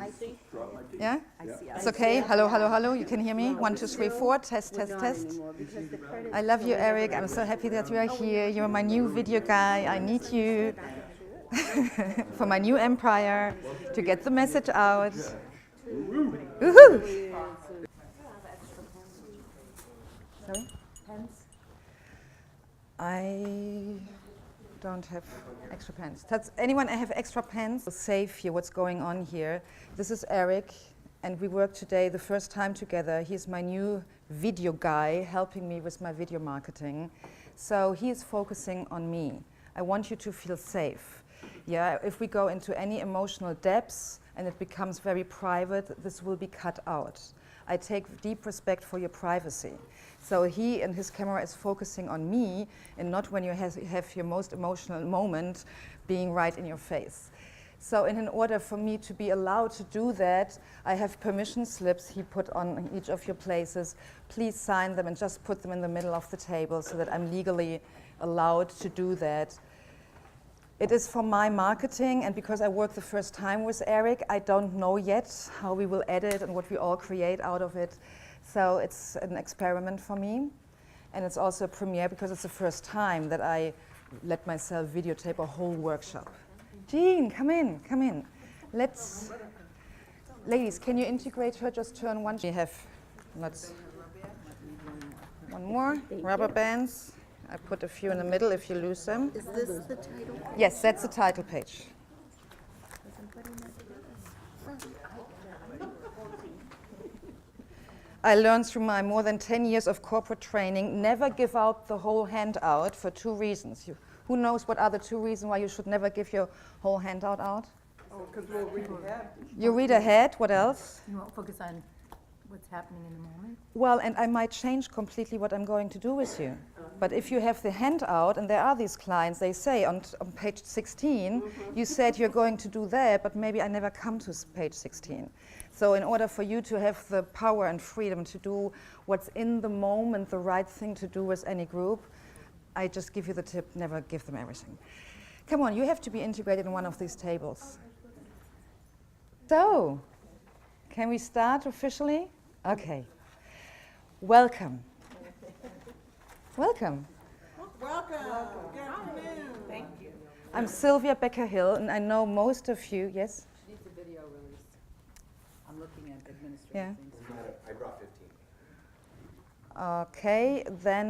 I see. Yeah? I see. It's okay. Hello, hello, hello. You can hear me? 1, 2, 3, 4. Test, test, test. I love you, Eric. I'm so happy that you are here. You're my new video guy. I need you for my new empire to get the message out. Woohoo! Sorry? Pens? I don't have extra pens. Does anyone have extra pens? Save here what's going on here. This is Eric, and we work today the first time together. He's my new video guy, helping me with my video marketing. So he is focusing on me. I want you to feel safe. Yeah, if we go into any emotional depths and it becomes very private, this will be cut out. I take deep respect for your privacy. So he and his camera is focusing on me and not when you have your most emotional moment being right in your face. So in order for me to be allowed to do that, I have permission slips he put on each of your places. Please sign them and just put them in the middle of the table so that I'm legally allowed to do that. It is for my marketing, and because I work the first time with Eric, I don't know yet how we will edit and what we all create out of it. So it's an experiment for me. And it's also a premiere because it's the first time that I let myself videotape a whole workshop. Jean, come in, come in. Let's, ladies, can you integrate her? Just turn one. We have, let's, one more, rubber bands. I put a few in the middle if you lose them. Is this the title? Yes, that's the title page. I learned through my more than 10 years of corporate training, never give out the whole handout for 2 reasons. Who knows what are the 2 reasons why you should never give your whole handout out? Oh, because we'll read ahead. You read ahead, what else? You won't focus on what's happening in the moment? Well, and I might change completely what I'm going to do with you. But if you have the handout, and there are these clients, they say on page 16, you said you're going to do that, but maybe I never come to page 16. So in order for you to have the power and freedom to do what's in the moment, the right thing to do with any group, I just give you the tip, never give them everything. Come on, you have to be integrated in one of these tables. So, can we start officially? Okay. Welcome. Welcome. Welcome. Good afternoon. Thank you. I'm Sylvia Becker-Hill, and I know most of you, yes? She needs a video release. I'm looking at administrative Yeah. things. I brought 15. Okay, then,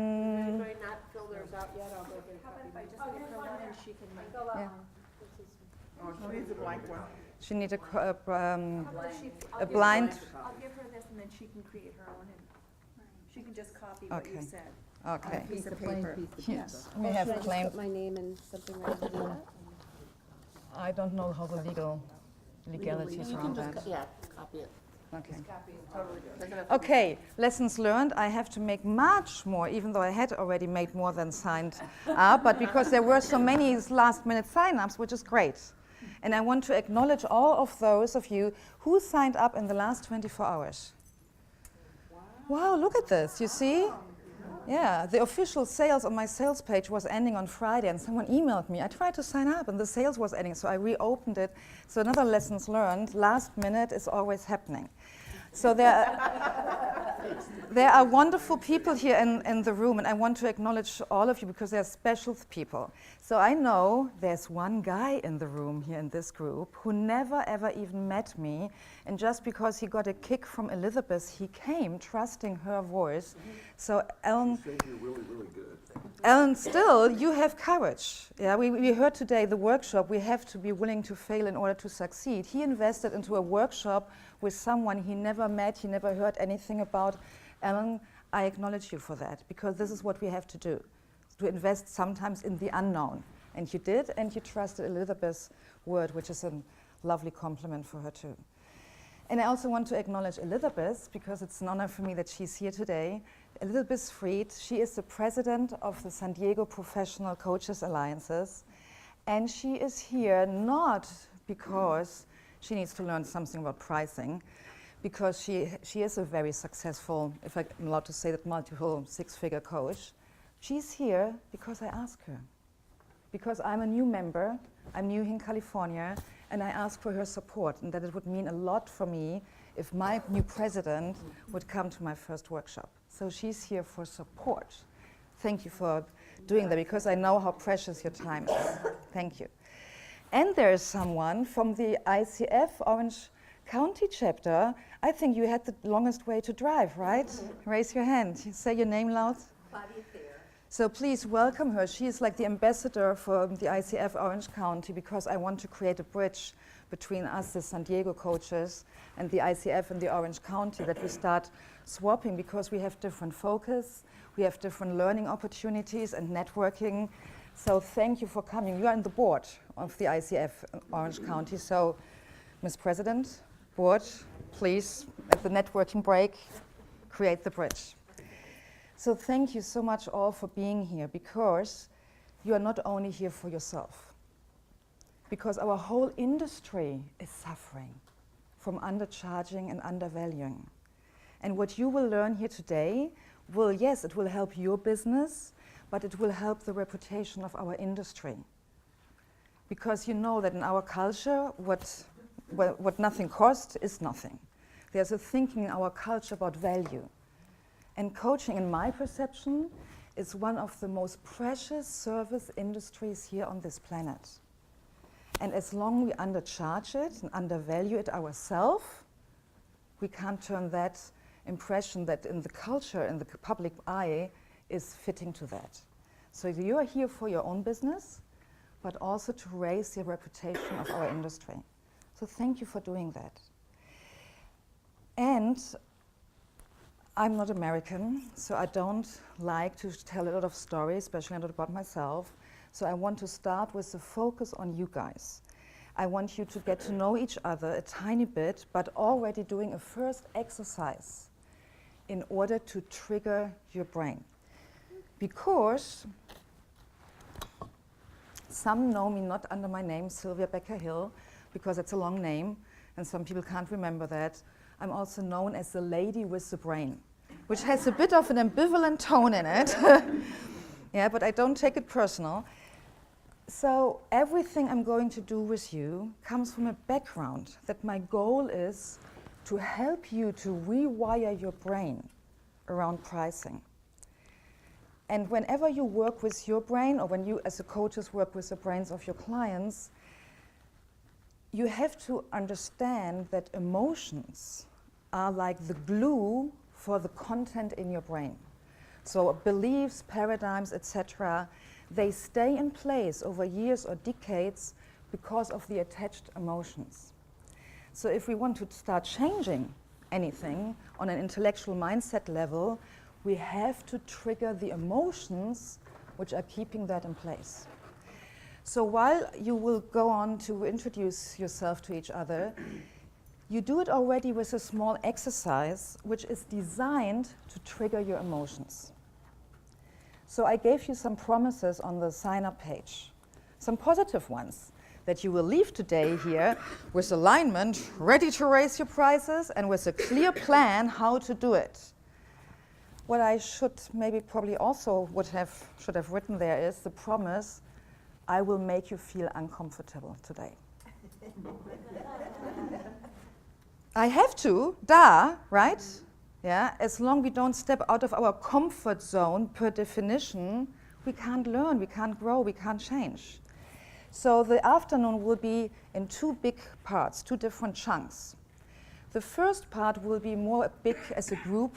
Anybody not fill theirs out yet? I'll go get a copy. If I just give her one and she can make. yeah. Oh, she needs a blank one. She needs a I'll blind, give her this and then she can create her own and she can just copy what you Okay. said. okay. Piece of It's a plain paper. piece of Yes, paper. we have Should I just claimed. put my name and something right after that? I don't know how the legalities You can around just, that. yeah, copy it. Okay. Totally good. Okay, lessons learned. I have to make much more, even though I had already made more than signed up, but because there were so many last-minute sign-ups, which is great. And I want to acknowledge all of those of you who signed up in the last 24 hours. Wow, look at this, you see? Yeah, the official sales on my sales page was ending on Friday, and someone emailed me. I tried to sign up, and the sales was ending, so I reopened it. So another lessons learned, last minute is always happening. So there are wonderful people here in the room, and I want to acknowledge all of you because they're special people. So I know there's one guy in the room here in this group who never ever even met me, and just because he got a kick from Elizabeth, he came trusting her voice. So Ellen, Ellen, still, you have courage. Yeah, we heard today the workshop, we have to be willing to fail in order to succeed. He invested into a workshop with someone he never met, he never heard anything about. Ellen, I acknowledge you for that, because this is what we have to do, to invest sometimes in the unknown. And you did, and you trusted Elizabeth's word, which is a lovely compliment for her too. And I also want to acknowledge Elizabeth, because it's an honor for me that she's here today. Elizabeth Fried, she is the president of the San Diego Professional Coaches Alliances, and she is here not because she needs to learn something about pricing, because she is a very successful, if I'm allowed to say that, multiple 6-figure coach. She's here because I asked her. Because I'm a new member, I'm new in California, And I asked for her support, and that it would mean a lot for me if my new president would come to my first workshop. So she's here for support. Thank you for doing that, because I know how precious your time is. Thank you. And there is someone from the ICF Orange County chapter. I think you had the longest way to drive, right? Raise your hand. Say your name loud. So please welcome her. She is like the ambassador for the ICF Orange County, because I want to create a bridge between us, the San Diego coaches, and the ICF in the Orange County, that we start swapping, because we have different focus, we have different learning opportunities and networking. So thank you for coming. You are in the board of the ICF Orange County. So, Ms. President, board, please, at the networking break, create the bridge. So thank you so much all for being here, because you are not only here for yourself, because our whole industry is suffering from undercharging and undervaluing. And what you will learn here today will, yes, it will help your business, but it will help the reputation of our industry. Because you know that in our culture, what nothing costs is nothing. There's a thinking in our culture about value. And coaching, in my perception, is one of the most precious service industries here on this planet. And as long as we undercharge it and undervalue it ourselves, we can't turn that impression that in the culture, in the public eye, is fitting to that. So you are here for your own business, but also to raise the reputation of our industry. So thank you for doing that. And I'm not American, so I don't like to tell a lot of stories, especially not about myself. So I want to start with the focus on you guys. I want you to get to know each other a tiny bit, but already doing a first exercise in order to trigger your brain. Because some know me not under my name, Sylvia Becker-Hill, because it's a long name, and some people can't remember that. I'm also known as the lady with the brain, which has a bit of an ambivalent tone in it. Yeah, but I don't take it personal. So everything I'm going to do with you comes from a background that my goal is to help you to rewire your brain around pricing. And whenever you work with your brain, or when you as a coaches work with the brains of your clients, you have to understand that emotions are like the glue for the content in your brain. So beliefs, paradigms, etc., they stay in place over years or decades because of the attached emotions. So if we want to start changing anything on an intellectual mindset level, we have to trigger the emotions which are keeping that in place. So while you will go on to introduce yourself to each other, you do it already with a small exercise which is designed to trigger your emotions. So I gave you some promises on the sign-up page, some positive ones, that you will leave today here with alignment, ready to raise your prices, and with a clear plan how to do it. What I should maybe probably also should have written there is the promise, I will make you feel uncomfortable today. I have to, right? Yeah, as long as we don't step out of our comfort zone, per definition, we can't learn, we can't grow, we can't change. So the afternoon will be in two big parts, two different chunks. The first part will be more big as a group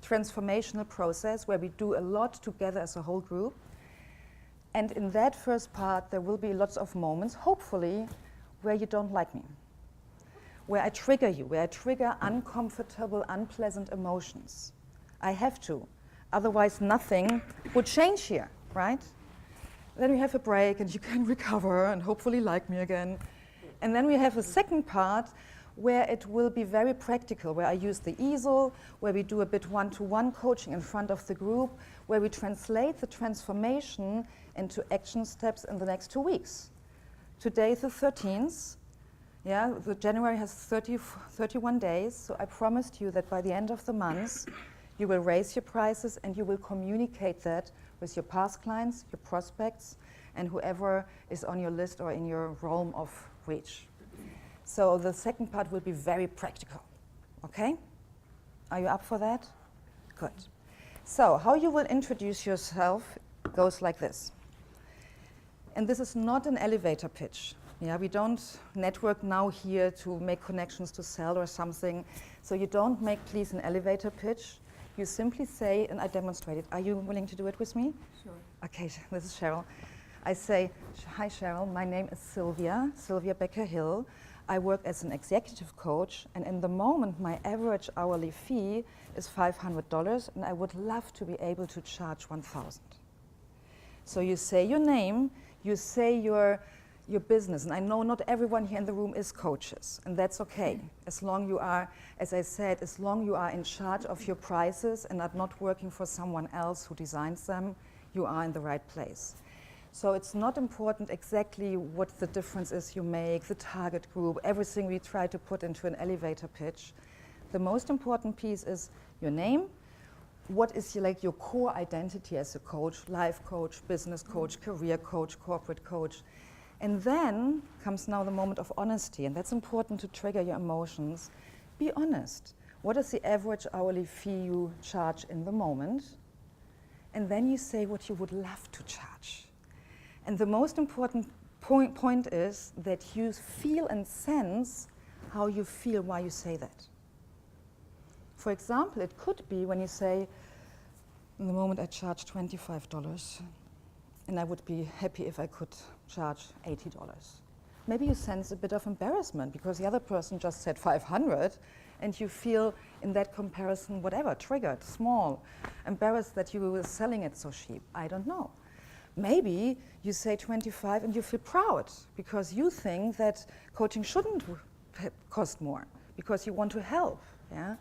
transformational process where we do a lot together as a whole group. And in that first part, there will be lots of moments, hopefully, where you don't like me, where I trigger you, where I trigger uncomfortable, unpleasant emotions. I have to, otherwise nothing would change here, right? Then we have a break and you can recover and hopefully like me again. And then we have a second part where it will be very practical, where I use the easel, where we do a bit one-to-one coaching in front of the group, where we translate the transformation into action steps in the next 2 weeks. Today is the 13th. Yeah, the January has 31 days, so I promised you that by the end of the month, you will raise your prices and you will communicate that with your past clients, your prospects, and whoever is on your list or in your realm of reach. So the second part will be very practical. Okay? Are you up for that? Good. So how you will introduce yourself goes like this. And this is not an elevator pitch. Yeah, we don't network now here to make connections to sell or something. So you don't make, please, an elevator pitch. You simply say, and I demonstrate it. Are you willing to do it with me? Sure. Okay, this is Cheryl. I say, hi Cheryl, my name is Sylvia Becker-Hill. I work as an executive coach, and in the moment my average hourly fee is $500, and I would love to be able to charge $1,000. So you say your name, you say your business, and I know not everyone here in the room is coaches, and that's okay. As long you are, as I said, as long you are in charge of your prices and are not working for someone else who designs them, you are in the right place. So it's not important exactly what the difference is you make, the target group, everything we try to put into an elevator pitch. The most important piece is your name. What is your core identity as a coach, life coach, business coach, career coach, corporate coach. And then comes now the moment of honesty, and that's important to trigger your emotions. Be honest. What is the average hourly fee you charge in the moment? And then you say what you would love to charge. And the most important point is that you feel and sense how you feel while you say that. For example, it could be when you say, in the moment I charge $25, and I would be happy if I could charge $80. Maybe you sense a bit of embarrassment because the other person just said 500, and you feel in that comparison, whatever, triggered, small, embarrassed that you were selling it so cheap. I don't know. Maybe you say 25 and you feel proud because you think that coaching shouldn't cost more because you want to help. Yeah?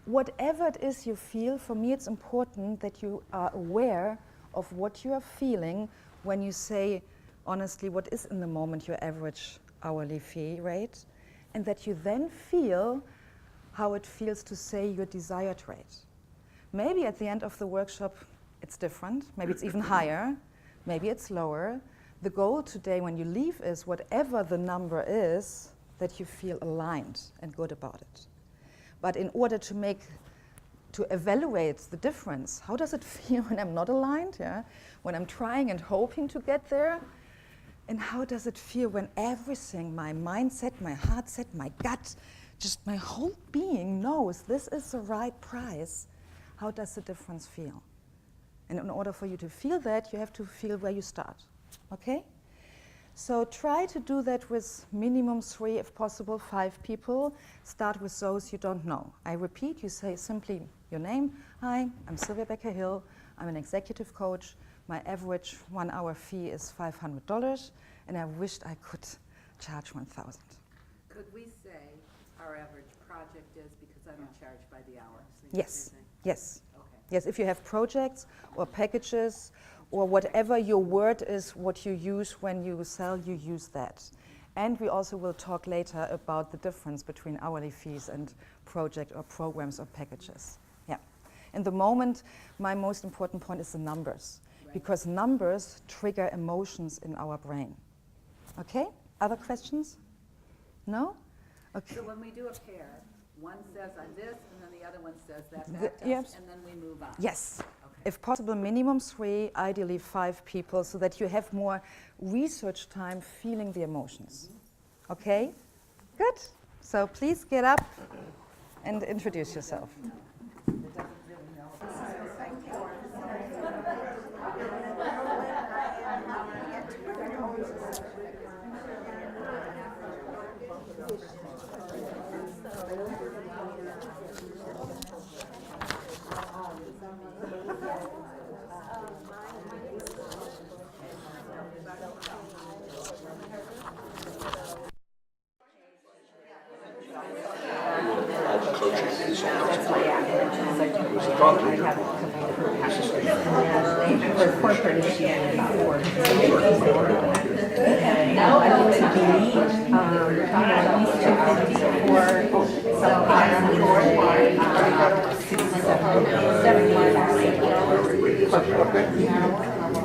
Whatever it is you feel, for me it's important that you are aware of what you are feeling when you say honestly what is in the moment your average hourly fee rate, and that you then feel how it feels to say your desired rate. Maybe at the end of the workshop it's different, maybe it's even higher, maybe it's lower. The goal today when you leave is whatever the number is, that you feel aligned and good about it. But in order to evaluate the difference, how does it feel when I'm not aligned, yeah? When I'm trying and hoping to get there? And how does it feel when everything, my mindset, my heart set, my gut, just my whole being knows this is the right price? How does the difference feel? And in order for you to feel that, you have to feel where you start, okay? So try to do that with minimum 3, if possible, 5 people. Start with those you don't know. I repeat, you say simply your name. Hi, I'm Sylvia Becker-Hill. I'm an executive coach. My average 1-hour fee is $500, and I wished I could charge $1,000. Could we say our average project is, because I don't charge by the hour? So Yes, yes. Okay. Yes, if you have projects or packages or whatever your word is, what you use when you sell, you use that. And we also will talk later about the difference between hourly fees and project or programs or packages. Yeah. In the moment, my most important point is the numbers, right, because numbers trigger emotions in our brain. Okay? Other questions? No? Okay. So when we do a pair, one says I'm this, and then the other one says that back to yes. us, and then we move on. Yes. Okay. If possible, minimum 3, ideally 5 people, so that you have more research time feeling the emotions. Mm-hmm. Okay? Good. So please get up and introduce yourself.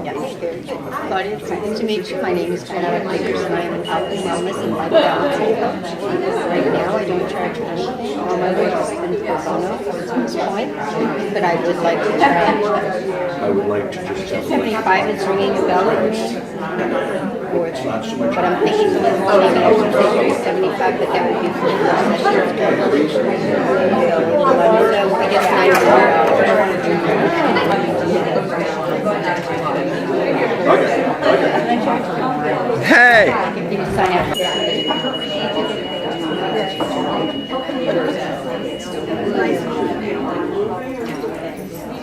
Yes. here. Claudia, it's nice to meet you. My name is Jenna Biggers, and I am an health and wellness and lifestyle coach. Right now, I don't charge anything. All my work has been pro bono up to this point, but I would like to charge. I would like to just have 75 is ringing a bell for me. But I'm thinking a little more, maybe I should say 75, but that would be for the session. So I guess Hey! I can give you sign up.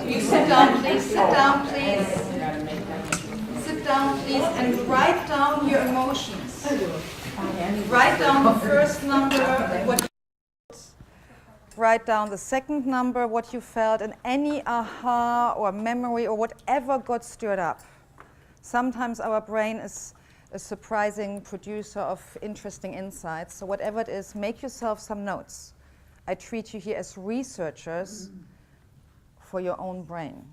You sit down, please. Sit down, please. Sit down, please, and write down your emotions. Write down the first number, write down the second number, what you felt, and any aha or memory or whatever got stirred up. Sometimes our brain is a surprising producer of interesting insights. So whatever it is, make yourself some notes. I treat you here as researchers for your own brain.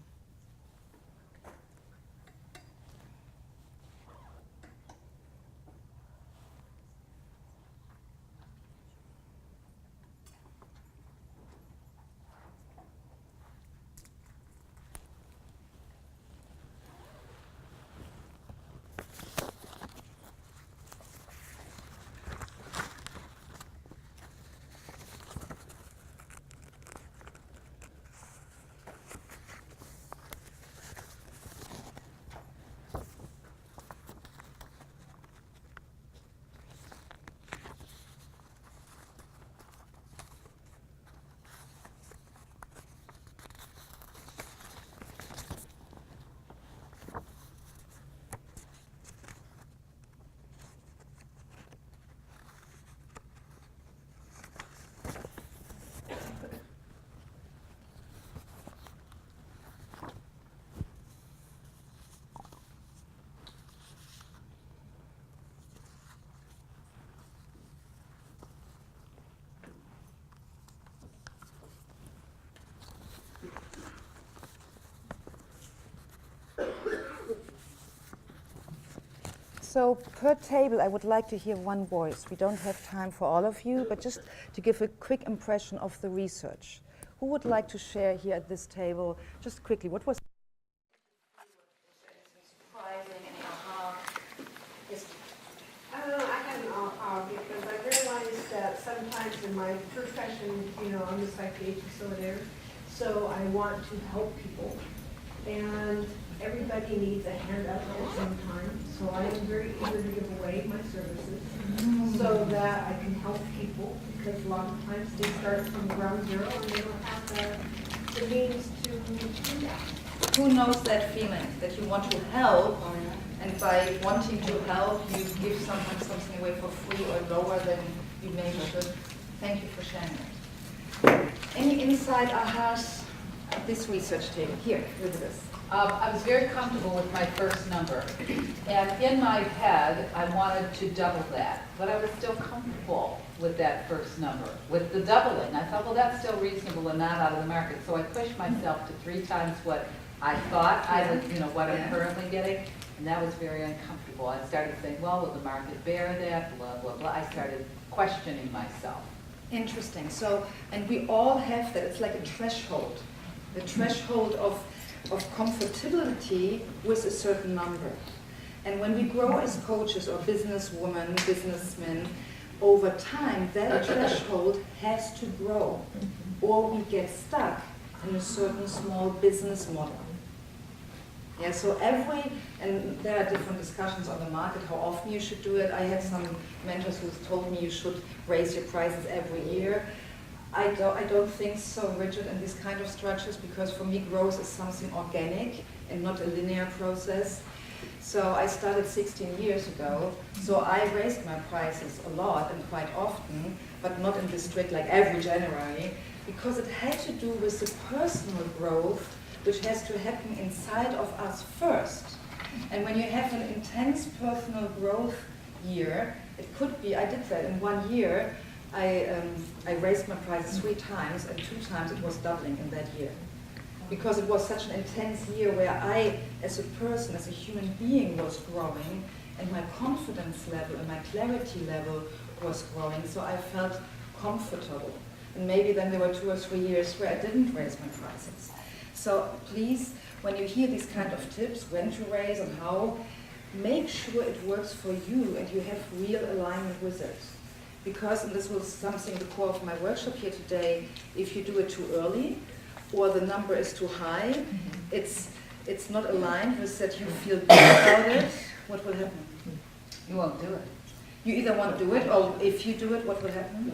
So per table, I would like to hear one voice. We don't have time for all of you, but just to give a quick impression of the research. Who would like to share here at this table, just quickly, what was surprising, any aha? Yes. I don't know, I had an aha because I realized that sometimes in my profession, you know, I'm a psychiatrist over there, so I want to help people. And everybody needs a hand up at some time, so I am very eager to give away my services so that I can help people, because a lot of times they start from ground zero and they don't have the means to do that. Who knows that feeling, that you want to help, and by wanting to help, you give sometimes something away for free or lower than you maybe should? Thank you for sharing it. Any inside ahas at this research table? Here, look at this. I was very comfortable with my first number, and in my head, I wanted to double that, but I was still comfortable with that first number. With the doubling, I thought, well, that's still reasonable and not out of the market, so I pushed myself to 3 times what I thought I would, you know, what I'm currently getting, and that was very uncomfortable. I started saying, well, will the market bear that, blah, blah, blah. I started questioning myself. Interesting. So, and we all have that. It's like a threshold. The threshold of comfortability with a certain number. And when we grow as coaches or businesswomen, businessmen, over time, that threshold has to grow, or we get stuck in a certain small business model. Yeah, so and there are different discussions on the market, how often you should do it. I had some mentors who told me you should raise your prices every year. I don't think so rigid in these kind of structures, because for me growth is something organic and not a linear process. So I started 16 years ago, so I raised my prices a lot and quite often, but not in this strict like every January, because it had to do with the personal growth which has to happen inside of us first. And when you have an intense personal growth year, it could be, I did that in 1 year, I raised my prices 3 times, and 2 times it was doubling in that year. because it was such an intense year where I, as a person, as a human being, was growing, and my confidence level and my clarity level was growing, so I felt comfortable. And maybe then there were 2 or 3 years where I didn't raise my prices. So please, when you hear these kind of tips, when to raise and how, make sure it works for you and you have real alignment with it. Because, and this was something the core of my workshop here today, if you do it too early or the number is too high, it's not aligned with that you feel good about it, what will happen? You won't do it. You either won't do it, or if you do it, what will happen?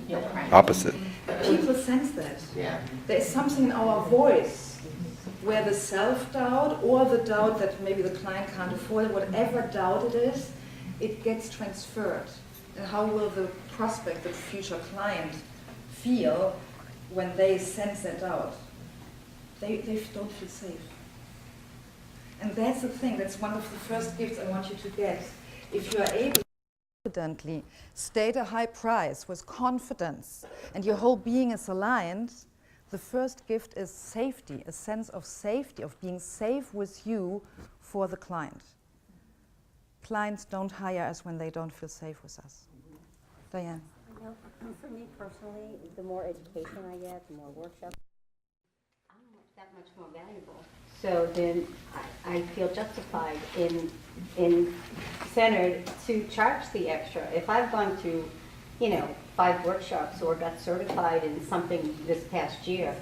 Opposite. People sense that. Yeah. There is something in our voice where the self-doubt or the doubt that maybe the client can't afford it, whatever doubt it is, it gets transferred. And how will the prospect, the future client, feel when they sense that doubt? They don't feel safe. And that's the thing, that's one of the first gifts I want you to get. If you are able to confidently state a high price with confidence and your whole being is aligned, the first gift is safety, a sense of safety, of being safe with you for the client. Clients don't hire us when they don't feel safe with us. Diane. I know, for me personally, the more education I get, the more workshops, I'm that much more valuable. So then I feel justified in centered to charge the extra. If I've gone to, 5 workshops or got certified in something this past year,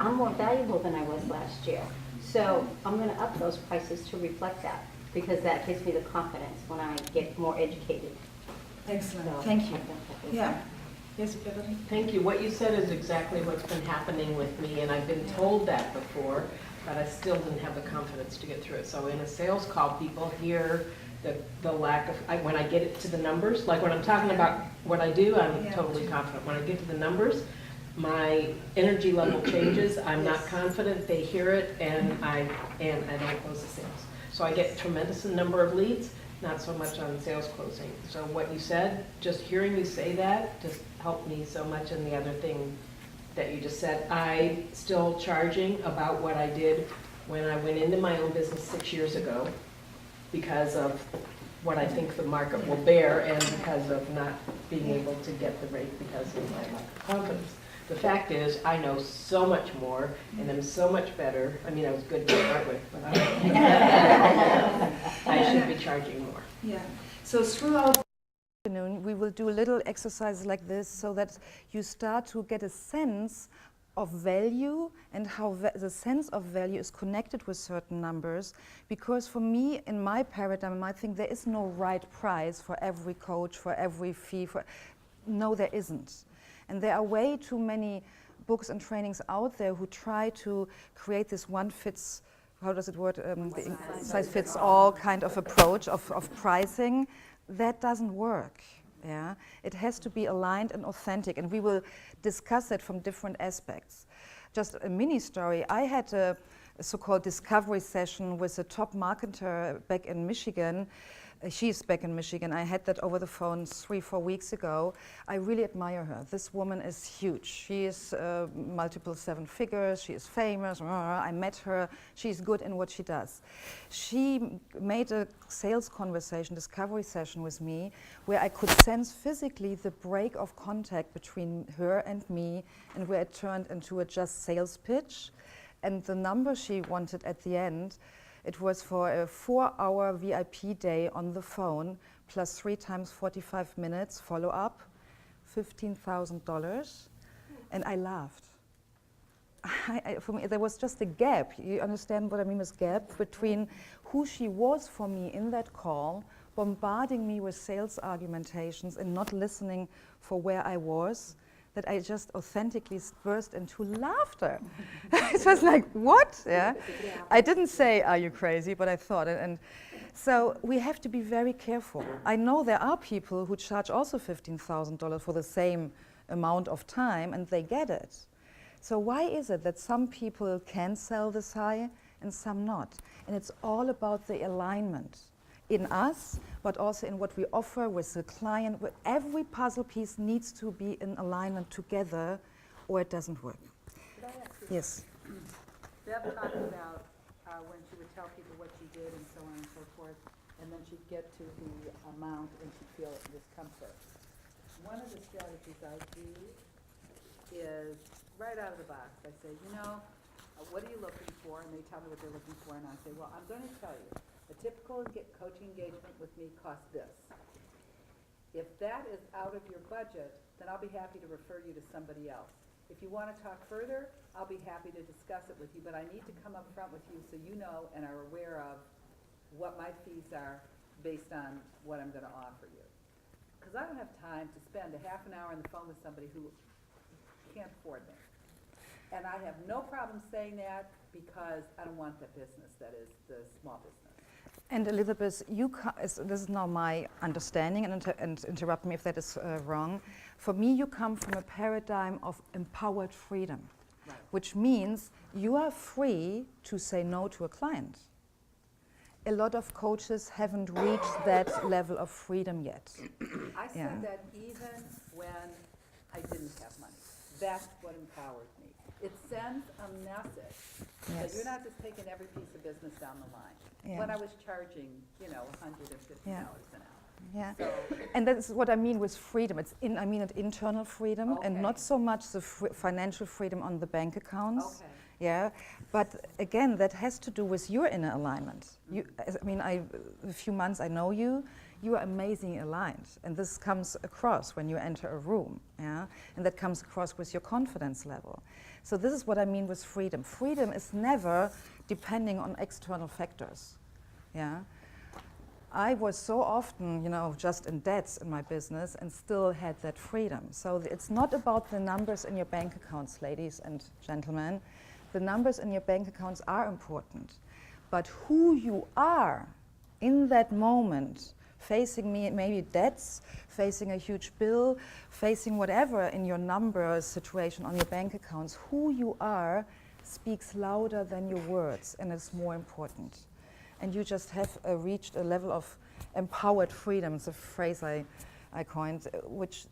I'm more valuable than I was last year. So I'm going to up those prices to reflect that, because that gives me the confidence when I get more educated. Excellent, So, thank you. I think that is- Yeah. Yes, Beverly? Thank you. What you said is exactly what's been happening with me, and I've been told that before, but I still didn't have the confidence to get through it. So in a sales call, people hear the lack of, when I get it to the numbers, like when I'm talking about what I do, I'm totally confident. When I get to the numbers, my energy level changes. I'm not confident. They hear it, and I don't close the sales. So I get tremendous number of leads, not so much on sales closing. So what you said, just hearing you say that, just helped me so much. And the other thing that you just said, I still charging about what I did when I went into my own business 6 years ago, because of what I think the market will bear and because of not being able to get the rate because of my lack of confidence. The fact is, I know so much more and I'm so much better. I mean, I was good to start with, but I should be charging more. Yeah. So throughout the afternoon, we will do a little exercise like this so that you start to get a sense of value and how the sense of value is connected with certain numbers. Because for me, in my paradigm, I think there is no right price for every coach, for every fee. No, there isn't. And there are way too many books and trainings out there who try to create this one fits, how does it word, size fits all kind of approach of pricing. That doesn't work. Yeah, it has to be aligned and authentic, and we will discuss that from different aspects. Just a mini story. I had a so-called discovery session with a top marketer back in Michigan. She's back in Michigan. I had that over the phone 3-4 weeks ago. I really admire her. This woman is huge. She is multiple 7 figures. She is famous. I met her. She's good in what she does. She made a sales conversation, discovery session with me, where I could sense physically the break of contact between her and me, and where it turned into a just sales pitch. And the number she wanted at the end, it was for a 4-hour VIP day on the phone, plus 3 times 45 minutes follow-up, $15,000, and I laughed. For me, there was just a gap. You understand what I mean with gap? Between who she was for me in that call, bombarding me with sales argumentations and not listening for where I was, that I just authentically burst into laughter. It was like, what? Yeah. I didn't say, are you crazy? But I thought it. And so we have to be very careful. I know there are people who charge also $15,000 for the same amount of time, and they get it. So why is it that some people can sell this high and some not? And it's all about the alignment in us, but also in what we offer with the client. Every puzzle piece needs to be in alignment together, or it doesn't work. Yes. Bev talked about when she would tell people what she did and so on and so forth, and then she'd get to the amount and she'd feel discomfort. One of the strategies I do is right out of the box. I say, what are you looking for? And they tell me what they're looking for, and I say, well, I'm going to tell you, a typical coaching engagement with me costs this. If that is out of your budget, then I'll be happy to refer you to somebody else. If you want to talk further, I'll be happy to discuss it with you, but I need to come up front with you so you know and are aware of what my fees are based on what I'm going to offer you. Because I don't have time to spend a half an hour on the phone with somebody who can't afford me. And I have no problem saying that because I don't want that business that is the small business. And Elizabeth, this is now my understanding, and interrupt me if that is wrong. For me, you come from a paradigm of empowered freedom, Right. which means you are free to say no to a client. A lot of coaches haven't reached that level of freedom yet. I said Yeah. that even when I didn't have money. That's what empowered me. It sends a message that Yes. you're not just taking every piece of business down the line. Yeah. When I was charging, $150 Yeah. an hour. Yeah, So, and that's what I mean with freedom. I mean it internal freedom, and Okay. not so much the financial freedom on the bank accounts. okay. Yeah, but again, that has to do with your inner alignment. A few months I know you. You are amazingly aligned, and this comes across when you enter a room. Yeah, and that comes across with your confidence level. So this is what I mean with freedom. Freedom is never depending on external factors. Yeah. I was so often, just in debts in my business and still had that freedom. So it's not about the numbers in your bank accounts, ladies and gentlemen. The numbers in your bank accounts are important. But who you are in that moment, facing maybe debts, facing a huge bill, facing whatever in your number situation on your bank accounts, who you are speaks louder than your words, and it's more important. And you just have reached a level of empowered freedom. It's a phrase I coined, which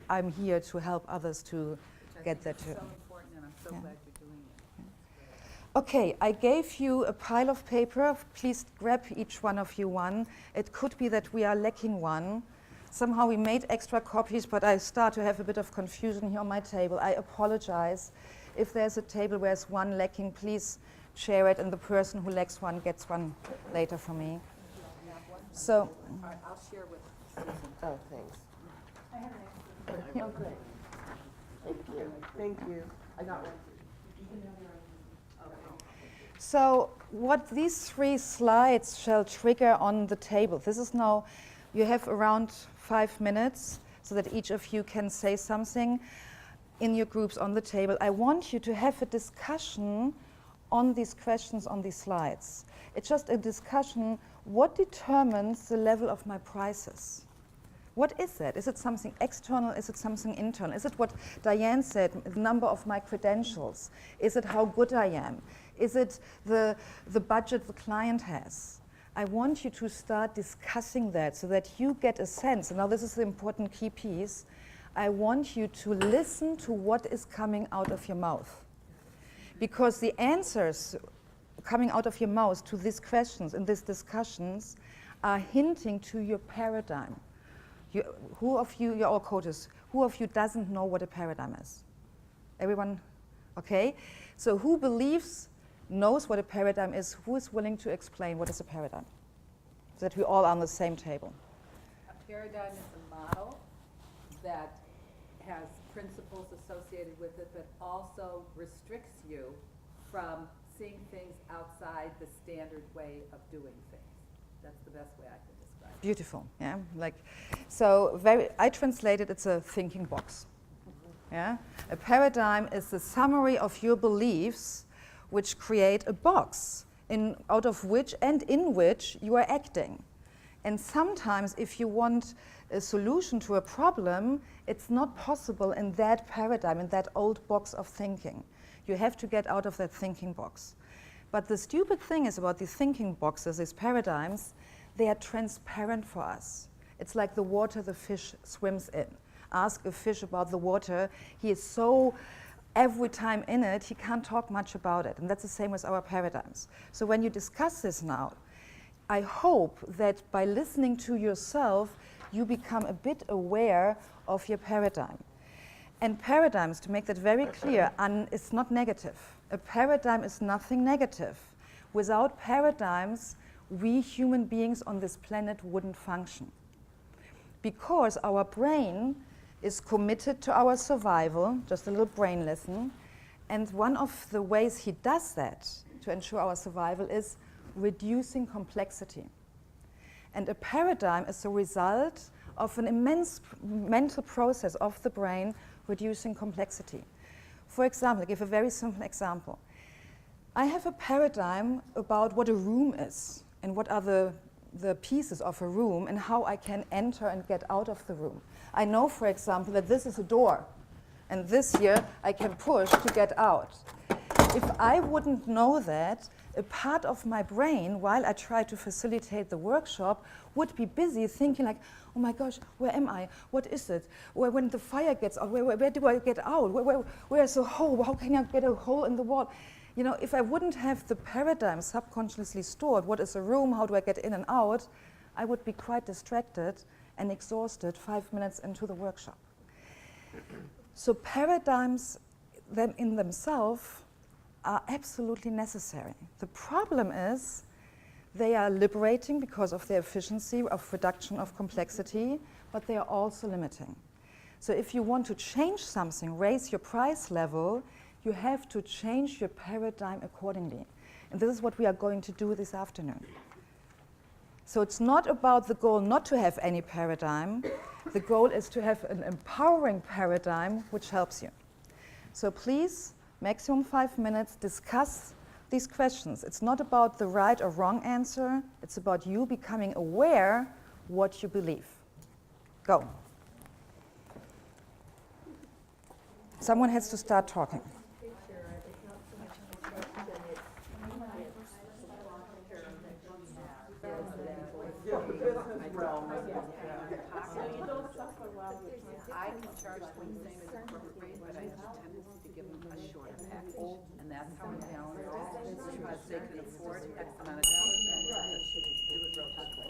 I'm here to help others to Which I get think that is too. so important, and I'm so Yeah. glad you're doing it. Okay, I gave you a pile of paper. Please grab each one of you one. It could be that we are lacking one. Somehow we made extra copies, but I start to have a bit of confusion here on my table. I apologize. If there's a table where there's one lacking, please share it, and the person who lacks one gets one later from me. So, All right, I'll share with Susan. Oh, thanks. Oh, great. Thank you. I got one. So what these 3 slides shall trigger on the table, this is now, you have around 5 minutes so that each of you can say something in your groups on the table. I want you to have a discussion on these questions on these slides. It's just a discussion, what determines the level of my prices? What is it? Is it something external? Is it something internal? Is it what Diane said, the number of my credentials? Is it how good I am? Is it the budget the client has? I want you to start discussing that so that you get a sense, and now this is the important key piece, I want you to listen to what is coming out of your mouth. Because the answers coming out of your mouth to these questions and these discussions are hinting to your paradigm. Who of you, you're all coaches, who of you doesn't know what a paradigm is? Everyone? Okay. So who knows what a paradigm is? Who is willing to explain what is a paradigm? So that we all are on the same table. A paradigm is a model that has principles associated with it, but also restricts you from seeing things outside the standard way of doing things. That's the best way I can describe it. Beautiful, yeah. I translated it's a thinking box. Yeah. A paradigm is the summary of your beliefs, which create a box out of which and in which you are acting. And sometimes, if you want a solution to a problem, it's not possible in that paradigm, in that old box of thinking. You have to get out of that thinking box. But the stupid thing is about these thinking boxes, these paradigms, they are transparent for us. It's like the water the fish swims in. Ask a fish about the water. He is so every time in it, he can't talk much about it. And that's the same with our paradigms. So when you discuss this now, I hope that by listening to yourself, you become a bit aware of your paradigm. And paradigms, to make that very clear, it's not negative. A paradigm is nothing negative. Without paradigms, we human beings on this planet wouldn't function. Because our brain is committed to our survival, just a little brain lesson, and one of the ways he does that to ensure our survival is reducing complexity. And a paradigm is a result of an immense mental process of the brain reducing complexity. For example, I'll give a very simple example. I have a paradigm about what a room is and what are the pieces of a room and how I can enter and get out of the room. I know, for example, that this is a door, and this here I can push to get out. If I wouldn't know that, a part of my brain, while I try to facilitate the workshop, would be busy thinking like, oh my gosh, where am I? What is it? When the fire gets out, where do I get out? Where's a hole? How can I get a hole in the wall? You know, if I wouldn't have the paradigm subconsciously stored, what is a room, how do I get in and out, I would be quite distracted and exhausted 5 minutes into the workshop. So paradigms them in themselves are absolutely necessary. The problem is they are liberating because of their efficiency of reduction of complexity, but they are also limiting. So if you want to change something, raise your price level, you have to change your paradigm accordingly. And this is what we are going to do this afternoon. So it's not about the goal not to have any paradigm. The goal is to have an empowering paradigm which helps you. So please, maximum 5 minutes, discuss these questions. It's not about the right or wrong answer. It's about you becoming aware what you believe. Go. Someone has to start talking. I can charge what you think is appropriate, but I have a tendency to give them a shorter package. And that's how I'm balanced, because they can afford X amount of dollars and just do it real quickly.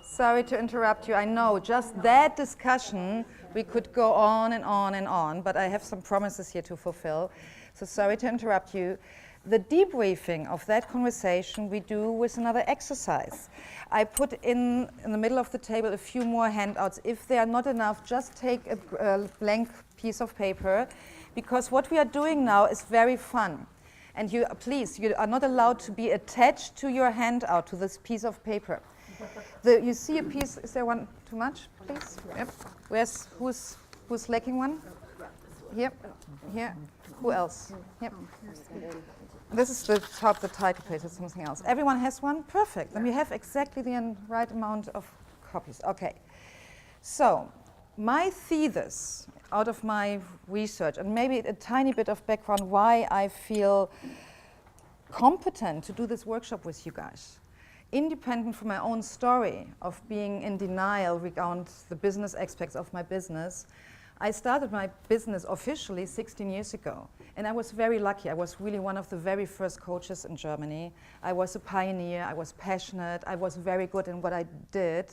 Sorry to interrupt you. I know, just that discussion, we could go on and on and on, but I have some promises here to fulfill. So sorry to interrupt you. The debriefing of that conversation we do with another exercise. I put in the middle of the table a few more handouts. If they are not enough, just take a blank piece of paper, because what we are doing now is very fun. And you, please, you are not allowed to be attached to your handout, to this piece of paper. You see a piece, is there one too much, please? Yep. Who's lacking one? Yep. Here. Who else? Yep. This is the top, the title page, it's something else. Everyone has one? Perfect. Then we have exactly the right amount of copies. Okay. So, my thesis out of my research, and maybe a tiny bit of background why I feel competent to do this workshop with you guys. Independent from my own story of being in denial regarding the business aspects of my business, I started my business officially 16 years ago. And I was very lucky. I was really one of the very first coaches in Germany. I was a pioneer. I was passionate. I was very good in what I did.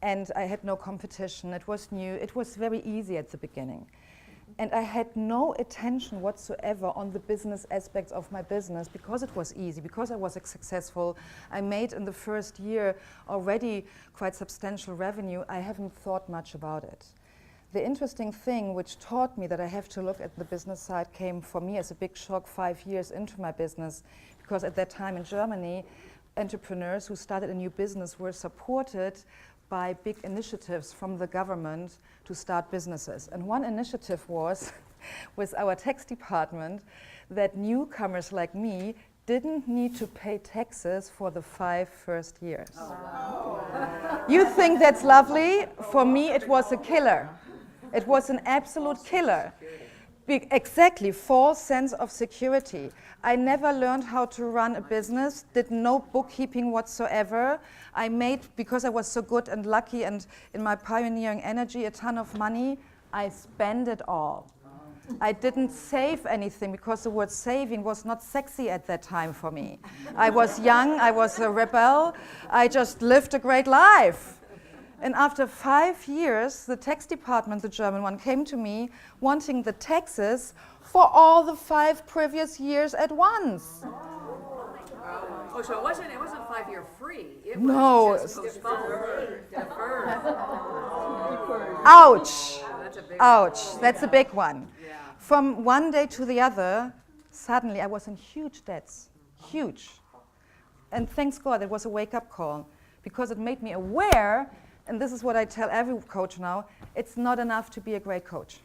And I had no competition. It was new. It was very easy at the beginning. And I had no attention whatsoever on the business aspects of my business because it was easy, because I was successful. I made in the first year already quite substantial revenue. I haven't thought much about it. The interesting thing which taught me that I have to look at the business side came for me as a big shock 5 years into my business, because at that time in Germany, entrepreneurs who started a new business were supported by big initiatives from the government to start businesses. And one initiative was with our tax department that newcomers like me didn't need to pay taxes for the 5 first years. Oh, wow. You think that's lovely? For me, it was a killer. It was an absolute killer. Exactly, false sense of security. I never learned how to run a business, did no bookkeeping whatsoever. I made, because I was so good and lucky and in my pioneering energy, a ton of money. I spent it all. I didn't save anything because the word saving was not sexy at that time for me. I was young, I was a rebel, I just lived a great life. And after 5 years, the tax department, the German one, came to me wanting the taxes for all the 5 previous years at once. Oh, so it wasn't 5-year free. It No. was just postponed. Deferred. Ouch! That's a big Ouch, that's a big one. Yeah. From one day to the other, suddenly I was in huge debts, huge. And thanks God, it was a wake-up call because it made me aware, and this is what I tell every coach now, it's not enough to be a great coach,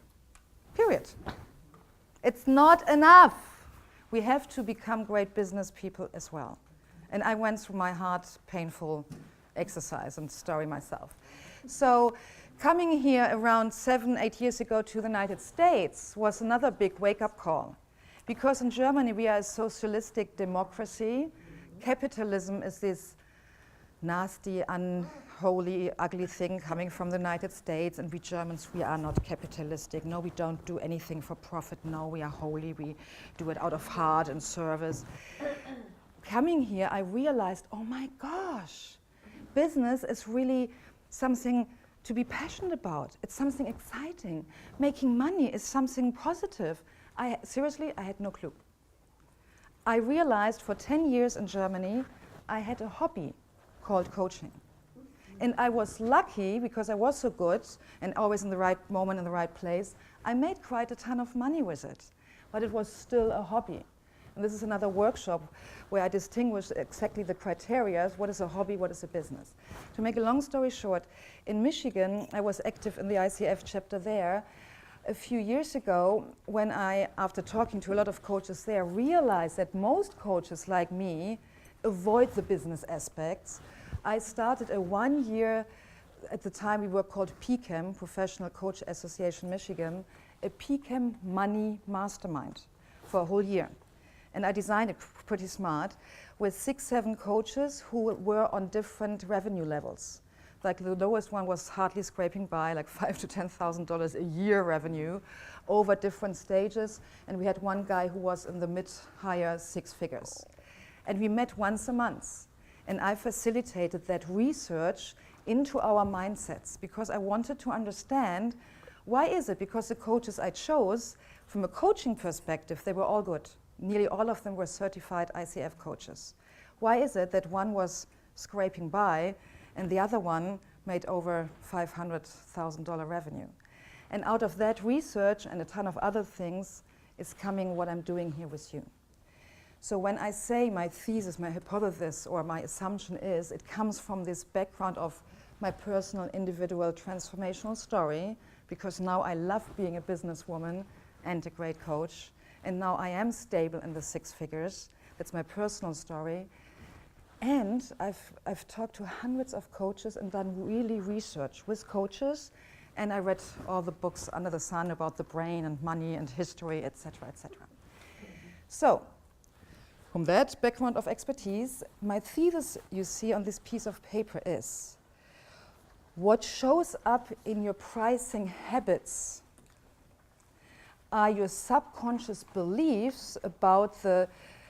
period. It's not enough. We have to become great business people as well. And I went through my hard, painful exercise and story myself. So coming here around 7-8 years ago to the United States was another big wake-up call. Because in Germany we are a socialistic democracy. Capitalism is this nasty, unholy, ugly thing coming from the United States, and we Germans, we are not capitalistic. No, we don't do anything for profit. No, we are holy. We do it out of heart and service. Coming here, I realized, oh my gosh, business is really something to be passionate about. It's something exciting. Making money is something positive. Seriously, I had no clue. I realized for 10 years in Germany, I had a hobby called coaching. And I was lucky because I was so good and always in the right moment in the right place. I made quite a ton of money with it, but it was still a hobby. And this is another workshop where I distinguish exactly the criteria, what is a hobby, what is a business. To make a long story short, in Michigan, I was active in the ICF chapter there. A few years ago, when I, after talking to a lot of coaches there, realized that most coaches like me avoid the business aspects, I started a 1-year, at the time we were called PCAM, Professional Coach Association Michigan, a PCAM money mastermind for a whole year. And I designed it pretty smart with 6-7 coaches who were on different revenue levels. Like the lowest one was hardly scraping by, like $5,000 to $10,000 a year revenue over different stages. And we had one guy who was in the mid-higher 6 figures. And we met once a month. And I facilitated that research into our mindsets because I wanted to understand why is it? Because the coaches I chose, from a coaching perspective, they were all good. Nearly all of them were certified ICF coaches. Why is it that one was scraping by and the other one made over $500,000 revenue? And out of that research and a ton of other things is coming what I'm doing here with you. So when I say my thesis, my hypothesis, or my assumption is, it comes from this background of my personal, individual, transformational story, because now I love being a businesswoman and a great coach, and now I am stable in the 6 figures. That's my personal story. And I've talked to hundreds of coaches and done really research with coaches, and I read all the books under the sun about the brain and money and history, etc., etc. So, from that background of expertise, my thesis you see on this piece of paper is what shows up in your pricing habits are your subconscious beliefs about the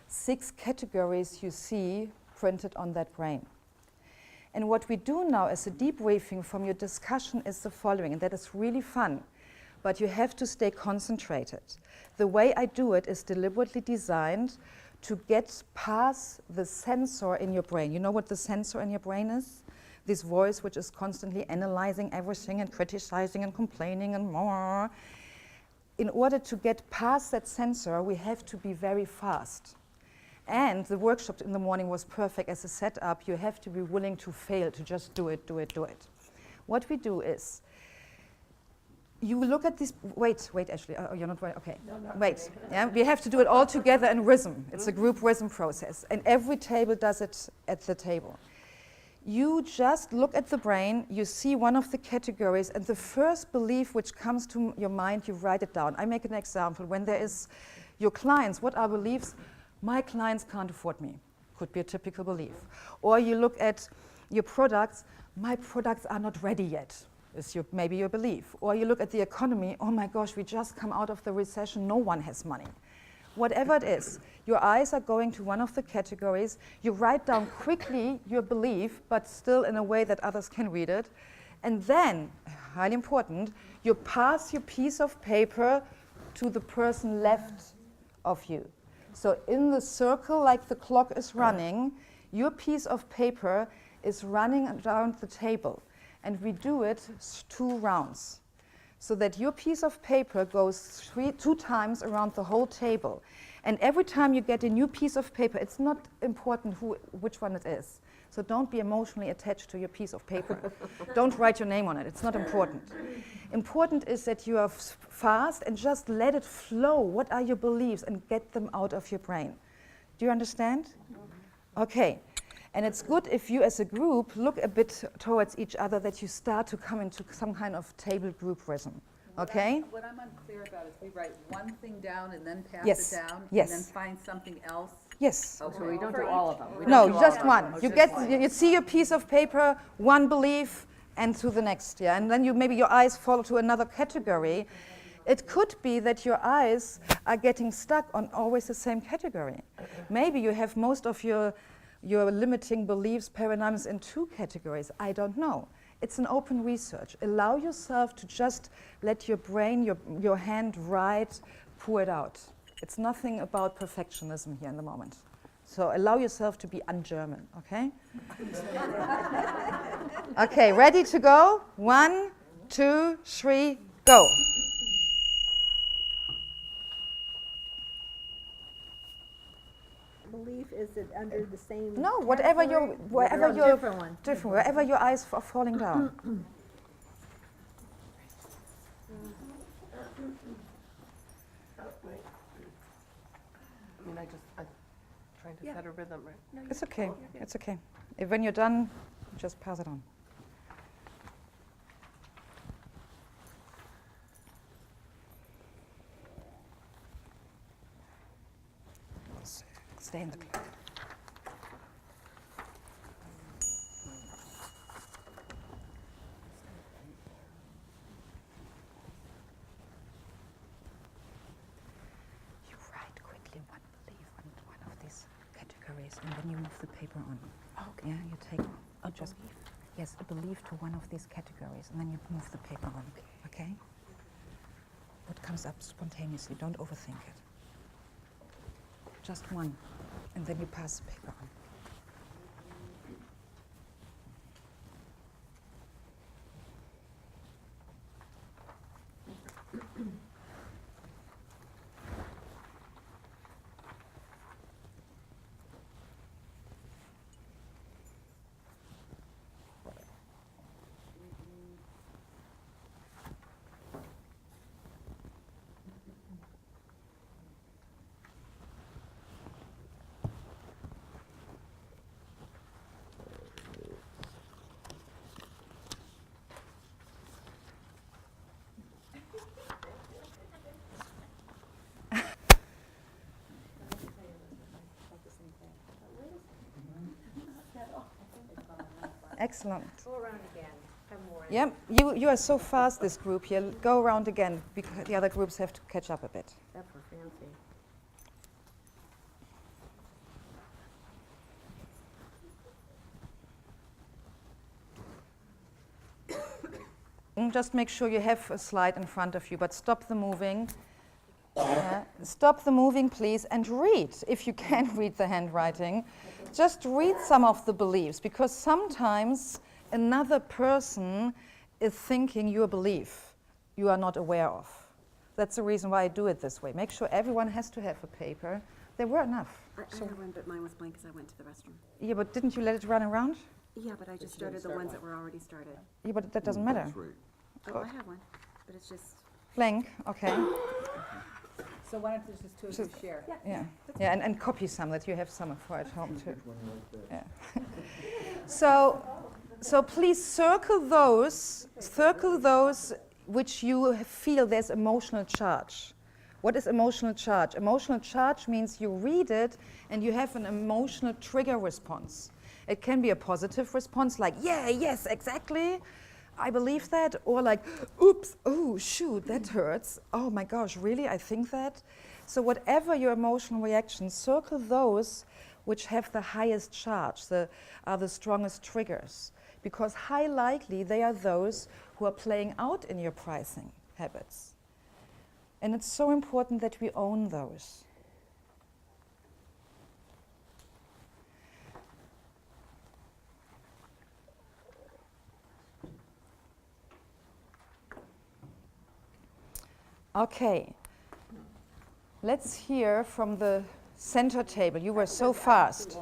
6 categories you see printed on that brain. And what we do now as a debriefing from your discussion is the following, and that is really fun, but you have to stay concentrated. The way I do it is deliberately designed to get past the sensor in your brain. You know what the sensor in your brain is? This voice which is constantly analyzing everything and criticizing and complaining and more. In order to get past that sensor, we have to be very fast. And the workshop in the morning was perfect as a setup. You have to be willing to fail, to just do it, do it, do it. What we do is, you look at this, wait, Ashley, oh, you're not right, okay. No. Wait, yeah, we have to do it all together in rhythm. It's a group rhythm process, and every table does it at the table. You just look at the brain, you see one of the categories, and the first belief which comes to your mind, you write it down. I make an example. When there is your clients, what are beliefs? My clients can't afford me. Could be a typical belief. Or you look at your products, my products are not ready yet, is maybe your belief. Or you look at the economy, oh my gosh, we just come out of the recession, no one has money. Whatever it is, your eyes are going to one of the categories. You write down quickly your belief, but still in a way that others can read it. And then, highly important, you pass your piece of paper to the person left of you. So in the circle, like the clock is running, your piece of paper is running around the table. And we do it 2 rounds. So that your piece of paper goes 2 times around the whole table. And every time you get a new piece of paper, it's not important which one it is. So don't be emotionally attached to your piece of paper. Don't write your name on it. It's not important. Important is that you are fast and just let it flow. What are your beliefs? And get them out of your brain. Do you understand? Okay. And it's good if you as a group look a bit towards each other, that you start to come into some kind of table group rhythm. Okay? What I'm unclear about is we write one thing down and then pass Yes, it down? yes. And then find something else? Yes. Oh, so we don't do all of them? We don't No, do all just of them. one. Oh, You just get, one. you see your piece of paper, one belief, and to the next. Yeah, and then maybe your eyes fall to another category. It could be that your eyes are getting stuck on always the same category. Maybe you have most of your limiting beliefs, paradigms in 2 categories. I don't know. It's an open research. Allow yourself to just let your brain, your hand write, pour it out. It's nothing about perfectionism here in the moment. So allow yourself to be un-German, okay? Okay, ready to go? 1, 2, 3, go. Belief, is it under the same? No, whatever category? wherever No, your different one. wherever your eyes are falling down. I mean, I'm trying to set a rhythm, right? It's okay. It's okay. When you're done, just pass it on. Stay in the clock. You write quickly one belief on one of these categories, and then you move the paper on. Okay. Yeah, you take just yes, a belief to one of these categories, and then you move the paper on. Okay. What comes up spontaneously? Don't overthink it. Just one, and then you pass the paper on. Excellent. Go around again. Have more. Yep, you are so fast, this group here. Go around again, because the other groups have to catch up a bit. That's for fancy. Just make sure you have a slide in front of you, but stop the moving. Stop the moving, please, and read. If you can read the handwriting, just read some of the beliefs, because sometimes another person is thinking your belief you are not aware of. That's the reason why I do it this way. Make sure everyone has to have a paper. There were enough. I had one, but mine was blank because I went to the restroom. Yeah, but didn't you let it run around? Yeah, but I just started the ones that were already started. Yeah, but that doesn't matter. Oh, I have one, but it's just. Blank, okay. So why don't you just 2 of you share? Yeah, and copy some, that you have some for at home too. Yeah. So please circle those which you feel there's emotional charge. What is emotional charge? Emotional charge means you read it and you have an emotional trigger response. It can be a positive response like, yeah, yes, exactly, I believe that, or like, oops, oh, shoot, that hurts. Oh my gosh, really, I think that? So whatever your emotional reaction, circle those which have the highest charge, are the strongest triggers. Because high likely they are those who are playing out in your pricing habits. And it's so important that we own those. Okay, let's hear from the center table. You were so fast.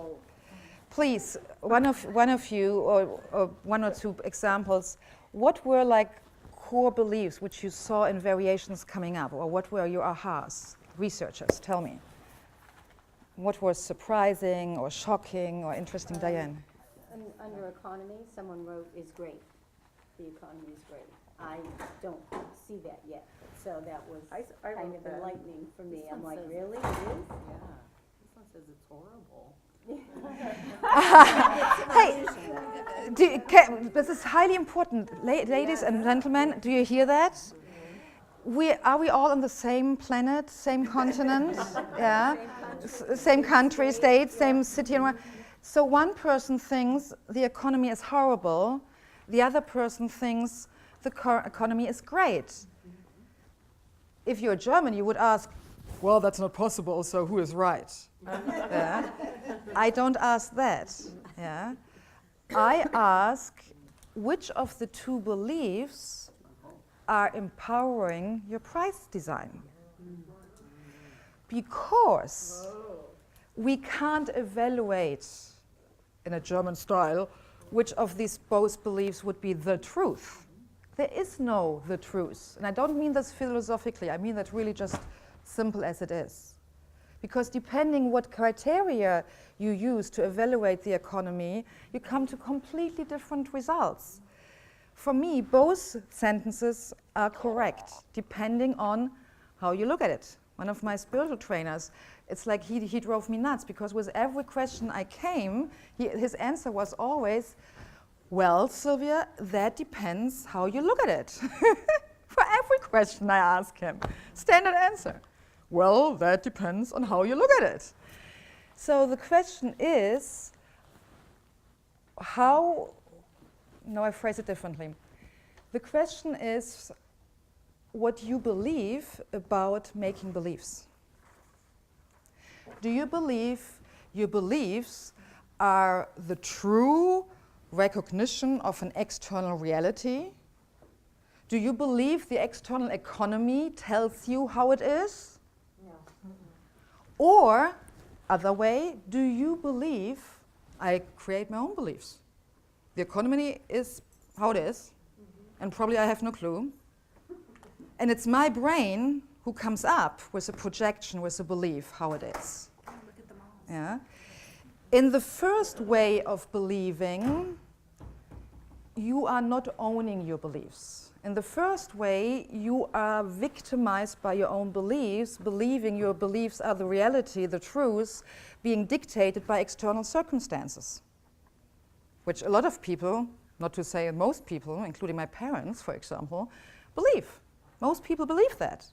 Please, one of you, or one or two examples, what were like core beliefs which you saw in variations coming up, or what were your ahas? Researchers, tell me. What was surprising or shocking or interesting, Diane? Under economy, someone wrote is great. The economy is great. I don't see that yet, so that was I kind wrote of that. enlightening for me. This I'm one like, says- really? It is? Yeah, this one says it's horrible. Hey, this is highly important. Ladies and gentlemen, do you hear that? Are we all on the same planet, same continent? Yeah, same country, state, same city. So one person thinks the economy is horrible, the other person thinks the economy is great. If you're German, you would ask, well, that's not possible, so who is right? Yeah. I don't ask that. Yeah. I ask which of the two beliefs are empowering your price design. Because we can't evaluate, in a German style, which of these both beliefs would be the truth. There is no the truth. And I don't mean this philosophically, I mean that really just simple as it is. Because depending what criteria you use to evaluate the economy, you come to completely different results. For me, both sentences are correct, depending on how you look at it. One of my spiritual trainers, it's like he drove me nuts, because with every question I came, his answer was always, well, Sylvia, that depends how you look at it. For every question I ask him, standard answer. Well, that depends on how you look at it. So the question is, I phrase it differently. The question is what you believe about making beliefs. Do you believe your beliefs are the true recognition of an external reality? Do you believe the external economy tells you how it is? Or, other way, do you believe I create my own beliefs? The economy is how it is, and probably I have no clue. And it's my brain who comes up with a projection, with a belief, how it is. Look at the malls. Yeah. In the first way of believing, you are not owning your beliefs. In the first way, you are victimized by your own beliefs, believing your beliefs are the reality, the truth, being dictated by external circumstances, which a lot of people, not to say most people, including my parents, for example, believe. Most people believe that.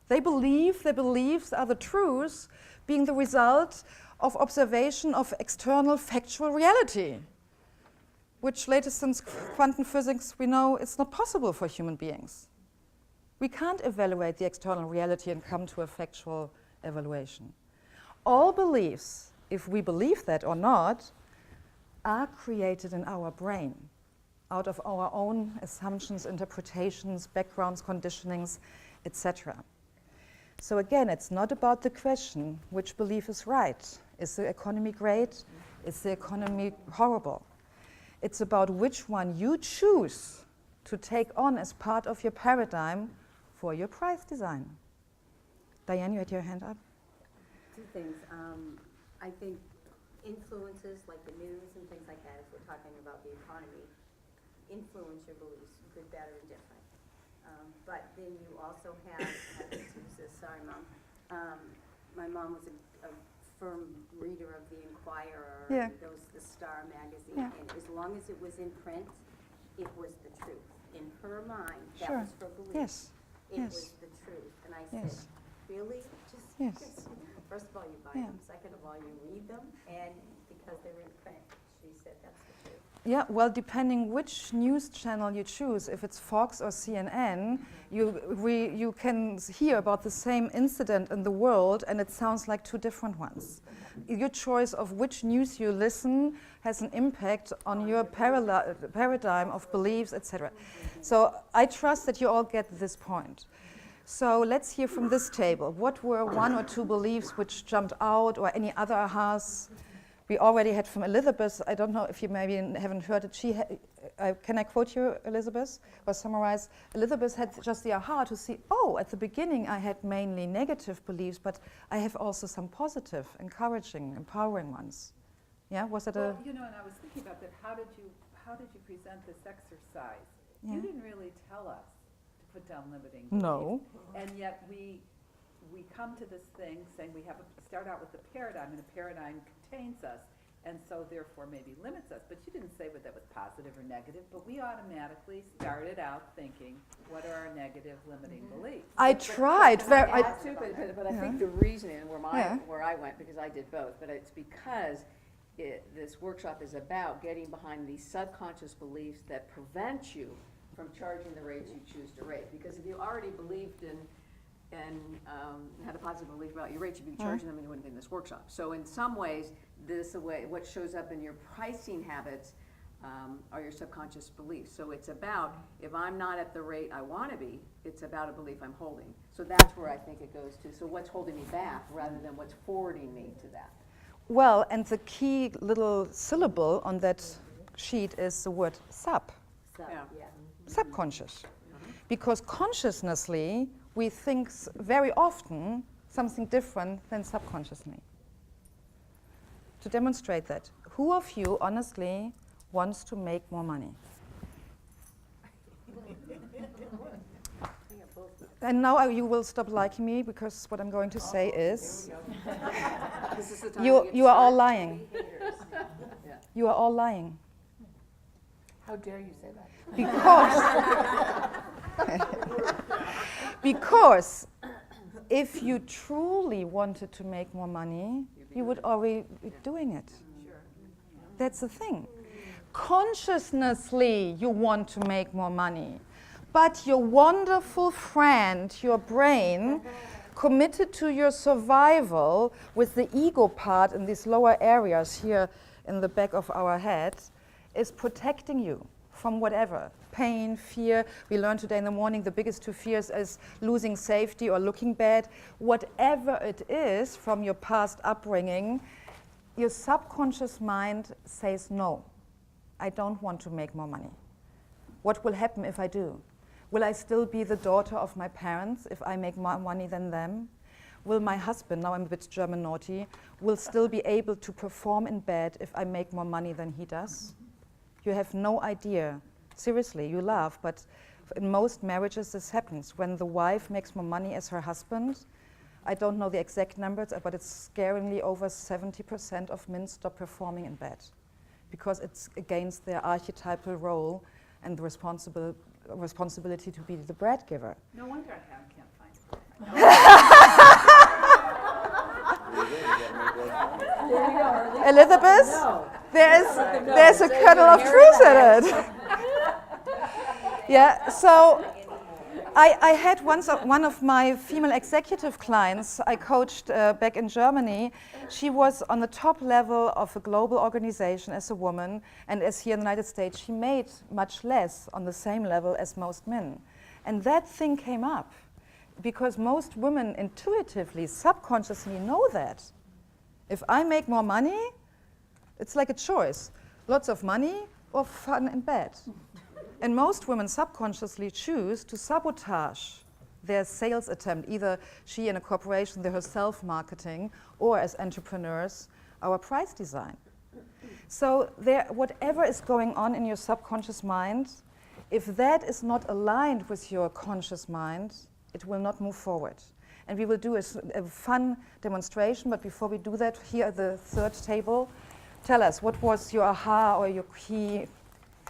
They believe their beliefs are the truth, being the result of observation of external factual reality, which latest since quantum physics we know it's not possible for human beings. We can't evaluate the external reality and come to a factual evaluation. All beliefs, if we believe that or not, are created in our brain out of our own assumptions, interpretations, backgrounds, conditionings, etc. So again, it's not about the question which belief is right. Is the economy great? Is the economy horrible? It's about which one you choose to take on as part of your paradigm for your price design. Diane, you had your hand up? Two things. I think influences, like the news and things like that, if we're talking about the economy, influence your beliefs, good, bad, or indifferent. But then you also have, I have to use this, sorry, Mom. My mom was a firm reader of the Inquirer, Yeah. the Star magazine, Yeah. and as long as it was in print, it was the truth. In her mind, that Sure. was her belief. Yes. It Yes. was the truth. And I Yes. said, really? Yes. First of all, you buy Yeah. them. Second of all, you read them. And because they were in print, she said that's the truth. Yeah, well, depending which news channel you choose, if it's Fox or CNN, you can hear about the same incident in the world, and it sounds like two different ones. Your choice of which news you listen has an impact on your paradigm of beliefs, etc. So I trust that you all get this point. So let's hear from this table. What were one or two beliefs which jumped out, or any other ahas? We already had from Elizabeth. I don't know if you maybe haven't heard it. Can I quote you, Elizabeth, or summarize? Elizabeth had just the aha to see, oh, at the beginning I had mainly negative beliefs, but I have also some positive, encouraging, empowering ones. Yeah, was it Well, you know, and I was thinking about that, how did you present this exercise? Yeah. You didn't really tell us to put down limiting No. beliefs. And yet we come to this thing saying we start out with a paradigm, and a paradigm contains us, and so therefore maybe limits us. But you didn't say whether that was positive or negative, but we automatically started out thinking, what are our negative limiting beliefs? I tried. But I think the reason, and Yeah. where I went, because I did both, but it's because this workshop is about getting behind these subconscious beliefs that prevent you from charging the rates you choose to rate. Because if you already believed in and had a positive belief about your rates, you'd be charging them, and you wouldn't be in this workshop. So in some ways, what shows up in your pricing habits are your subconscious beliefs. So it's about, if I'm not at the rate I want to be, it's about a belief I'm holding. So that's where I think it goes to. So what's holding me back rather than what's forwarding me to that? Well, and the key little syllable on that sheet is the word sub, So, Yeah. yeah. subconscious. Because consciously, we think very often something different than subconsciously. To demonstrate that, who of you honestly wants to make more money? And now you will stop liking me, because what I'm going to say is, This is the time you to get are all started. lying. Yeah. You are all lying. How dare you say that? Because if you truly wanted to make more money, you would already be doing it. That's the thing. Consciously, you want to make more money. But your wonderful friend, your brain, committed to your survival with the ego part in these lower areas here in the back of our head, is protecting you from whatever. Pain, fear. We learned today in the morning the biggest two fears is losing safety or looking bad. Whatever it is from your past upbringing, your subconscious mind says no. I don't want to make more money. What will happen if I do? Will I still be the daughter of my parents if I make more money than them? Will my husband, now I'm a bit German naughty, will still be able to perform in bed if I make more money than he does? You have no idea. Seriously, you laugh, but in most marriages this happens. When the wife makes more money as her husband, I don't know the exact numbers, but it's scarily over 70% of men stop performing in bed, because it's against their archetypal role and the responsibility to be the bread giver. No wonder I can't find Elizabeth, there's a kernel of truth in it. Yeah, so I had once one of my female executive clients I coached back in Germany. She was on the top level of a global organization as a woman, and as here in the United States, she made much less on the same level as most men. And that thing came up because most women intuitively, subconsciously know that. If I make more money, it's like a choice. Lots of money or fun in bed. And most women subconsciously choose to sabotage their sales attempt. Either she in a corporation, they're herself marketing, or as entrepreneurs, our price design. So there, whatever is going on in your subconscious mind, if that is not aligned with your conscious mind, it will not move forward. And we will do a fun demonstration, but before we do that, here at the third table, tell us, what was your aha or your key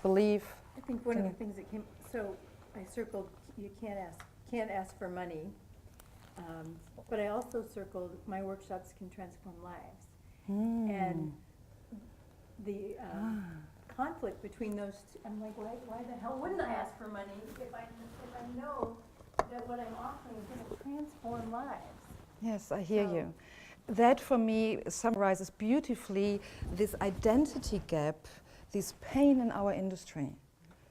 belief? I think one of the things that came, so I circled, you can't ask for money, but I also circled, my workshops can transform lives. And the conflict between those two, I'm like, why the hell wouldn't I ask for money if I know that what I'm offering is going to transform lives? Yes, I hear you. That for me summarizes beautifully this identity gap, this pain in our industry.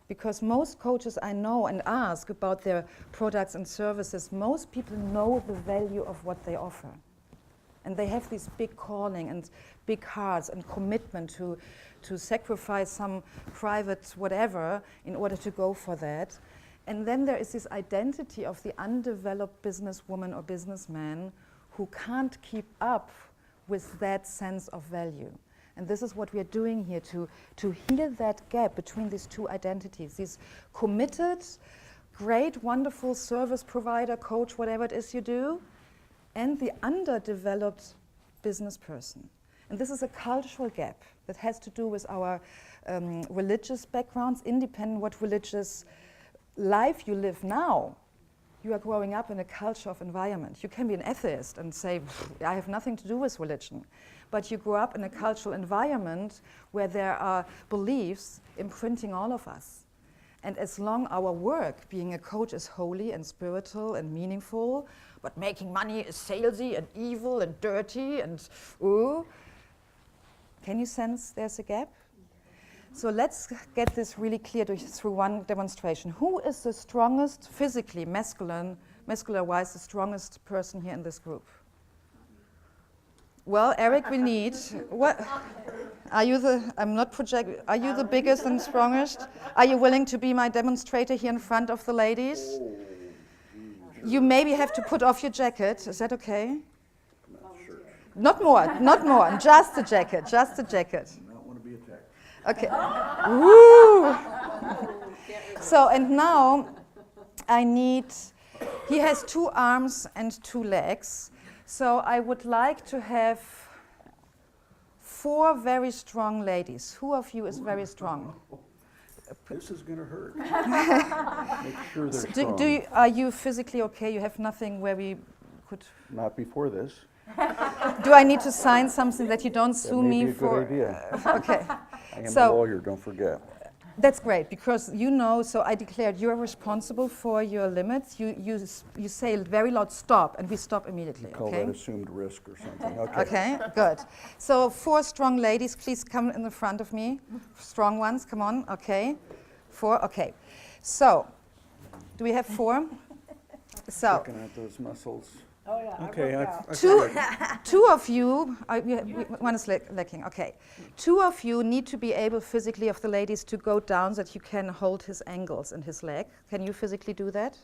Because most coaches I know and ask about their products and services, most people know the value of what they offer. And they have this big calling and big hearts and commitment to sacrifice some private whatever in order to go for that. And then there is this identity of the undeveloped businesswoman or businessman who can't keep up with that sense of value. And this is what we are doing here, to heal that gap between these two identities, these committed, great, wonderful service provider, coach, whatever it is you do, and the underdeveloped business person. And this is a cultural gap that has to do with our religious backgrounds, independent what religious life you live now. You are growing up in a culture of environment. You can be an atheist and say, I have nothing to do with religion. But you grow up in a cultural environment where there are beliefs imprinting all of us. And as long our work, being a coach, is holy and spiritual and meaningful, but making money is salesy and evil and dirty and ooh, can you sense there's a gap? So let's get this really clear through one demonstration. Who is the strongest, physically, muscular-wise, the strongest person here in this group? Well, Eric, we need, what? Are you the, I'm not projecting, are you the biggest and strongest? Are you willing to be my demonstrator here in front of the ladies? You maybe have to put off your jacket, is that okay? Not more, just the jacket, just the jacket. I don't want to be attacked. Okay. Woo! So, and now I need, he has 2 arms and 2 legs. So I would like to have 4 very strong ladies. Who of you is very strong? This is going to hurt. Make sure they're So strong. are you physically okay? You have nothing where we could... Not before this. Do I need to sign something that you don't That sue may me be a for? good idea. Okay. I am So- a lawyer, don't forget. That's great, because you know, so I declared you're responsible for your limits. You say very loud, stop, and we stop immediately, Call okay? that assumed risk or something. Okay. Okay, good. So 4 strong ladies, please come in the front of me. Strong ones, come on, okay. 4, okay. So, do we have 4? So, Looking at those muscles. Oh, yeah. Okay, two of you, one is lacking, okay. 2 of you need to be able physically, of the ladies, to go down so that you can hold his ankles and his leg. Can you physically do that?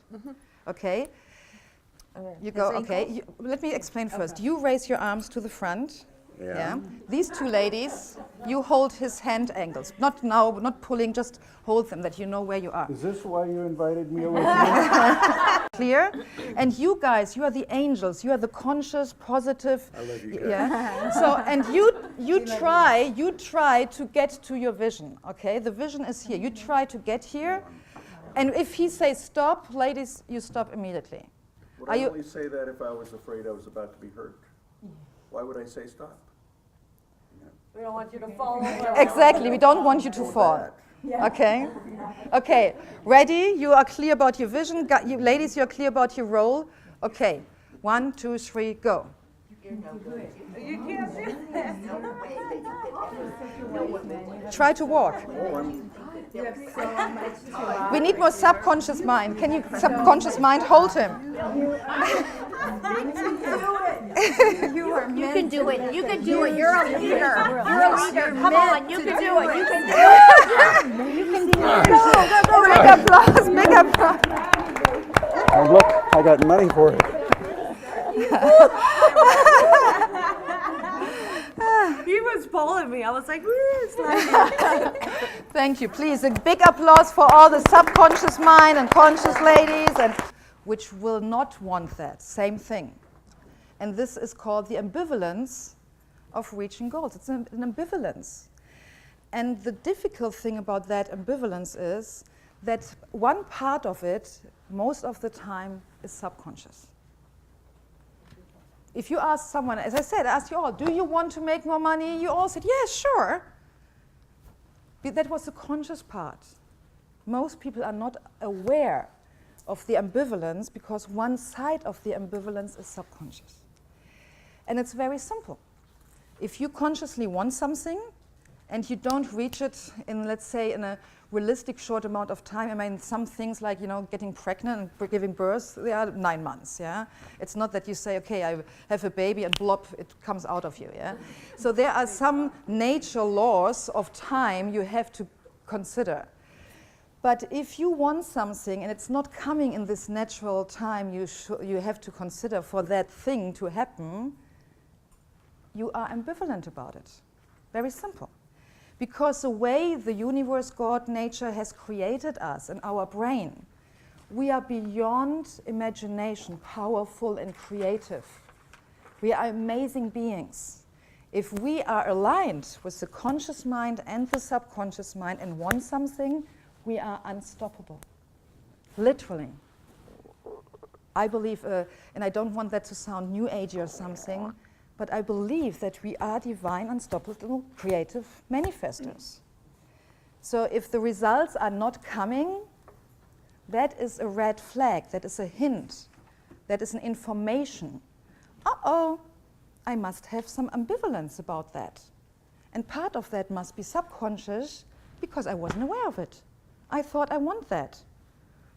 Okay. You go, okay. Let me explain first. You raise your arms to the front. Yeah. These 2 ladies, you hold his hand ankles. Not now, not pulling, just hold them, that you know where you are. Is this why you invited me over here? Clear? And you guys, you are the angels. You are the conscious, positive. I love you guys. Yeah. So, and you try to get to your vision. Okay, the vision is here. You try to get here, and if he says stop, ladies, you stop immediately. Would I only say that if I was afraid I was about to be hurt? Why would I say stop? We don't want you to fall over. Exactly. We don't want you to fall. That. Okay. Okay. Ready? You are clear about your vision. Ladies, you are clear about your role. Okay. 1, 2, 3, go. You can't do that. Try to walk. You have so much to We need more subconscious mind. Can you, subconscious mind, hold him? You can do it. You can do it. You're a leader. You're a leader. Come on. You can do it. You can do it. You can do it. Go, big applause, big applause. And look, I got money for it. You pulling me. I was like, woo, sliding. Thank you. Please, a big applause for all the subconscious mind and conscious ladies, and which will not want that. Same thing. And this is called the ambivalence of reaching goals. It's an ambivalence. And the difficult thing about that ambivalence is that one part of it, most of the time, is subconscious. If you ask someone, as I said, I asked you all, do you want to make more money? You all said, yes, sure. That was the conscious part. Most people are not aware of the ambivalence because one side of the ambivalence is subconscious. And it's very simple. If you consciously want something and you don't reach it in, let's say, in a realistic short amount of time, I mean, some things like, getting pregnant and giving birth, they are 9 months, yeah? It's not that you say, okay, I have a baby and blop, it comes out of you, yeah? So there are some nature laws of time you have to consider. But if you want something and it's not coming in this natural time you have to consider for that thing to happen, you are ambivalent about it. Very simple. Because the way the universe, God, nature has created us and our brain, we are beyond imagination, powerful and creative. We are amazing beings. If we are aligned with the conscious mind and the subconscious mind and want something, we are unstoppable. Literally. I believe, and I don't want that to sound new agey or something, but I believe that we are divine, unstoppable, creative manifestors. So if the results are not coming, that is a red flag, that is a hint, that is an information. Uh-oh, I must have some ambivalence about that. And part of that must be subconscious because I wasn't aware of it. I thought I want that.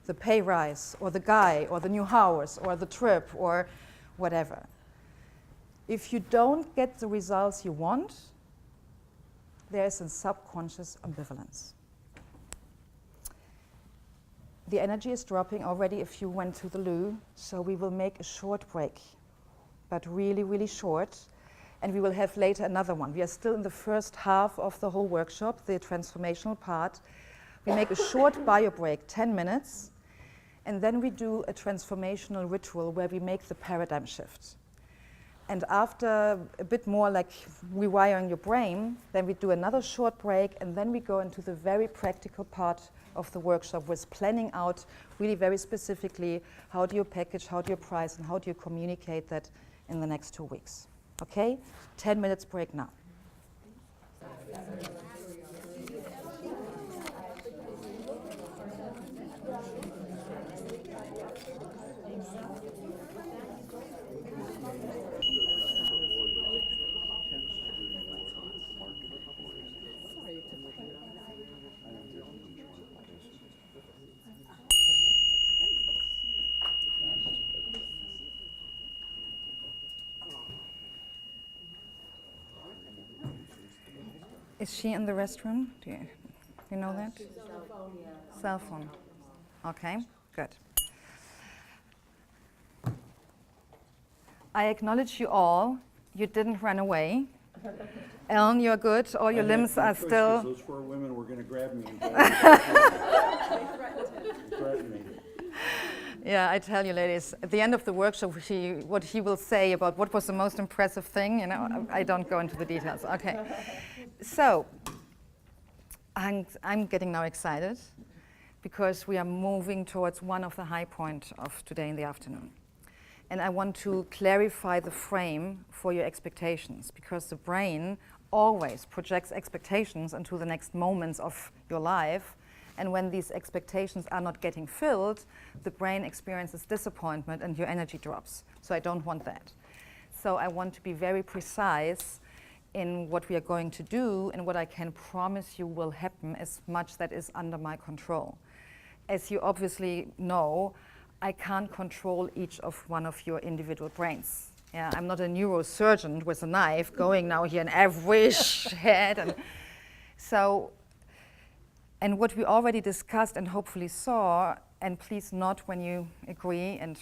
The pay rise, or the guy, or the new house, or the trip, or whatever. If you don't get the results you want, there's a subconscious ambivalence. The energy is dropping already if you went to the loo, so we will make a short break, but really, really short, and we will have later another one. We are still in the first half of the whole workshop, the transformational part. We make a short bio break, 10 minutes, and then we do a transformational ritual where we make the paradigm shift. And after a bit more like rewiring your brain, then we do another short break, and then we go into the very practical part of the workshop with planning out really very specifically how do you package, how do you price, and how do you communicate that in the next 2 weeks. Okay? 10 minutes break now. Is she in the restroom? Do you know that? Cell phone, yeah. Cell phone. Okay, good. I acknowledge you all. You didn't run away. Ellen, you're good. All your limbs are still. Those 4 women were going to grab me and threaten me. Yeah, I tell you, ladies, at the end of the workshop, what he will say about what was the most impressive thing, I don't go into the details. Okay. So, I'm getting now excited because we are moving towards one of the high points of today in the afternoon. And I want to clarify the frame for your expectations because the brain always projects expectations into the next moments of your life. And when these expectations are not getting filled, the brain experiences disappointment and your energy drops. So I don't want that. So I want to be very precise in what we are going to do and what I can promise you will happen as much that is under my control. As you obviously know, I can't control each of one of your individual brains. Yeah, I'm not a neurosurgeon with a knife going now here in every head. And what we already discussed and hopefully saw, and please nod when you agree and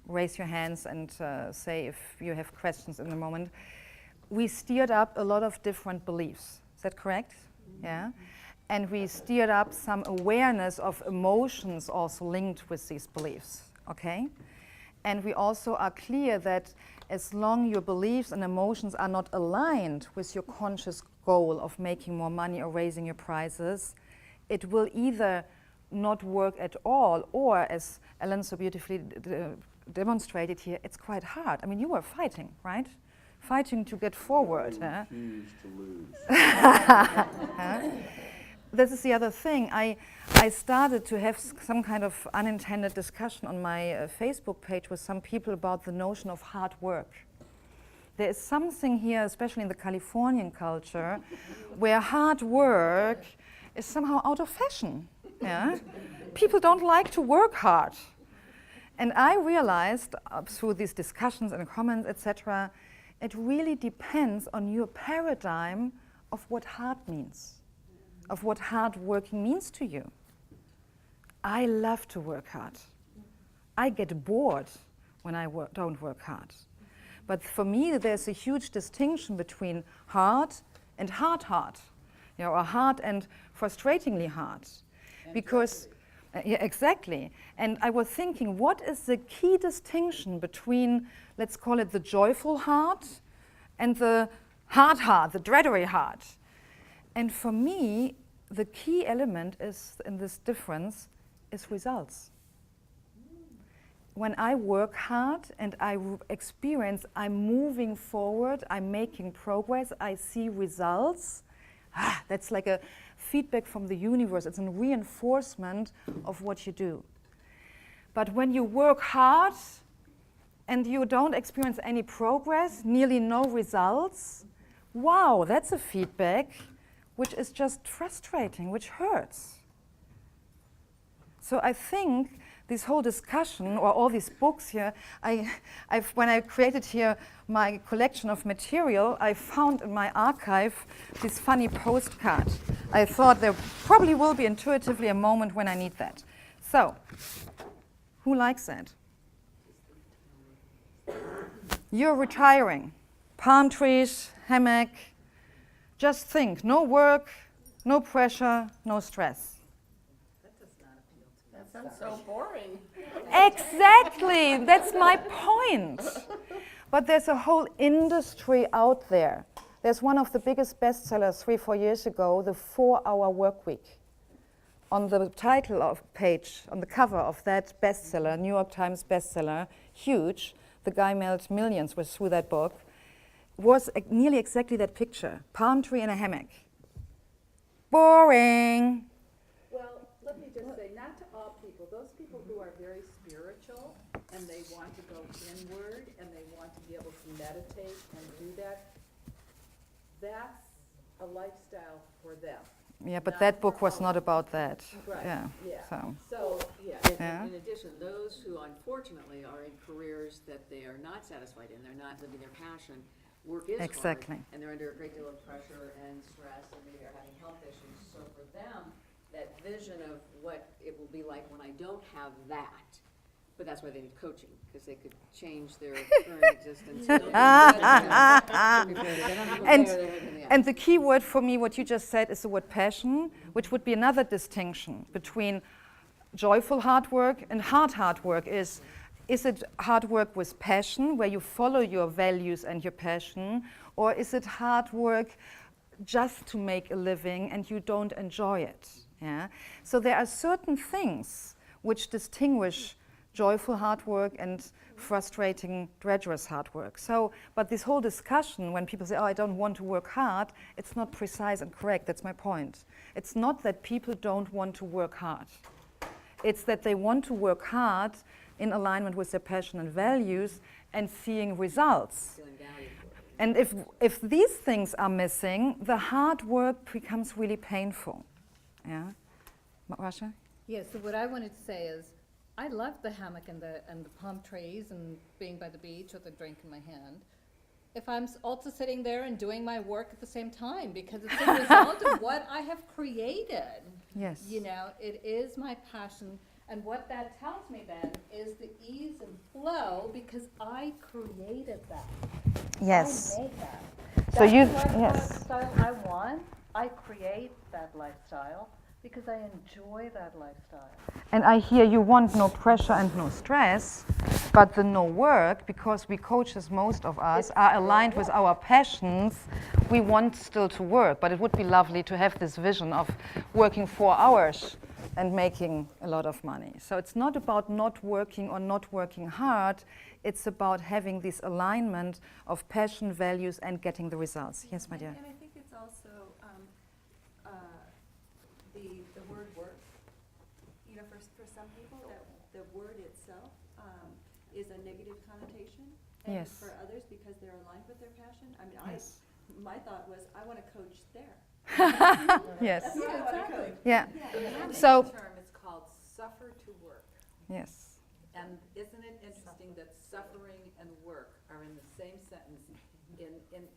raise your hands and say if you have questions in a moment. we steered up a lot of different beliefs. Is that correct? Yeah. And we steered up some awareness of emotions also linked with these beliefs, okay? And we also are clear that as long your beliefs and emotions are not aligned with your conscious goal of making more money or raising your prices, it will either not work at all, or as Ellen so beautifully demonstrated here, it's quite hard. I mean, you were fighting, right? Fighting to get forward. I refuse to lose. Huh? This is the other thing. I started to have some kind of unintended discussion on my Facebook page with some people about the notion of hard work. There is something here, especially in the Californian culture, where hard work is somehow out of fashion. Yeah? People don't like to work hard. And I realized through these discussions and comments, etc., it really depends on your paradigm of what hard means, of what hard working means to you. I love to work hard. I get bored when I don't work hard. But for me, there's a huge distinction between hard and hard, you know, or hard and frustratingly hard. Because, yeah, exactly. And I was thinking, what is the key distinction between, let's call it the joyful heart and the hard heart, the dreadery heart? And for me, the key element is in this difference is results. When I work hard and I experience I'm moving forward, I'm making progress, I see results, that's like a feedback from the universe. It's a reinforcement of what you do. But when you work hard and you don't experience any progress, nearly no results, wow, that's a feedback which is just frustrating, which hurts. So I think this whole discussion, or all these books here, when I created here my collection of material, I found in my archive this funny postcard. I thought there probably will be intuitively a moment when I need that. So, who likes that? You're retiring. Palm trees, hammock. Just think, no work, no pressure, no stress. That sounds so boring. Exactly, that's my point. But there's a whole industry out there. There's one of the biggest bestsellers 3-4 years ago, The 4-Hour Workweek. On the title of page, on the cover of that bestseller, New York Times bestseller, huge, the guy made millions through that book, was nearly exactly that picture, palm tree in a hammock. Boring. Well, let me just say, not to all people, those people who are very spiritual and they want to go inward and they want to be able to meditate and do that, that's a lifestyle for them. Yeah, but that book was not about that. Right, Yeah. yeah. So, Yeah. in addition, those who unfortunately are in careers that they are not satisfied in, they're not living their passion, work is Exactly. hard, and they're under a great deal of pressure and stress, and maybe they're having health issues. So for them, that vision of what it will be like when I don't have that, but that's why they need coaching, because they could change their current existence. And the key word for me, what you just said, is the word passion, which would be another distinction between joyful hard work and hard work. Is it hard work with passion, where you follow your values and your passion, or is it hard work just to make a living and you don't enjoy it? Yeah. So there are certain things which distinguish joyful hard work and frustrating, drudgerous hard work. So, but this whole discussion, when people say, oh, I don't want to work hard, it's not precise and correct. That's my point. It's not that people don't want to work hard. It's that they want to work hard in alignment with their passion and values and seeing results. And if these things are missing, the hard work becomes really painful. Yeah? Rasha? Yeah, so what I wanted to say is, I love the hammock and the palm trees and being by the beach with a drink in my hand. If I'm also sitting there and doing my work at the same time, because it's a result of what I have created. Yes. You know, it is my passion. And what that tells me then is the ease and flow, because I created that. Yes. I made that. So you, That's the yes. lifestyle I want. I create that lifestyle because I enjoy that lifestyle. And I hear you want no pressure and no stress, but the no work, because we coaches, most of us, are aligned with our passions. We want still to work, but it would be lovely to have this vision of working 4 hours and making a lot of money. So it's not about not working or not working hard. It's about having this alignment of passion, values, and getting the results. Yes, my dear. And I think it's also the word work. You know, for some people, that the word itself is a negative connotation. And Yes. for others, because they're aligned with their passion. I mean, Yes. my thought was, I want to coach there. Yes. That's what I want to coach. Yeah. The So, term is called suffer to work. yes. And isn't it interesting that suffering and work are in the same sentence? In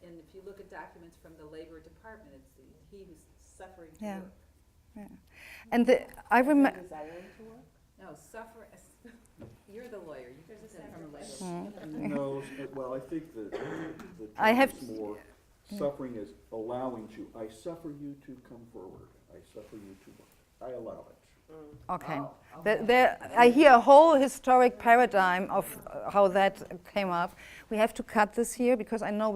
if you look at documents from the Labor Department, it's he who's suffering to Yeah. work. Yeah. And I remember. No, suffer. You're the lawyer. You guys are from Labor. No, well, I think the I term have- is more, suffering is allowing to, I suffer you to come forward, I suffer you to work, I allow it. Okay. I hear a whole historic paradigm of how that came up. We have to cut this here because I know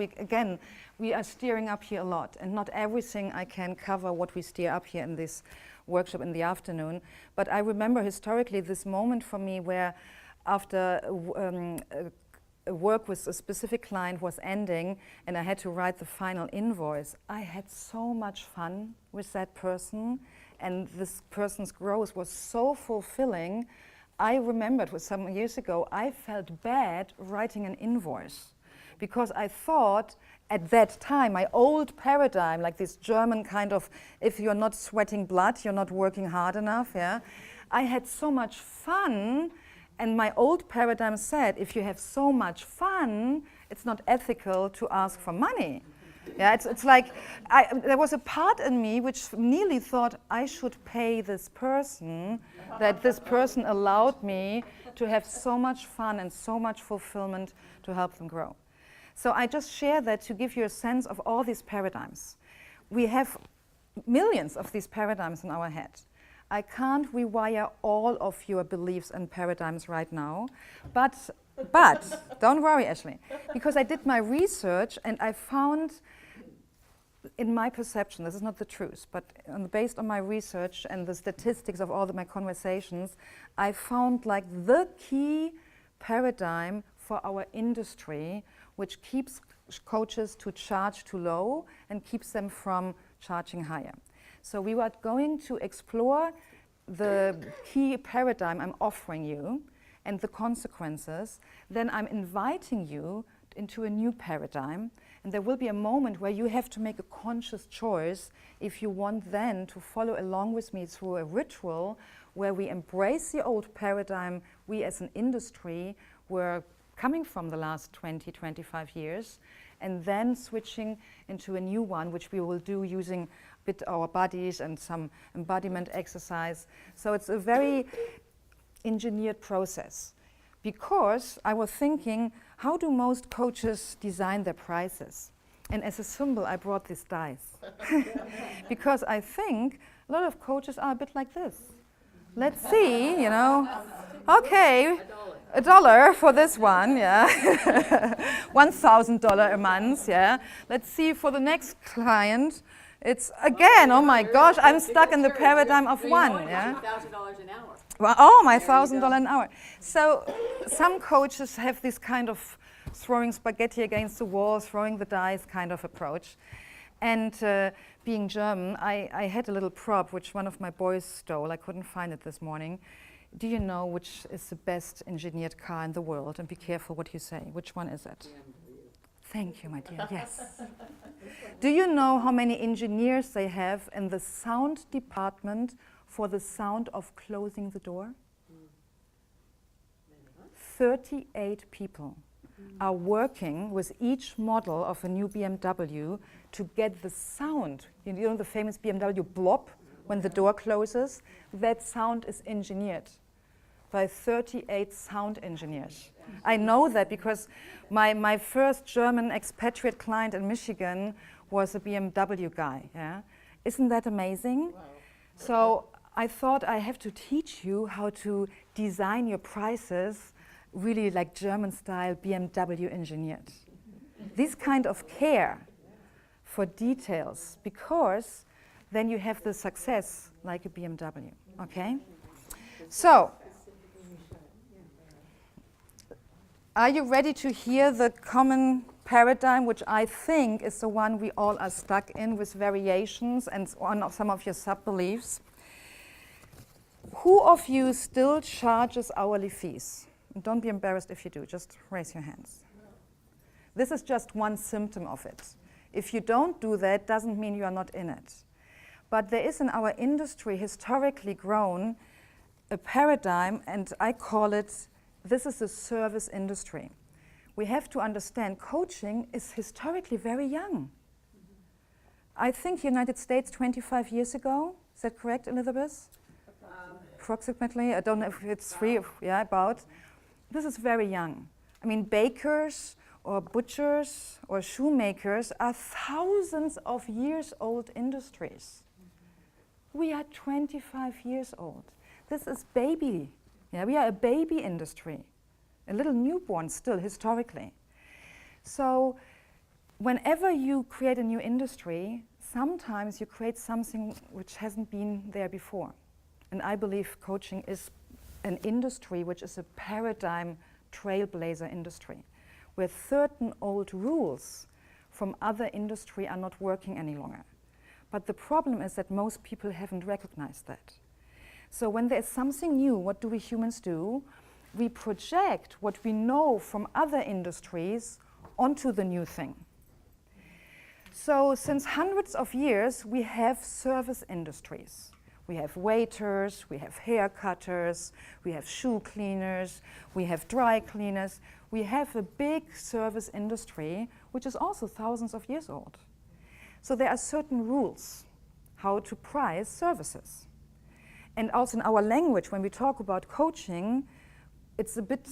we are steering up here a lot, and not everything I can cover what we steer up here in this workshop in the afternoon. But I remember historically this moment for me where after a work with a specific client was ending and I had to write the final invoice, I had so much fun with that person, and this person's growth was so fulfilling. I remembered with some years ago, I felt bad writing an invoice because I thought at that time, my old paradigm, like this German kind of, if you're not sweating blood, you're not working hard enough, yeah? I had so much fun, and my old paradigm said, if you have so much fun, it's not ethical to ask for money. Yeah, it's like, there was a part in me which nearly thought I should pay this person, that this person allowed me to have so much fun and so much fulfillment to help them grow. So I just share that to give you a sense of all these paradigms. We have millions of these paradigms in our head. I can't rewire all of your beliefs and paradigms right now, but don't worry, Ashley, because I did my research and I found, in my perception, this is not the truth, but based on my research and the statistics of all my conversations, I found like the key paradigm for our industry, which keeps coaches to charge too low and keeps them from charging higher. So we are going to explore the key paradigm I'm offering you and the consequences. Then I'm inviting you into a new paradigm, and there will be a moment where you have to make a conscious choice if you want then to follow along with me through a ritual where we embrace the old paradigm we as an industry were coming from the last 20, 25 years, and then switching into a new one, which we will do using a bit our bodies and some embodiment exercise. So it's a very engineered process. Because I was thinking, how do most coaches design their prices? And as a symbol, I brought this dice. Because I think a lot of coaches are a bit like this. Let's see, you know. Okay, $1 for this one, yeah. $1,000 a month, yeah. Let's see for the next client. It's again, oh my gosh, I'm stuck in the paradigm of one, yeah. $1,000 an hour. Well, oh, my $1,000 an hour. So some coaches have this kind of throwing spaghetti against the wall, throwing the dice kind of approach. And being German, I had a little prop which one of my boys stole. I couldn't find it this morning. Do you know which is the best engineered car in the world? And be careful what you say. Which one is it? Thank you, my dear. Yes. Do you know how many engineers they have in the sound department for the sound of closing the door? 38 people are working with each model of a new BMW to get the sound. You know the famous BMW blop when the door closes? That sound is engineered. by 38 sound engineers. I know that because my first German expatriate client in Michigan was a BMW guy. Yeah? Isn't that amazing? Wow. So I thought I have to teach you how to design your prices really like German style BMW engineered. This kind of care for details, because then you have the success like a BMW, okay? So, are you ready to hear the common paradigm, which I think is the one we all are stuck in with variations and on some of your sub-beliefs? Who of you still charges hourly fees? And don't be embarrassed if you do, just raise your hands. This is just one symptom of it. If you don't do that, doesn't mean you are not in it. But there is in our industry historically grown a paradigm, and I call it, this is a service industry. We have to understand coaching is historically very young. I think United States 25 years ago, is that correct, Elizabeth? Approximately, I don't know if it's free, yeah, about. This is very young. I mean, bakers or butchers or shoemakers are thousands of years old industries. We are 25 years old. This is baby. Yeah, we are a baby industry, a little newborn still historically. So whenever you create a new industry, sometimes you create something which hasn't been there before. And I believe coaching is an industry which is a paradigm trailblazer industry, where certain old rules from other industry are not working any longer. But the problem is that most people haven't recognized that. So when there's something new, what do we humans do? We project what we know from other industries onto the new thing. So since hundreds of years, we have service industries. We have waiters, we have hair cutters, we have shoe cleaners, we have dry cleaners. We have a big service industry, which is also thousands of years old. So there are certain rules how to price services. And also in our language, when we talk about coaching, it's a bit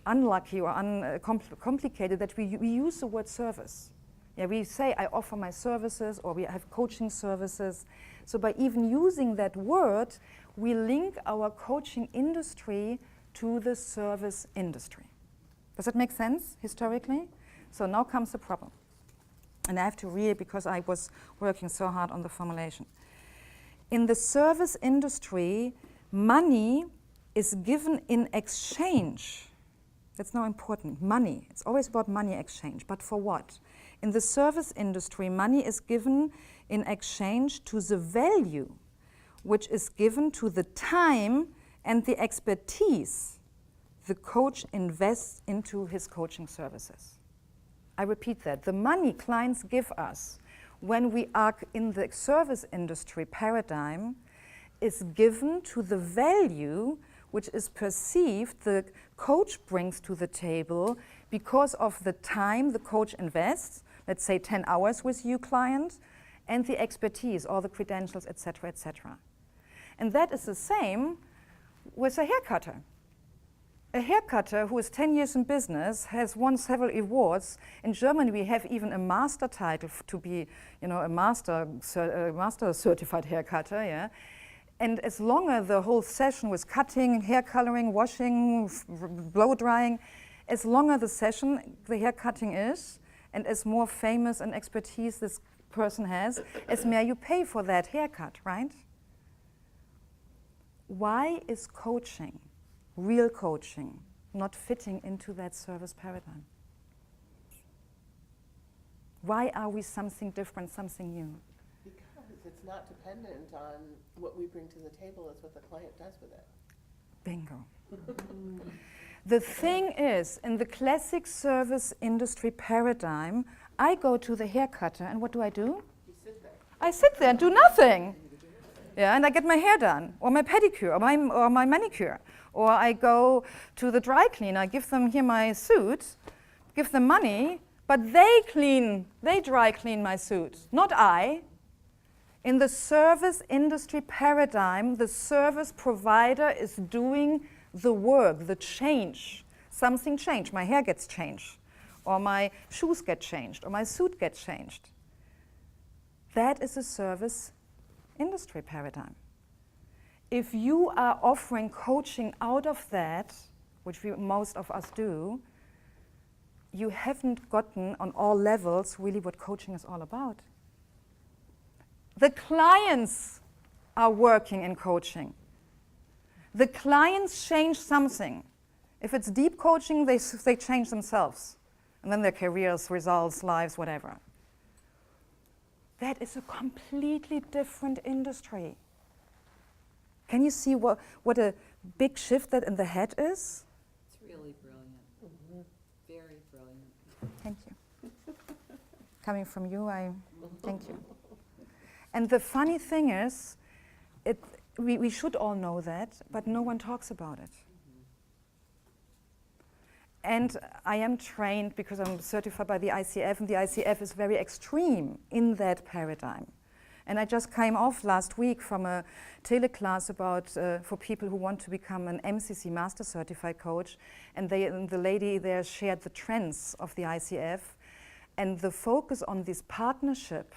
unlucky or complicated that we use the word service. Yeah, we say, I offer my services, or we have coaching services. So by even using that word, we link our coaching industry to the service industry. Does that make sense historically? So now comes the problem. And I have to read because I was working so hard on the formulation. In the service industry, money is given in exchange. That's now important. Money. It's always about money exchange. But for what? In the service industry, money is given in exchange to the value which is given to the time and the expertise the coach invests into his coaching services. I repeat that. The money clients give us when we are in the service industry paradigm is given to the value which is perceived the coach brings to the table because of the time the coach invests, let's say 10 hours with you, client, and the expertise, all the credentials, etc., etc. And that is the same with a haircutter. A haircutter who is 10 years in business has won several awards. In Germany, we have even a master title to be, a master certified haircutter, yeah. And as long as the whole session was cutting, hair coloring, washing, blow drying, as long as the session, the hair cutting is, and as more famous and expertise this person has, as more you pay for that haircut, right? Why is coaching, real coaching, not fitting into that service paradigm? Why are we something different, something new? Because it's not dependent on what we bring to the table, it's what the client does with it. Bingo. The thing is, in the classic service industry paradigm, I go to the hair cutter, and what do? You sit there. I sit there and do nothing. Yeah, and I get my hair done, or my pedicure, or my manicure. Or I go to the dry cleaner, I give them here my suit, give them money, but they dry clean my suit, not I. In the service industry paradigm, the service provider is doing the work, the change. Something changed. My hair gets changed, or my shoes get changed, or my suit gets changed. That is a service industry paradigm. If you are offering coaching out of that, which most of us do, you haven't gotten on all levels really what coaching is all about. The clients are working in coaching. The clients change something. If it's deep coaching, they change themselves. And then their careers, results, lives, whatever. That is a completely different industry. Can you see what a big shift that in the head is? It's really brilliant. Very brilliant. Thank you. Coming from you, thank you. And the funny thing is, we should all know that, but no one talks about it. And I am trained because I'm certified by the ICF, and the ICF is very extreme in that paradigm. And I just came off last week from a teleclass about for people who want to become an MCC Master Certified Coach, and the lady there shared the trends of the ICF and the focus on this partnership,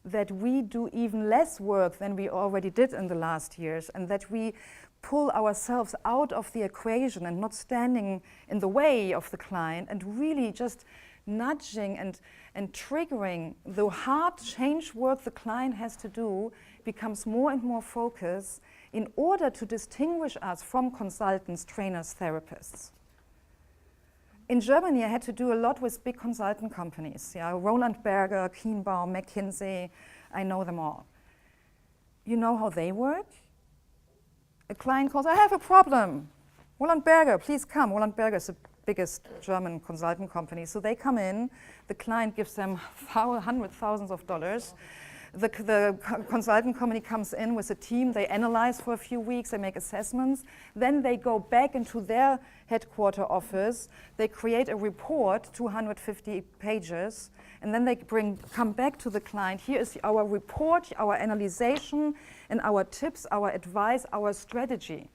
that we do even less work than we already did in the last years, and that we pull ourselves out of the equation and not standing in the way of the client, and really just nudging and triggering the hard change work the client has to do becomes more and more focused in order to distinguish us from consultants, trainers, therapists. In Germany, I had to do a lot with big consultant companies. Yeah, Roland Berger, Kienbaum, McKinsey, I know them all. You know how they work? A client calls, I have a problem. Roland Berger, please come. Roland Berger is the biggest German consultant company. So they come in, the client gives them hundreds, thousands of dollars. The consultant company comes in with a team, they analyze for a few weeks, they make assessments, then they go back into their headquarter office, they create a report, 250 pages, and then they come back to the client. Here is our report, our analyzation, and our tips, our advice, our strategy.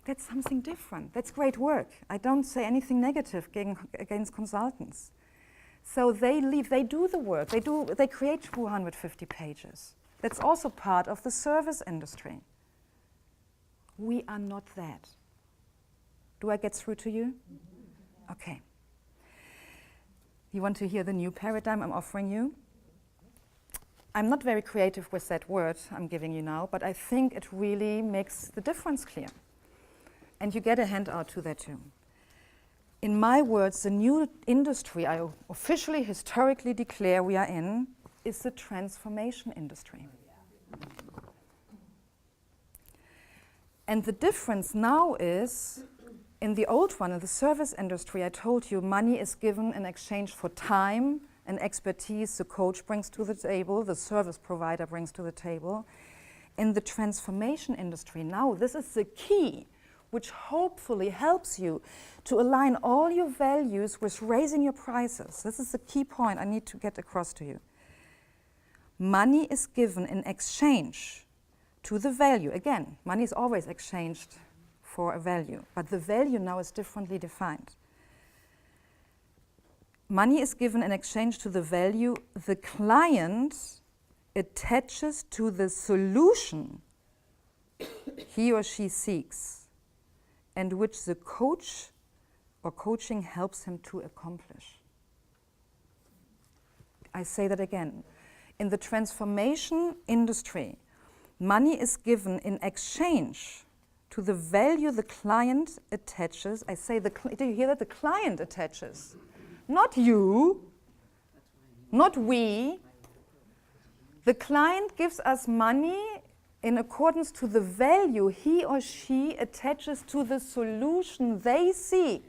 That's something different. That's great work. I don't say anything negative against consultants. So they leave, they do the work, they create 250 pages. That's also part of the service industry. We are not that. Do I get through to you? Okay. You want to hear the new paradigm I'm offering you? I'm not very creative with that word I'm giving you now, but I think it really makes the difference clear. And you get a handout to that too. In my words, the new industry I officially, historically declare we are in is the transformation industry. And the difference now is, in the old one, in the service industry, I told you money is given in exchange for time and expertise the coach brings to the table, the service provider brings to the table. In the transformation industry now, this is the key which hopefully helps you to align all your values with raising your prices. This is the key point I need to get across to you. Money is given in exchange to the value. Again, money is always exchanged for a value, but the value now is differently defined. Money is given in exchange to the value the client attaches to the solution he or she seeks, and which the coach or coaching helps him to accomplish. I say that again. In the transformation industry, money is given in exchange to the value the client attaches. I say, do you hear that? The client attaches. Not you, not we. The client gives us money in accordance to the value he or she attaches to the solution they seek,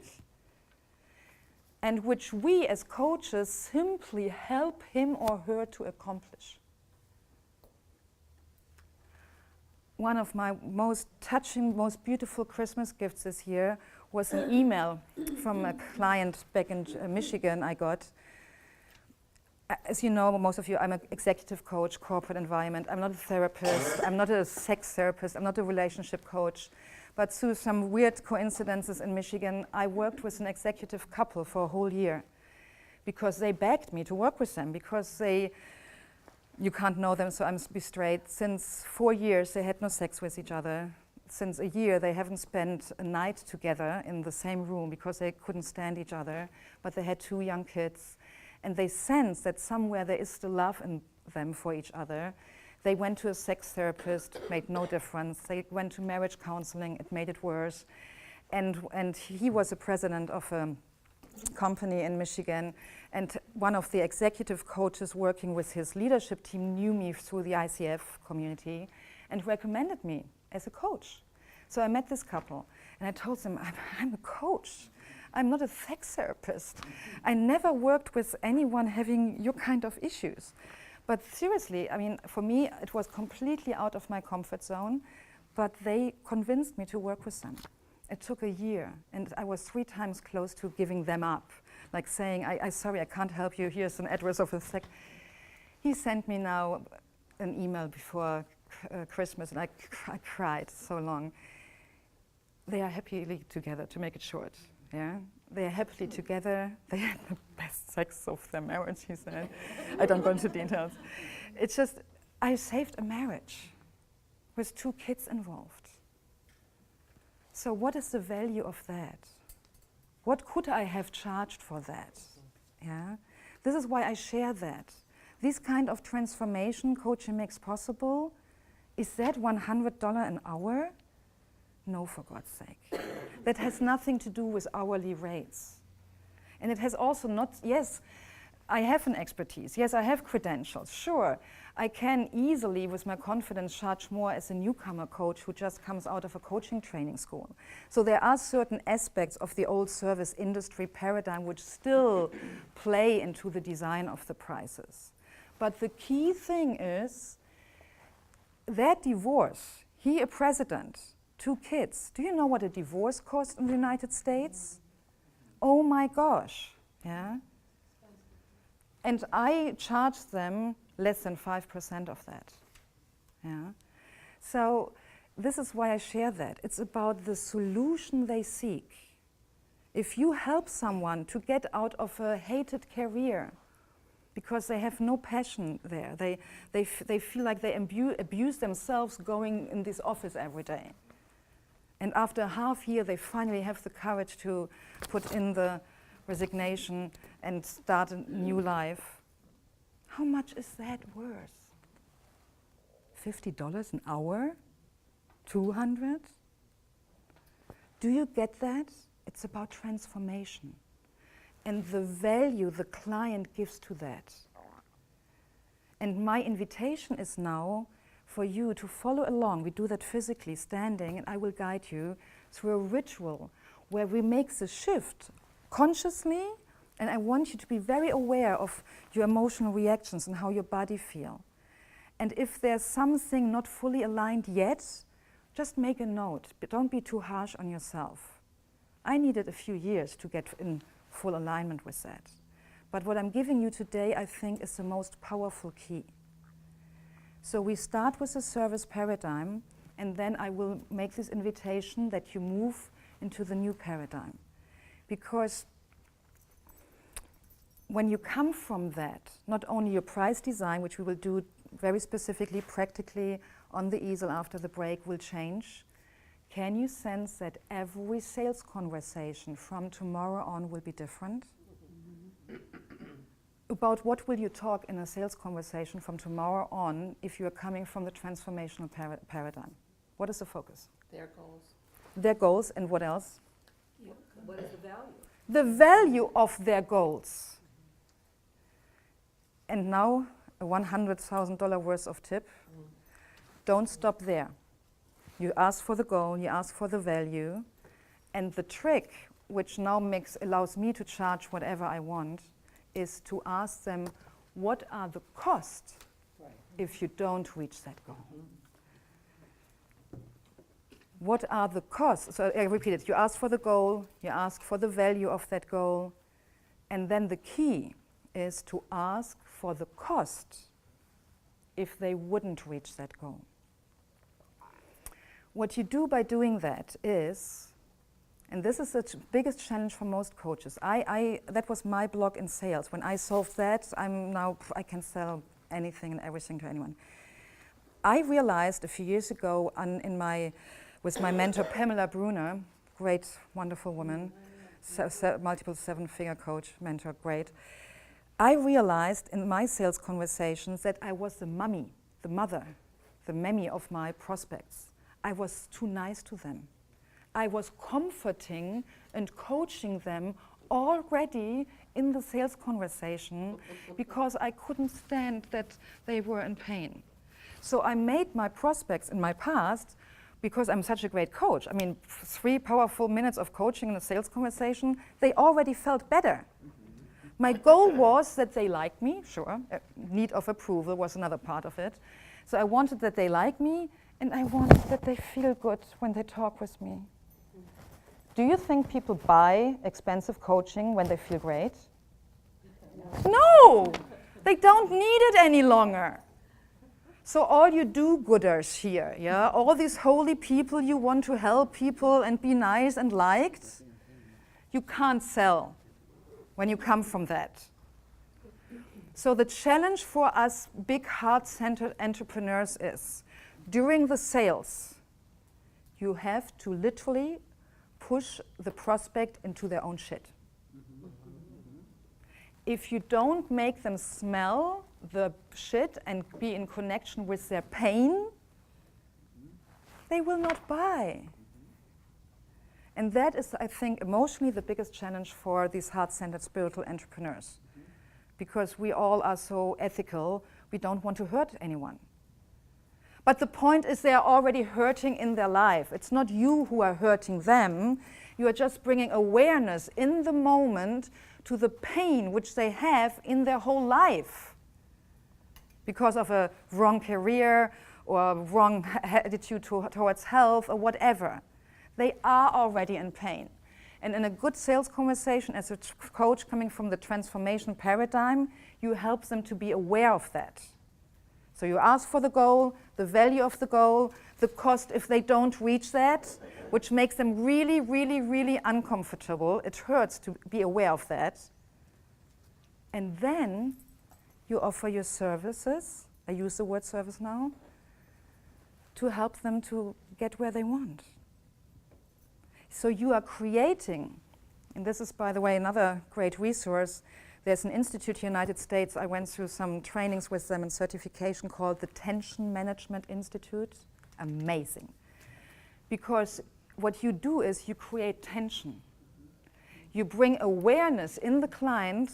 and which we as coaches simply help him or her to accomplish. One of my most touching, most beautiful Christmas gifts this year was an email from a client back in Michigan I got. As you know, most of you, I'm an executive coach, corporate environment. I'm not a therapist. I'm not a sex therapist. I'm not a relationship coach. But through some weird coincidences in Michigan, I worked with an executive couple for a whole year because they begged me to work with them because you can't know them, so I must be straight. Since 4 years, they had no sex with each other. Since a year, they haven't spent a night together in the same room because they couldn't stand each other, but they had 2 young kids. And they sensed that somewhere there is still love in them for each other. They went to a sex therapist, made no difference. They went to marriage counseling, it made it worse. And he was the president of a company in Michigan, and one of the executive coaches working with his leadership team knew me through the ICF community and recommended me as a coach. So I met this couple, and I told them, I'm a coach. I'm not a sex therapist. I never worked with anyone having your kind of issues. But seriously, I mean, for me, it was completely out of my comfort zone, but they convinced me to work with them. It took a year, and I was 3 times close to giving them up, like saying, I'm sorry, I can't help you, here's an address of a sec. He sent me now an email before Christmas, and I cried so long. They are happily together, to make it short. Yeah, they are happily together. They had the best sex of their marriage, he said. I don't go into details. It's just, I saved a marriage with 2 kids involved. So what is the value of that? What could I have charged for that? Yeah, this is why I share that. This kind of transformation coaching makes possible. Is that $100 an hour? No, for God's sake. That has nothing to do with hourly rates. And it has also not, yes, I have an expertise. Yes, I have credentials. Sure, I can easily, with my confidence, charge more as a newcomer coach who just comes out of a coaching training school. So there are certain aspects of the old service industry paradigm which still play into the design of the prices. But the key thing is that divorce, he a president, 2 kids. Do you know what a divorce costs in the United States? Oh my gosh, yeah? And I charge them less than 5% of that, yeah? So this is why I share that. It's about the solution they seek. If you help someone to get out of a hated career because they have no passion there, they feel like they abuse themselves going in this office every day. And after a half year, they finally have the courage to put in the resignation and start a new life. How much is that worth? $50 an hour? 200? Do you get that? It's about transformation and the value the client gives to that. And my invitation is now for you to follow along. We do that physically, standing, and I will guide you through a ritual where we make the shift consciously, and I want you to be very aware of your emotional reactions and how your body feels. And if there's something not fully aligned yet, just make a note, but don't be too harsh on yourself. I needed a few years to get in full alignment with that. But what I'm giving you today, I think, is the most powerful key. So we start with the service paradigm, and then I will make this invitation that you move into the new paradigm. Because when you come from that, not only your price design, which we will do very specifically, practically on the easel after the break, will change. Can you sense that every sales conversation from tomorrow on will be different? About what will you talk in a sales conversation from tomorrow on if you are coming from the transformational paradigm? What is the focus? Their goals. Their goals, and what else? What is the value? The value of their goals. And now, a $100,000 worth of tip. Don't stop there. You ask for the goal, you ask for the value, and the trick, which now allows me to charge whatever I want, is to ask them, what are the costs if you don't reach that goal? What are the costs? So I repeat it, you ask for the goal, you ask for the value of that goal, and then the key is to ask for the cost if they wouldn't reach that goal. What you do by doing that is, and this is the biggest challenge for most coaches. That was my block in sales. When I solved that, I can sell anything and everything to anyone. I realized a few years ago with my mentor Pamela Bruner, great, wonderful woman, multiple 7-figure coach, mentor, great. I realized in my sales conversations that I was the mummy, the mother, the mammy of my prospects. I was too nice to them. I was comforting and coaching them already in the sales conversation because I couldn't stand that they were in pain. So I made my prospects in my past, because I'm such a great coach, 3 powerful minutes of coaching in a sales conversation, they already felt better. My goal was that they like me, sure, need of approval was another part of it. So I wanted that they like me, and I wanted that they feel good when they talk with me. Do you think people buy expensive coaching when they feel great? No! They don't need it any longer. So all you do-gooders here, yeah, all these holy people, you want to help people and be nice and liked, you can't sell when you come from that. So the challenge for us big heart-centered entrepreneurs is, during the sales, you have to literally push the prospect into their own shit. If you don't make them smell the shit and be in connection with their pain, they will not buy. And that is, I think, emotionally the biggest challenge for these heart-centered spiritual entrepreneurs. Because we all are so ethical, we don't want to hurt anyone. But the point is they are already hurting in their life. It's not you who are hurting them. You are just bringing awareness in the moment to the pain which they have in their whole life because of a wrong career or wrong attitude towards health or whatever. They are already in pain. And in a good sales conversation, as a coach coming from the transformation paradigm, you help them to be aware of that. So you ask for the goal, the value of the goal, the cost if they don't reach that, which makes them really, really, really uncomfortable. It hurts to be aware of that. And then you offer your services, I use the word service now, to help them to get where they want. So you are creating, and this is, by the way, another great resource. There's an institute in the United States, I went through some trainings with them and certification called the Tension Management Institute. Amazing. Because what you do is you create tension. You bring awareness in the client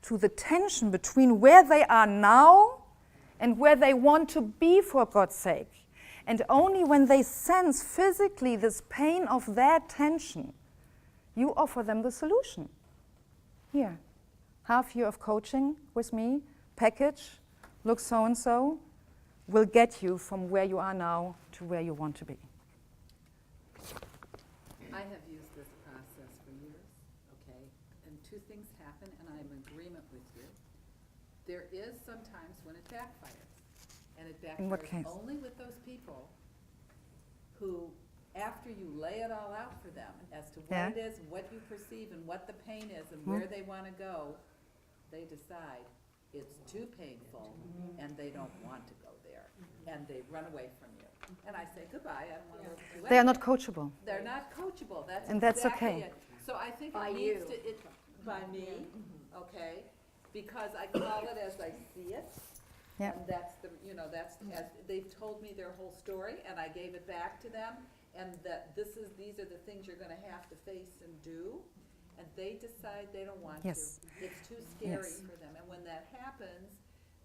to the tension between where they are now and where they want to be, for God's sake. And only when they sense physically this pain of their tension, you offer them the solution. Here, half year of coaching with me, package, look so-and-so, will get you from where you are now to where you want to be. I have used this process for years, okay? And 2 things happen, and I'm in agreement with you. There is sometimes when it backfires. And it In what backfires case? only with those people who, after you lay it all out for them as to what it is, and what you perceive, and what the pain is, and where they want to go, they decide it's too painful, and they don't want to go there, and they run away from you. And I say, goodbye, I don't want to work with you. They are not coachable. They're not coachable, that's And that's exactly okay. it. So I think By it needs you. to, by me, okay? Because I call it as I see it. Yeah. And that's the, that's, as, they've told me their whole story, and I gave it back to them, and that these are the things you're gonna have to face and do, and they decide they don't want to. Yes. It's too scary Yes. for them, and when that happens,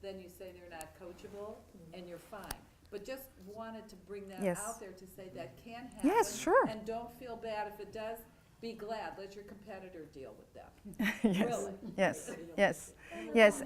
then you say they're not coachable, and you're fine. But just wanted to bring that Yes. out there to say that can happen. Yes, sure. And don't feel bad if it does. Be glad. Let your competitor deal with them. Yes. Really. Yes, yes, yes.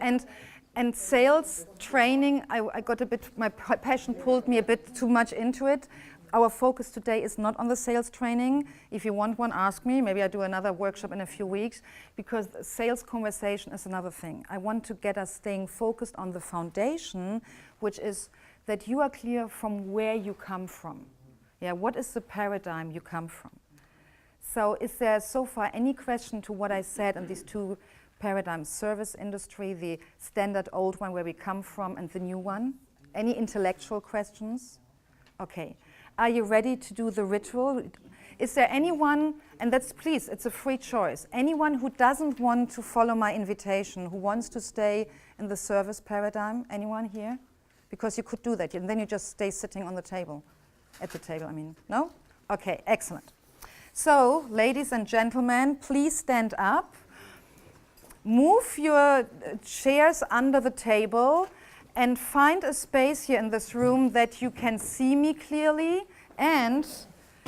And sales training, I got a bit, my passion pulled me a bit too much into it. our focus today is not on the sales training. If you want one, ask me. Maybe I do another workshop in a few weeks, because the sales conversation is another thing. I want to get us staying focused on the foundation, which is that you are clear from where you come from. Yeah, what is the paradigm you come from? So is there so far any question to what I said in these two paradigms, service industry, the standard old one where we come from, and the new one? Any intellectual questions? Okay. Are you ready to do the ritual? Is there anyone, and that's please, it's a free choice, anyone who doesn't want to follow my invitation, who wants to stay in the service paradigm? Anyone here? Because you could do that, and then you just stay sitting on the table, at the table, I mean. No? Okay, excellent. So, ladies and gentlemen, please stand up. Move your chairs under the table and find a space here in this room that you can see me clearly. And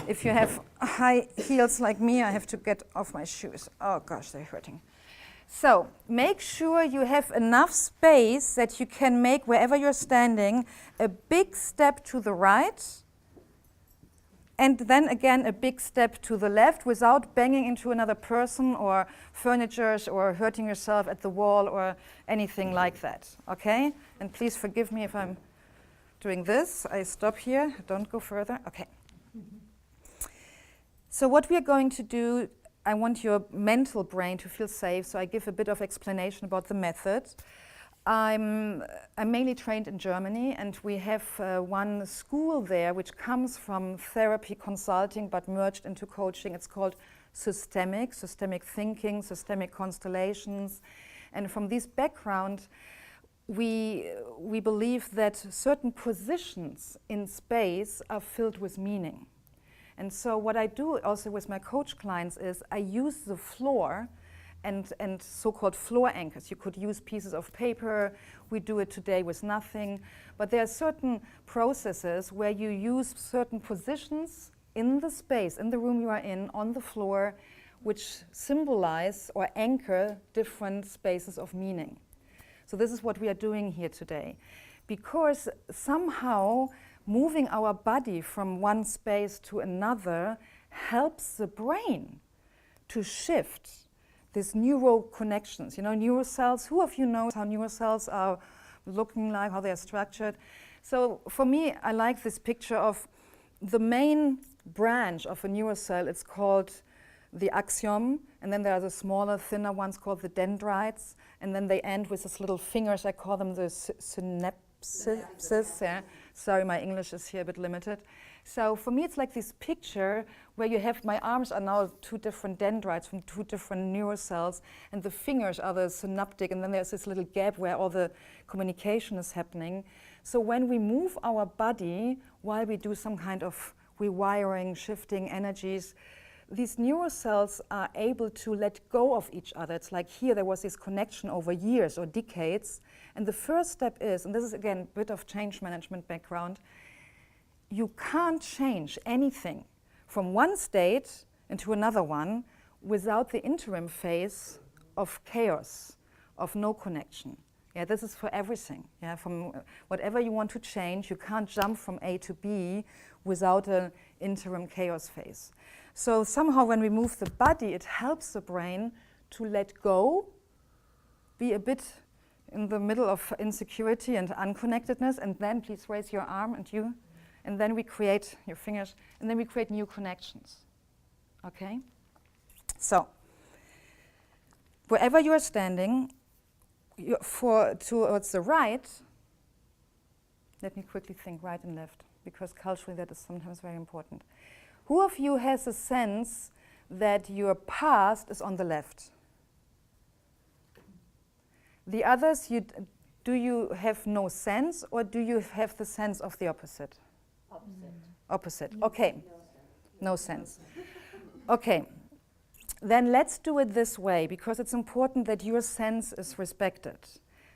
if you have high heels like me, I have to get off my shoes. Oh gosh, they're hurting. So make sure you have enough space that you can make, wherever you're standing, a big step to the right, and then again a big step to the left without banging into another person or furniture or hurting yourself at the wall or anything like that, okay? And please forgive me if I'm doing this. I stop here, don't go further, okay. So what we are going to do, I want your mental brain to feel safe, so I give a bit of explanation about the method. I'm mainly trained in Germany, and we have one school there which comes from therapy consulting but merged into coaching. It's called systemic thinking, systemic constellations. And from this background, we believe that certain positions in space are filled with meaning. And so what I do also with my coach clients is I use the floor and so-called floor anchors. You could use pieces of paper. We do it today with nothing. But there are certain processes where you use certain positions in the space, in the room you are in, on the floor, which symbolize or anchor different spaces of meaning. So this is what we are doing here today. Because somehow moving our body from one space to another helps the brain to shift these neural connections. You know, neurocells, who of you knows how neurocells are looking like, how they are structured? So for me, I like this picture of the main branch of a neurocell. It's called the axiom, and then there are the smaller, thinner ones called the dendrites, and then they end with these little fingers. I call them the synapses. Yeah. Sorry, my English is here a bit limited. So for me, it's like this picture where you have, my arms are now two different dendrites from two different neurocells, and the fingers are the synaptic, and then there's this little gap where all the communication is happening. So when we move our body, while we do some kind of rewiring, shifting energies, these neurocells are able to let go of each other. It's like here there was this connection over years or decades. And the first step is, and this is again a bit of change management background, you can't change anything from one state into another one without the interim phase of chaos, of no connection. Yeah, this is for everything. Yeah, from whatever you want to change, you can't jump from A to B without an interim chaos phase. So somehow when we move the body, it helps the brain to let go, be a bit in the middle of insecurity and unconnectedness, and then please raise your arm and you, and then we create your fingers, and then we create new connections. Okay? So, wherever you are standing, towards the right, let me quickly think right and left, because culturally that is sometimes very important. Who of you has a sense that your past is on the left? The others, do you have no sense, or do you have the sense of the opposite? Opposite, okay. No sense. Okay, then let's do it this way, because it's important that your sense is respected.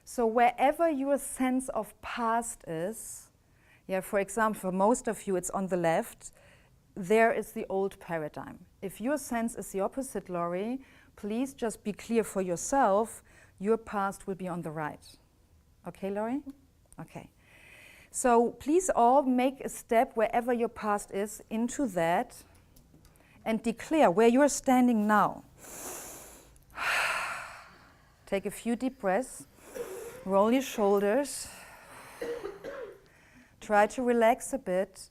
So wherever your sense of past is, yeah, for example, for most of you it's on the left, there is the old paradigm. If your sense is the opposite, Laurie, please just be clear for yourself, your past will be on the right. Okay, Laurie? Okay. So please all make a step wherever your past is into that and declare where you are standing now. Take a few deep breaths, roll your shoulders, try to relax a bit,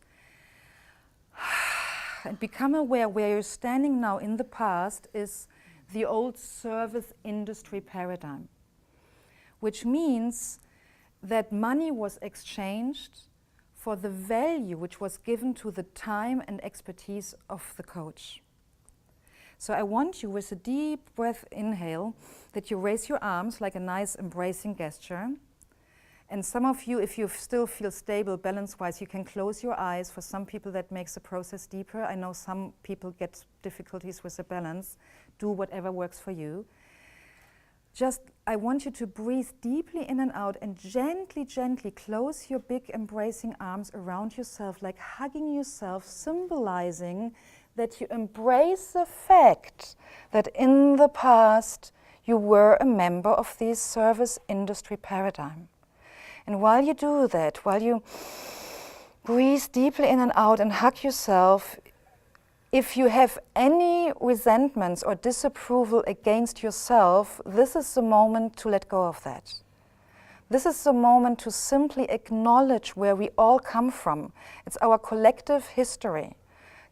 and become aware where you're standing now in the past is the old service industry paradigm, which means that money was exchanged for the value which was given to the time and expertise of the coach. So I want you, with a deep breath inhale, that you raise your arms like a nice embracing gesture. And some of you, if you still feel stable balance-wise, you can close your eyes. For some people that makes the process deeper. I know some people get difficulties with the balance. Do whatever works for you. Just, I want you to breathe deeply in and out and gently, gently close your big embracing arms around yourself, like hugging yourself, symbolizing that you embrace the fact that in the past you were a member of this service industry paradigm. And while you do that, while you breathe deeply in and out and hug yourself, if you have any resentments or disapproval against yourself, this is the moment to let go of that. This is the moment to simply acknowledge where we all come from. It's our collective history,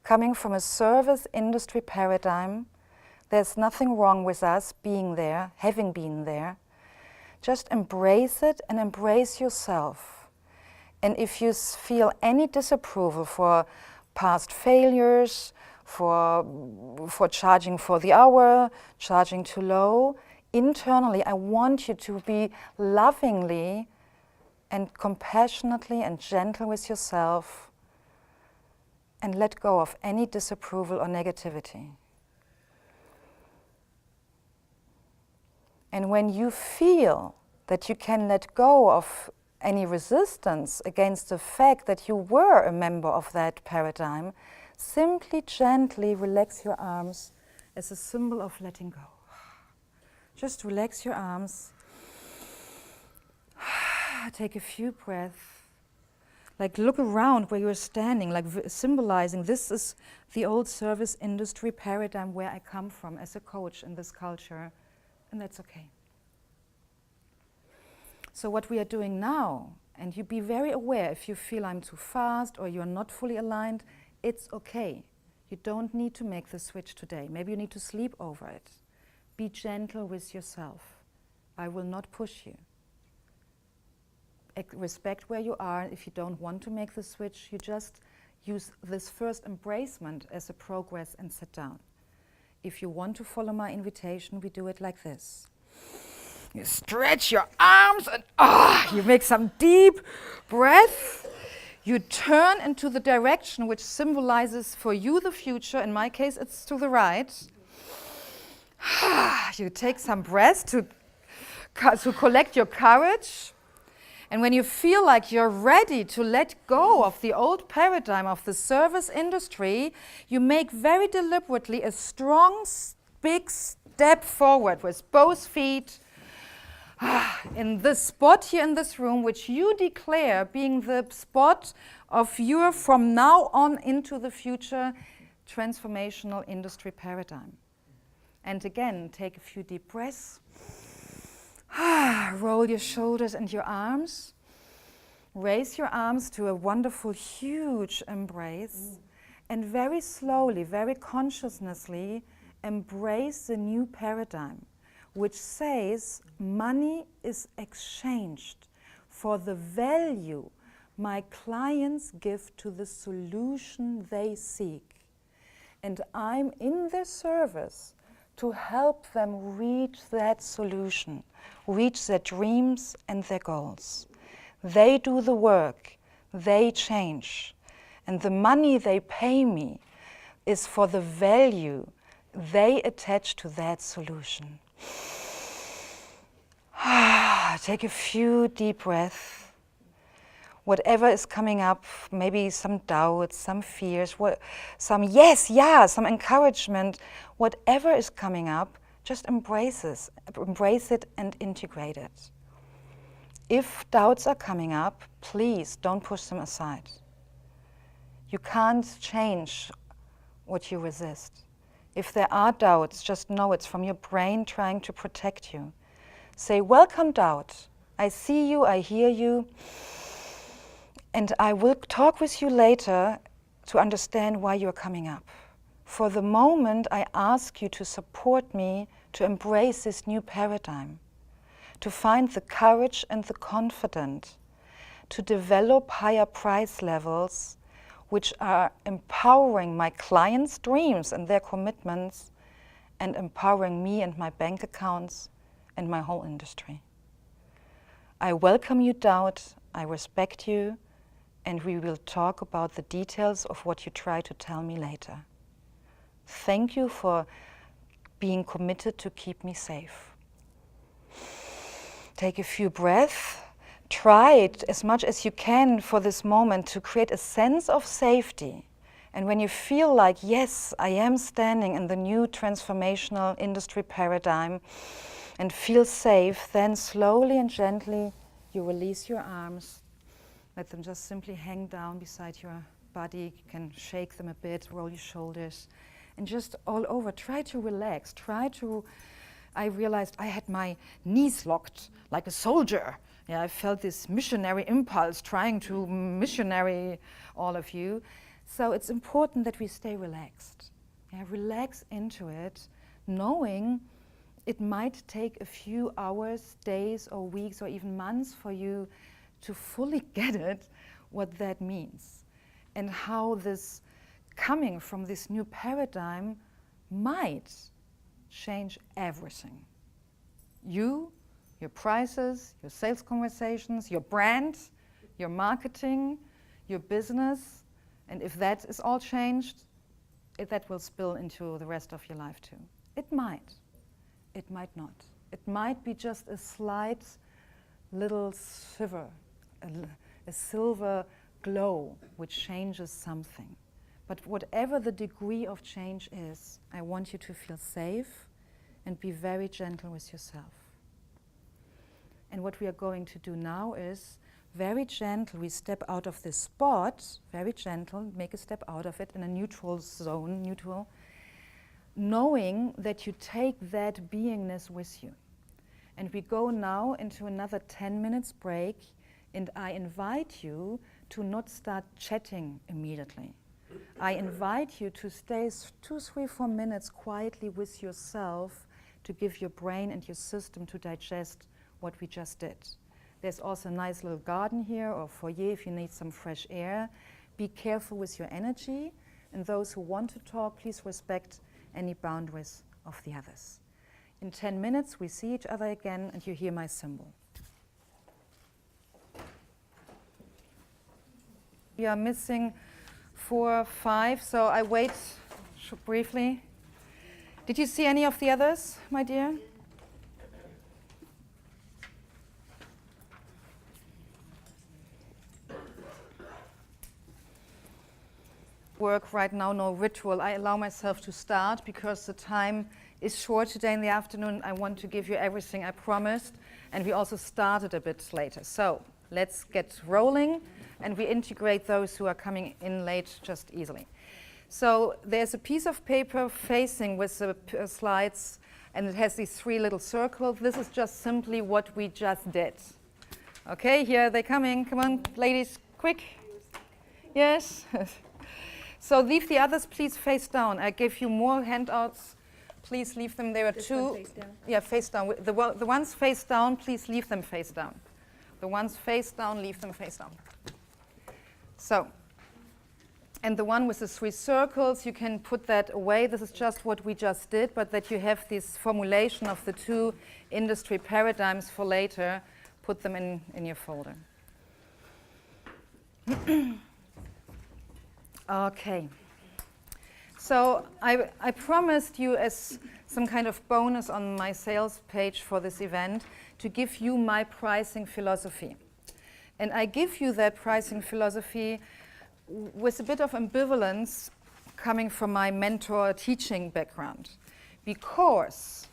coming from a service industry paradigm. There's nothing wrong with us being there, having been there. Just embrace it and embrace yourself. And if you feel any disapproval for past failures, for charging for the hour, charging too low, internally I want you to be lovingly and compassionately and gentle with yourself and let go of any disapproval or negativity. And when you feel that you can let go of any resistance against the fact that you were a member of that paradigm, simply gently relax your arms as a symbol of letting go. Just relax your arms. Take a few breaths. Like look around where you're standing, like symbolizing this is the old service industry paradigm where I come from as a coach in this culture. And that's okay. So what we are doing now, and you be very aware if you feel I'm too fast or you're not fully aligned, it's okay. You don't need to make the switch today. Maybe you need to sleep over it. Be gentle with yourself. I will not push you. Respect where you are. If you don't want to make the switch, you just use this first embracement as a progress and sit down. If you want to follow my invitation, we do it like this. You stretch your arms and you make some deep breath. You turn into the direction which symbolizes for you the future. In my case, it's to the right. You take some breaths to collect your courage. And when you feel like you're ready to let go of the old paradigm of the service industry, you make very deliberately a strong, big step forward with both feet in the spot here in this room, which you declare being the spot of your from now on into the future transformational industry paradigm. And again, take a few deep breaths. Roll your shoulders and your arms. Raise your arms to a wonderful, huge embrace. And very slowly, very consciously, embrace the new paradigm, which says money is exchanged for the value my clients give to the solution they seek. And I'm in their service to help them reach that solution, reach their dreams and their goals. They do the work, they change, and the money they pay me is for the value they attach to that solution. Take a few deep breaths. Whatever is coming up, maybe some doubts, some fears, some encouragement, whatever is coming up, just embrace it and integrate it. If doubts are coming up, please don't push them aside. You can't change what you resist. If there are doubts, just know it's from your brain trying to protect you. Say, welcome doubt. I see you, I hear you, and I will talk with you later to understand why you're coming up. For the moment, I ask you to support me to embrace this new paradigm, to find the courage and the confidence, to develop higher price levels which are empowering my clients' dreams and their commitments and empowering me and my bank accounts and my whole industry. I welcome you, doubt, I respect you, and we will talk about the details of what you try to tell me later. Thank you for being committed to keep me safe. Take a few breaths. Try it as much as you can for this moment to create a sense of safety. And when you feel like, yes, I am standing in the new transformational industry paradigm and feel safe, then slowly and gently you release your arms. Let them just simply hang down beside your body. You can shake them a bit, roll your shoulders, and just all over. Try to relax. I realized I had my knees locked like a soldier. Yeah, I felt this missionary impulse trying to missionary all of you. So it's important that we stay relaxed. Yeah, relax into it, knowing it might take a few hours, days, or weeks, or even months for you to fully get it, what that means, and how this coming from this new paradigm might change everything. You, your prices, your sales conversations, your brand, your marketing, your business, and if that is all changed, that will spill into the rest of your life too. It might not. It might be just a slight little shiver, a silver glow which changes something. But whatever the degree of change is, I want you to feel safe and be very gentle with yourself. And what we are going to do now is very gentle, we step out of this spot, very gentle, make a step out of it in a neutral zone, knowing that you take that beingness with you. And we go now into another 10 minutes break, and I invite you to not start chatting immediately. I invite you to stay 2, 3, 4 minutes quietly with yourself to give your brain and your system to digest what we just did. There's also a nice little garden here or foyer if you need some fresh air. Be careful with your energy, and those who want to talk, please respect any boundaries of the others. In 10 minutes, we see each other again, and you hear my symbol. We are missing 4, 5, so I wait briefly. Did you see any of the others, my dear? Work right now, no ritual. I allow myself to start because the time is short today in the afternoon. I want to give you everything I promised, and we also started a bit later. So let's get rolling, and we integrate those who are coming in late just easily. So there's a piece of paper facing with the slides, and it has these 3 little circles. This is just simply what we just did. Okay, here they're coming. Come on, ladies, quick. Yes. So leave the others, please, face down. I gave you more handouts. Please leave them. There are This 2. one face down? Yeah, face down. The ones face down, please leave them face down. The ones face down, leave them face down. So, and the one with the 3 circles, you can put that away. This is just what we just did, but that you have this formulation of the 2 industry paradigms for later. Put them in your folder. Okay. So I promised you as some kind of bonus on my sales page for this event to give you my pricing philosophy. And I give you that pricing philosophy with a bit of ambivalence coming from my mentor teaching background. Because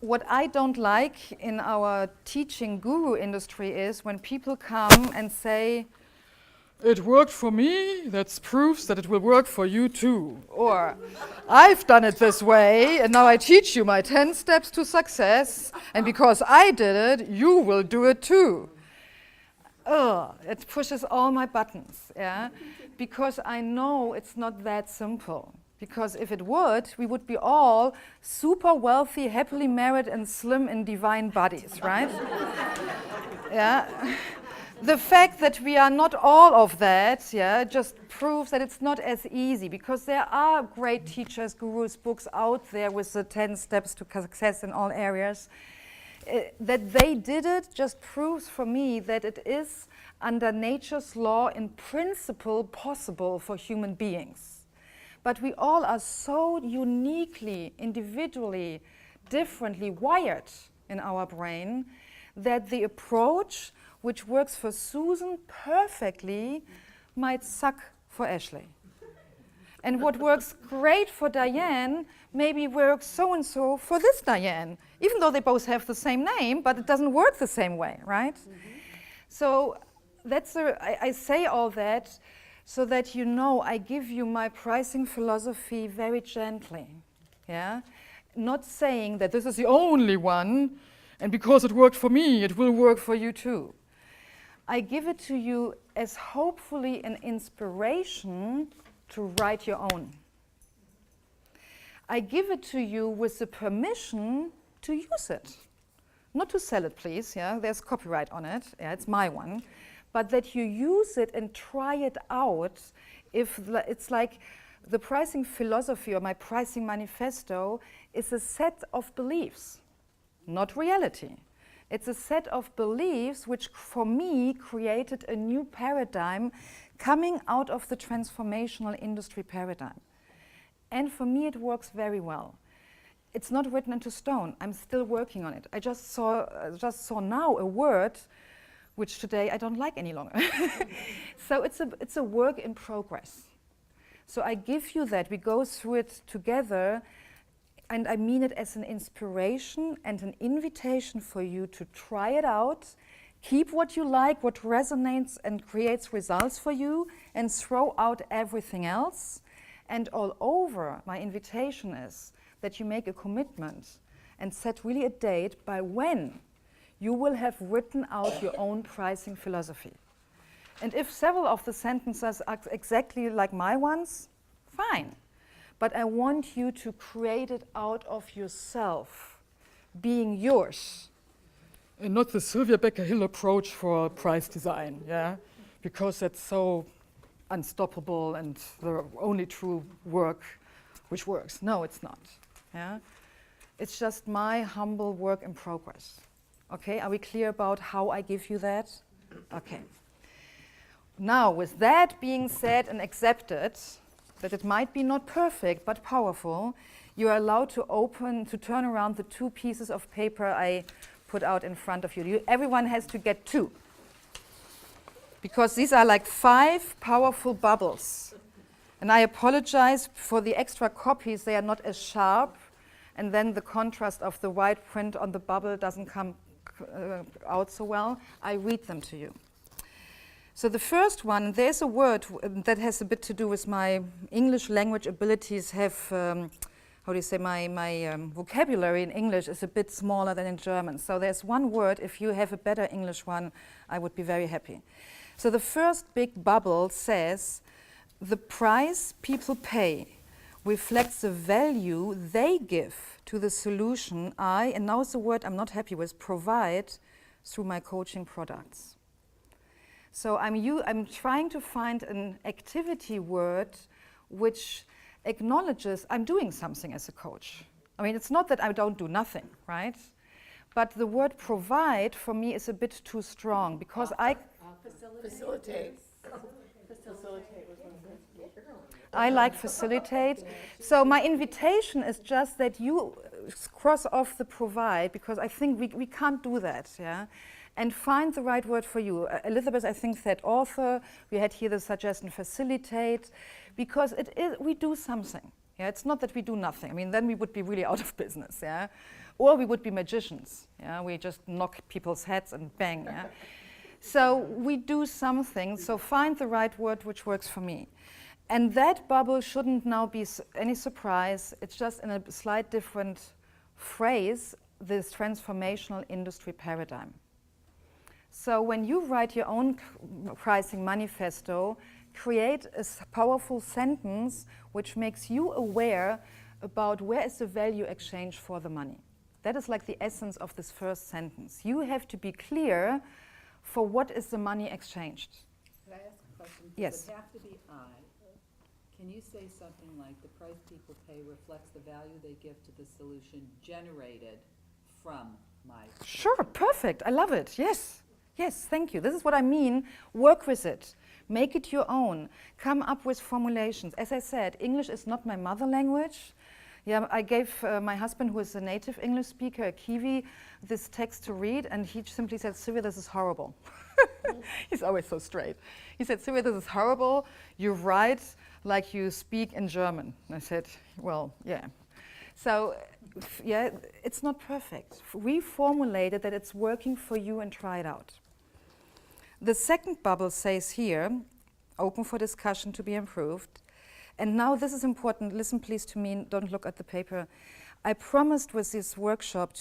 what I don't like in our teaching guru industry is when people come and say, it worked for me, that's proofs that it will work for you too. Or, I've done it this way, and now I teach you my 10 steps to success, and because I did it, you will do it too. Ugh, it pushes all my buttons, yeah? Because I know it's not that simple. Because if it would, we would be all super wealthy, happily married, and slim in divine bodies, right? Yeah. The fact that we are not all of that, yeah, just proves that it's not as easy, because there are great teachers, gurus, books out there with the 10 steps to success in all areas. That they did it just proves for me that it is under nature's law in principle possible for human beings. But we all are so uniquely, individually, differently wired in our brain that the approach which works for Susan perfectly might suck for Ashley. And what works great for Diane maybe works so-and-so for this Diane, even though they both have the same name, but it doesn't work the same way, right? So that's I say all that so that you know I give you my pricing philosophy very gently, yeah? Not saying that this is the only one, and because it worked for me, it will work for you too. I give it to you as hopefully an inspiration to write your own. I give it to you with the permission to use it. Not to sell it, please, yeah, there's copyright on it, yeah, it's my one. But that you use it and try it out. If it's like the pricing philosophy or my pricing manifesto is a set of beliefs, not reality. It's a set of beliefs which, for me, created a new paradigm coming out of the transformational industry paradigm. And for me, it works very well. It's not written into stone. I'm still working on it. I just saw now a word which today I don't like any longer. So it's a work in progress. So I give you that. We go through it together. And I mean it as an inspiration and an invitation for you to try it out, keep what you like, what resonates and creates results for you, and throw out everything else. And all over, my invitation is that you make a commitment and set really a date by when you will have written out your own pricing philosophy. And if several of the sentences are exactly like my ones, fine. But I want you to create it out of yourself, being yours. And not the Sylvia Becker-Hill approach for price design, yeah? Because that's so unstoppable and the only true work which works. No, it's not, yeah? It's just my humble work in progress. Okay, are we clear about how I give you that? Okay. Now, with that being said and accepted, that it might be not perfect but powerful, you are allowed to turn around the 2 pieces of paper I put out in front of you. Everyone has to get 2. Because these are like 5 powerful bubbles. And I apologize for the extra copies, they are not as sharp, and then the contrast of the white print on the bubble doesn't come out so well. I read them to you. So the first one, there's a word that has a bit to do with my English language abilities have, how do you say, my vocabulary in English is a bit smaller than in German. So there's one word, if you have a better English one, I would be very happy. So the first big bubble says, the price people pay reflects the value they give to the solution and now it's the word I'm not happy with, provide through my coaching products. So I'm trying to find an activity word which acknowledges I'm doing something as a coach. I mean, it's not that I don't do nothing, right? But the word provide for me is a bit too strong because Facilitate. Facilitate was one of them. I like facilitate. So my invitation is just that you cross off the provide because I think we can't do that, yeah? And find the right word for you. Elizabeth, I think, said author. We had here the suggestion facilitate, because it is, we do something. Yeah, it's not that we do nothing. I mean, then we would be really out of business. Yeah, Or we would be magicians. Yeah? We just knock people's heads and bang. Yeah? So we do something, so find the right word which works for me. And that bubble shouldn't now be any surprise. It's just in a slight different phrase, this transformational industry paradigm. So when you write your own pricing manifesto, create a powerful sentence which makes you aware about where is the value exchange for the money. That is like the essence of this first sentence. You have to be clear for what is the money exchanged. Could I ask a question? Yes. Does it have to be I? Can you say something like the price people pay reflects the value they give to the solution generated from my... Sure, perfect. I love it. Yes. Yes, thank you. This is what I mean. Work with it. Make it your own. Come up with formulations. As I said, English is not my mother language. Yeah, I gave my husband, who is a native English speaker, a Kiwi, this text to read, and he simply said, Sylvia, this is horrible. He's always so straight. He said, Sylvia, this is horrible. You write like you speak in German. And I said, well, yeah. So, yeah, it's not perfect. Reformulate it that it's working for you and try it out. The second bubble says here, open for discussion to be improved. And now this is important. Listen please to me, don't look at the paper. I promised with this workshop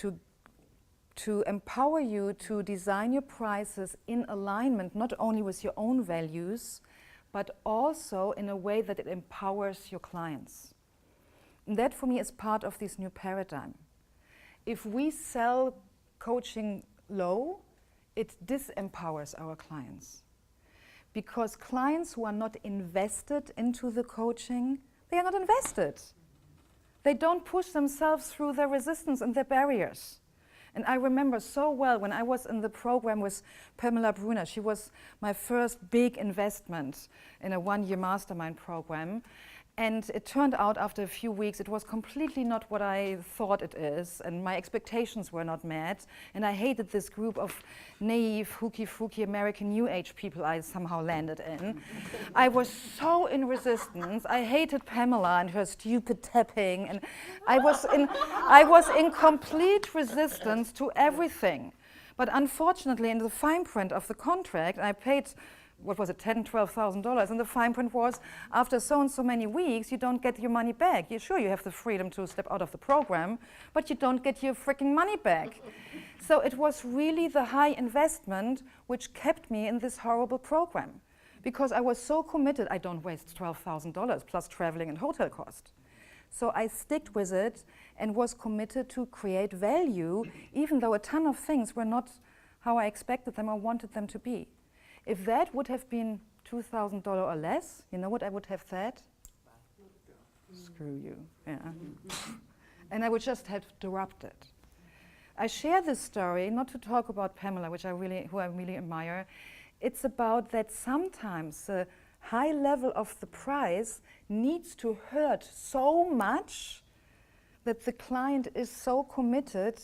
to empower you to design your prices in alignment, not only with your own values, but also in a way that it empowers your clients. And that for me is part of this new paradigm. If we sell coaching low, it disempowers our clients. Because clients who are not invested into the coaching, they are not invested. They don't push themselves through their resistance and their barriers. And I remember so well when I was in the program with Pamela Brunner. She was my first big investment in a one-year mastermind program. And it turned out after a few weeks, it was completely not what I thought it is, and my expectations were not met. And I hated this group of naive, hooky-fooky American New Age people I somehow landed in. I was so in resistance. I hated Pamela and her stupid tapping, and I was in complete resistance to everything. But unfortunately, in the fine print of the contract, I paid, what was it, $10,000, $12,000, and the fine print was, after so and so many weeks, you don't get your money back. You're sure you have the freedom to step out of the program, but you don't get your freaking money back. So it was really the high investment which kept me in this horrible program, because I was so committed, I don't waste $12,000 plus traveling and hotel cost. So I sticked with it and was committed to create value, even though a ton of things were not how I expected them or wanted them to be. If that would have been $2,000 or less, you know what I would have said? Screw you, yeah. And I would just have dropped it. I share this story not to talk about Pamela, who I really admire. It's about that sometimes the high level of the price needs to hurt so much that the client is so committed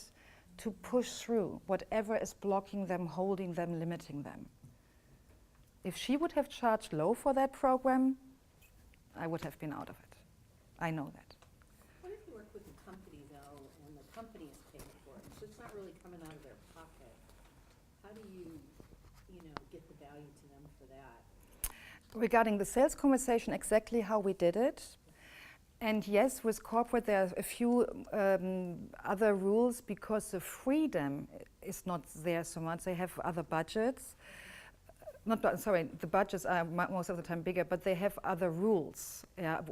to push through whatever is blocking them, holding them, limiting them. If she would have charged low for that program, I would have been out of it. I know that. What if you work with a company, though, and the company is paying for it, so it's not really coming out of their pocket? How do you get the value to them for that? Regarding the sales conversation, exactly how we did it. And yes, with corporate, there are a few other rules because the freedom is not there so much. They have other budgets. The budgets are most of the time bigger, but they have other rules,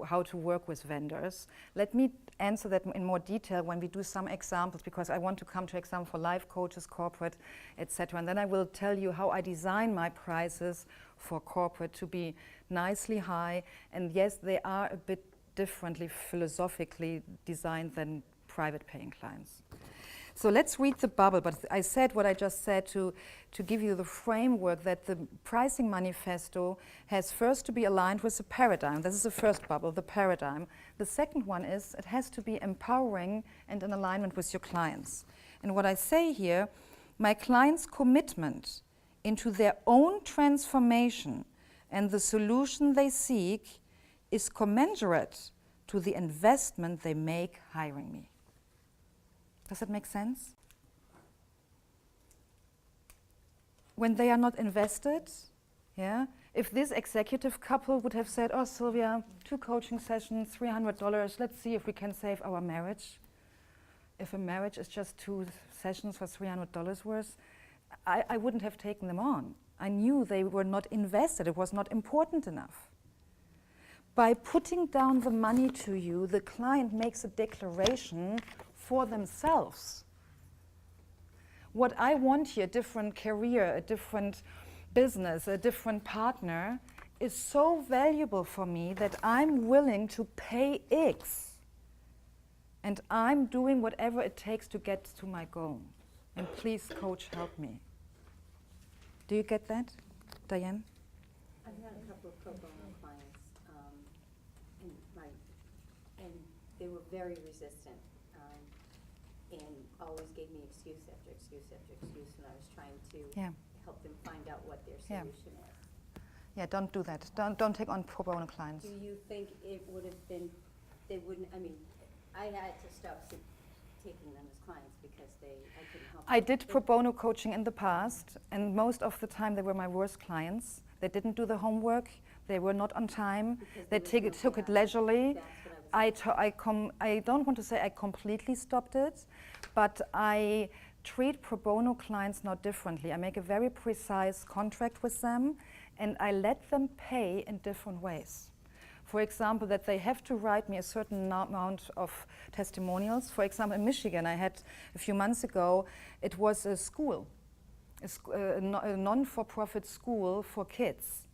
how to work with vendors. Let me answer that in more detail when we do some examples, because I want to come to example for life coaches, corporate, etc. And then I will tell you how I design my prices for corporate to be nicely high. And yes, they are a bit differently philosophically designed than private paying clients. So let's read the bubble, but I said what I just said to give you the framework that the pricing manifesto has first to be aligned with the paradigm. This is the first bubble, the paradigm. The second one is it has to be empowering and in alignment with your clients. And what I say here, my clients' commitment into their own transformation and the solution they seek is commensurate to the investment they make hiring me. Does that make sense? When they are not invested, yeah, if this executive couple would have said, oh, Sylvia, 2 coaching sessions, $300, let's see if we can save our marriage. If a marriage is just 2 sessions for $300 worth, I wouldn't have taken them on. I knew they were not invested, it was not important enough. By putting down the money to you, the client makes a declaration for themselves. What I want here, a different career, a different business, a different partner, is so valuable for me that I'm willing to pay X. And I'm doing whatever it takes to get to my goal. And please, coach, help me. Do you get that, Diane? I've had a couple of pro bono clients, and they were very resistant, and always gave me excuse after excuse after excuse when I was trying to help them find out what their solution is. Yeah, don't do that. Don't take on pro bono clients. Do you think it would have been, they wouldn't, I mean, I had to stop taking them as clients because I couldn't help I them. did pro bono coaching in the past, and most of the time they were my worst clients. They didn't do the homework. They were not on time. They took it leisurely. That's what I don't want to say I completely stopped it, but I treat pro bono clients now differently. I make a very precise contract with them, and I let them pay in different ways. For example, that they have to write me a certain amount of testimonials. For example, in Michigan, I had a few months ago, it was a school, a non-for-profit school for kids.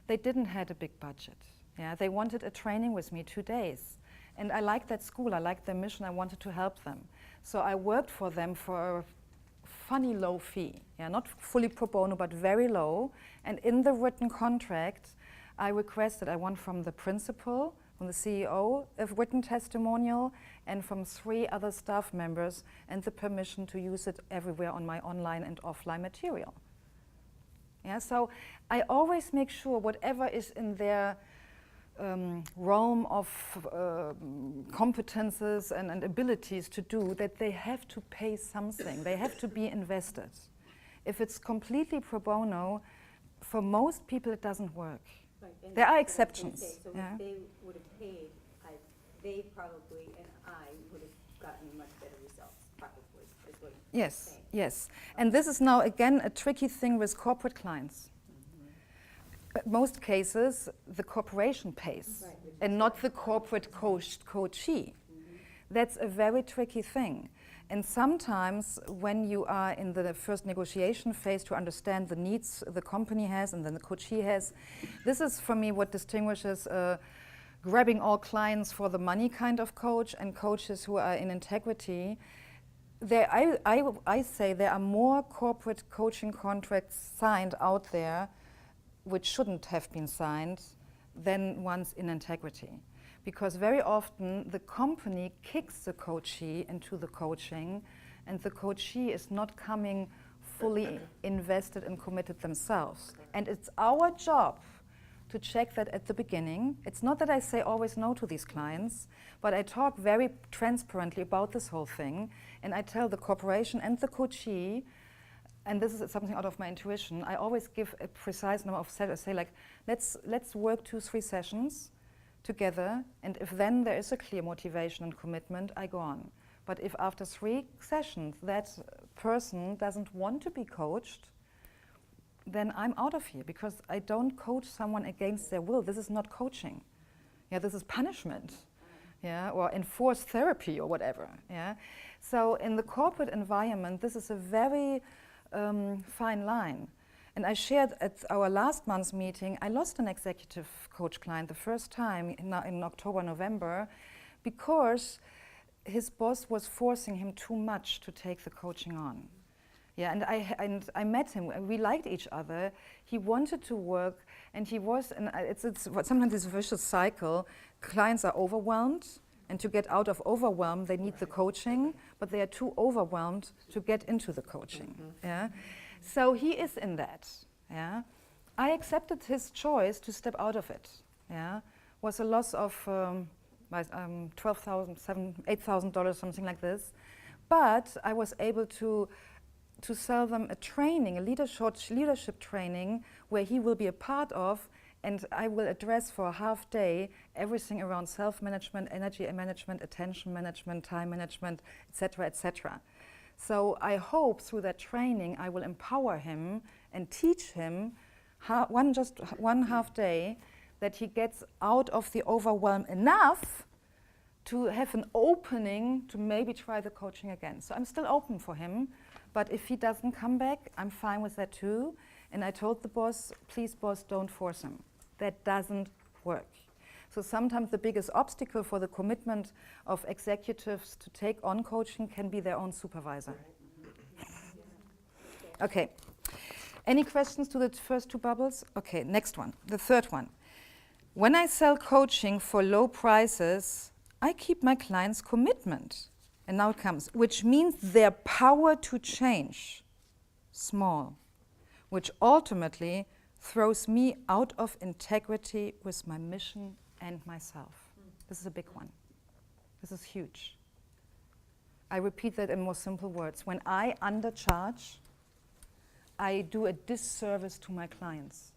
They didn't have a big budget. Yeah, they wanted a training with me 2 days. And I liked that school, I liked their mission, I wanted to help them. So I worked for them for a funny low fee. Yeah, not fully pro bono, but very low. And in the written contract, I requested, I want from the principal, from the CEO, a written testimonial, and from 3 other staff members, and the permission to use it everywhere on my online and offline material. Yeah, so I always make sure whatever is in their realm of competences and abilities to do, that they have to pay something. They have to be invested. If it's completely pro bono, for most people it doesn't work. Right, there are exceptions. So yeah? if they would have paid, they probably and I would have gotten much better results, probably, is what you're saying. Yes. And this is now, again, a tricky thing with corporate clients. Most cases, the corporation pays, and not the corporate coachee. That's a very tricky thing. And sometimes when you are in the first negotiation phase to understand the needs the company has and then the coachee has, this is for me what distinguishes grabbing all clients for the money kind of coach and coaches who are in integrity. I say there are more corporate coaching contracts signed out there which shouldn't have been signed than ones in integrity. Because very often the company kicks the coachee into the coaching, and the coachee is not coming fully invested and committed themselves. And it's our job to check that at the beginning. It's not that I say always no to these clients, but I talk very transparently about this whole thing, and I tell the corporation and the coachee, and this is something out of my intuition, I always give a precise number of sessions. Say like, let's work 2-3 sessions together, and if then there is a clear motivation and commitment, I go on. But if after 3 sessions that person doesn't want to be coached, then I'm out of here, because I don't coach someone against their will. This is not coaching. Yeah, this is punishment. Yeah, or enforced therapy or whatever. Yeah, so in the corporate environment, this is a very fine line. And I shared at our last month's meeting, I lost an executive coach client the first time in October, November, because his boss was forcing him too much to take the coaching on. Yeah, and I met him, we liked each other, he wanted to work, and he was, and it's sometimes this vicious cycle, clients are overwhelmed, and to get out of overwhelm, they need the coaching, but they are too overwhelmed to get into the coaching. Yeah. So he is in that. Yeah, I accepted his choice to step out of it. Yeah, was a loss of $12,000, $8,000, something like this. But I was able to sell them a training, a leadership training, where he will be a part of, and I will address for a half day everything around self-management, energy management, attention management, time management, etc., etc. So I hope through that training I will empower him and teach him one half day, that he gets out of the overwhelm enough to have an opening to maybe try the coaching again. So I'm still open for him, but if he doesn't come back, I'm fine with that too. And I told the boss, please boss, don't force him. That doesn't work. So sometimes the biggest obstacle for the commitment of executives to take on coaching can be their own supervisor. Okay. Any questions to the first two bubbles? Okay, next one, the third one. When I sell coaching for low prices, I keep my clients' commitment. And now it comes, which means their power to change, small, which ultimately throws me out of integrity with my mission and myself. This is a big one. This is huge. I repeat that in more simple words. When I undercharge, I do a disservice to my clients.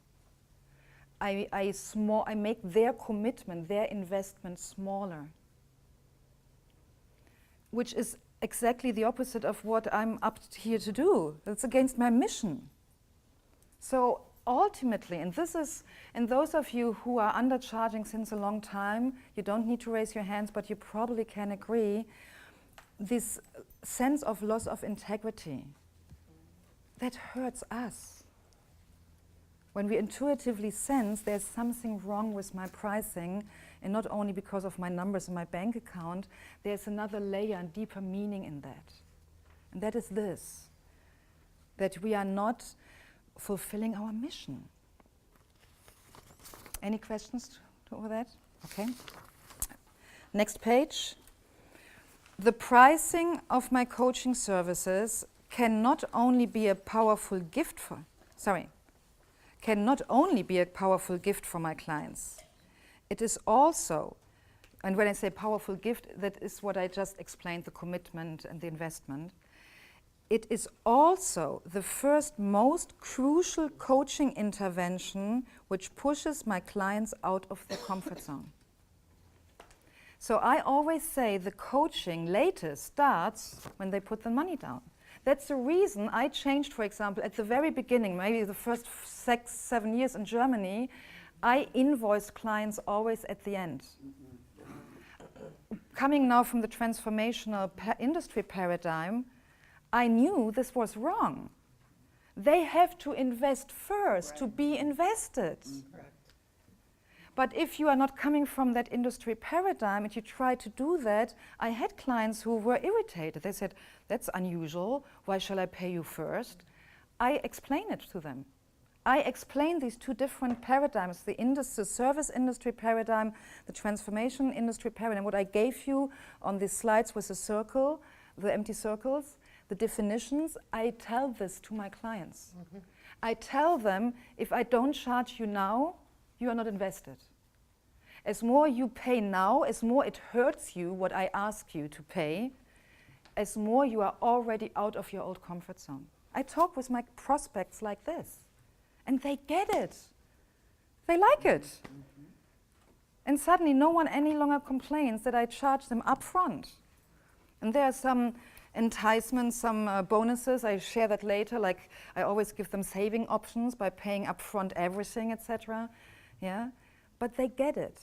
I make their commitment, their investment smaller, which is exactly the opposite of what I'm up here to do. That's against my mission. So ultimately, and those of you who are undercharging since a long time, you don't need to raise your hands, but you probably can agree, this sense of loss of integrity, that hurts us. When we intuitively sense there's something wrong with my pricing, and not only because of my numbers in my bank account, there's another layer and deeper meaning in that. And that is this, that we are not fulfilling our mission. Any questions over that? Okay. Next page. The pricing of my coaching services can not only be a powerful gift for my clients. It is also, and when I say powerful gift, that is what I just explained, the commitment and the investment. It is also the first most crucial coaching intervention which pushes my clients out of their comfort zone. So I always say the coaching latest starts when they put the money down. That's the reason I changed, for example, at the very beginning, maybe the first 6-7 years in Germany, I invoiced clients always at the end. Coming now from the transformational industry paradigm, I knew this was wrong. They have to invest first to be invested. But if you are not coming from that industry paradigm and you try to do that, I had clients who were irritated. They said, that's unusual, why shall I pay you first? I explain it to them. I explain these two different paradigms, the service industry paradigm, the transformation industry paradigm. What I gave you on these slides was a circle, the empty circles, the definitions. I tell this to my clients. I tell them, if I don't charge you now, you are not invested. As more you pay now, as more it hurts you what I ask you to pay, as more you are already out of your old comfort zone. I talk with my prospects like this, and they get it. They like it. And suddenly no one any longer complains that I charge them up front. And there are some enticements, some bonuses, I share that later, like I always give them saving options by paying up front everything, etc. Yeah, but they get it.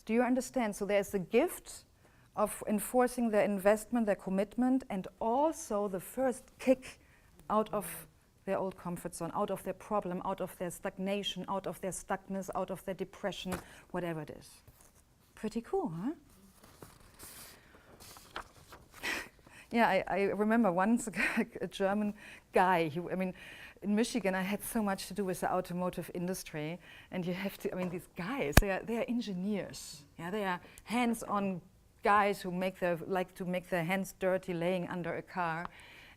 Do you understand? So there's the gift of enforcing their investment, their commitment, and also the first kick out of their old comfort zone, out of their problem, out of their stagnation, out of their stuckness, out of their depression, whatever it is. Pretty cool, huh? Yeah, I remember once a German guy, in Michigan, I had so much to do with the automotive industry, and you have to, these guys, they are engineers. Yeah, they are hands-on guys who like to make their hands dirty laying under a car.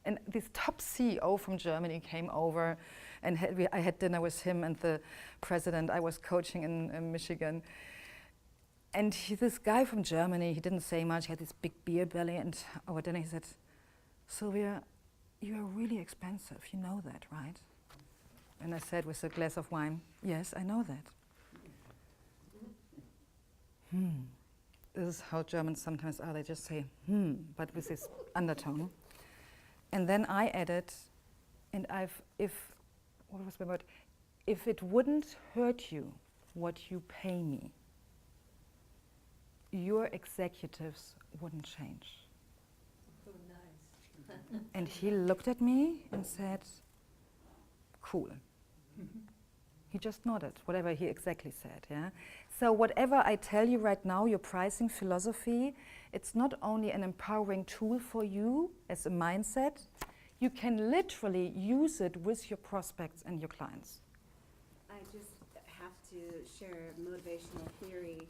And this top CEO from Germany came over, and I had dinner with him and the president I was coaching in Michigan. And this guy from Germany, he didn't say much, he had this big beer belly, and over dinner he said, Sylvia, you are really expensive, you know that, right? And I said with a glass of wine, yes, I know that. This is how Germans sometimes are, they just say, but with this undertone. And then I added, and what was my word? If it wouldn't hurt you what you pay me, your executives wouldn't change. Oh, nice. And he looked at me and said, cool. He just nodded, whatever he exactly said, yeah? So whatever I tell you right now, your pricing philosophy, it's not only an empowering tool for you as a mindset, you can literally use it with your prospects and your clients. I just have to share motivational theory.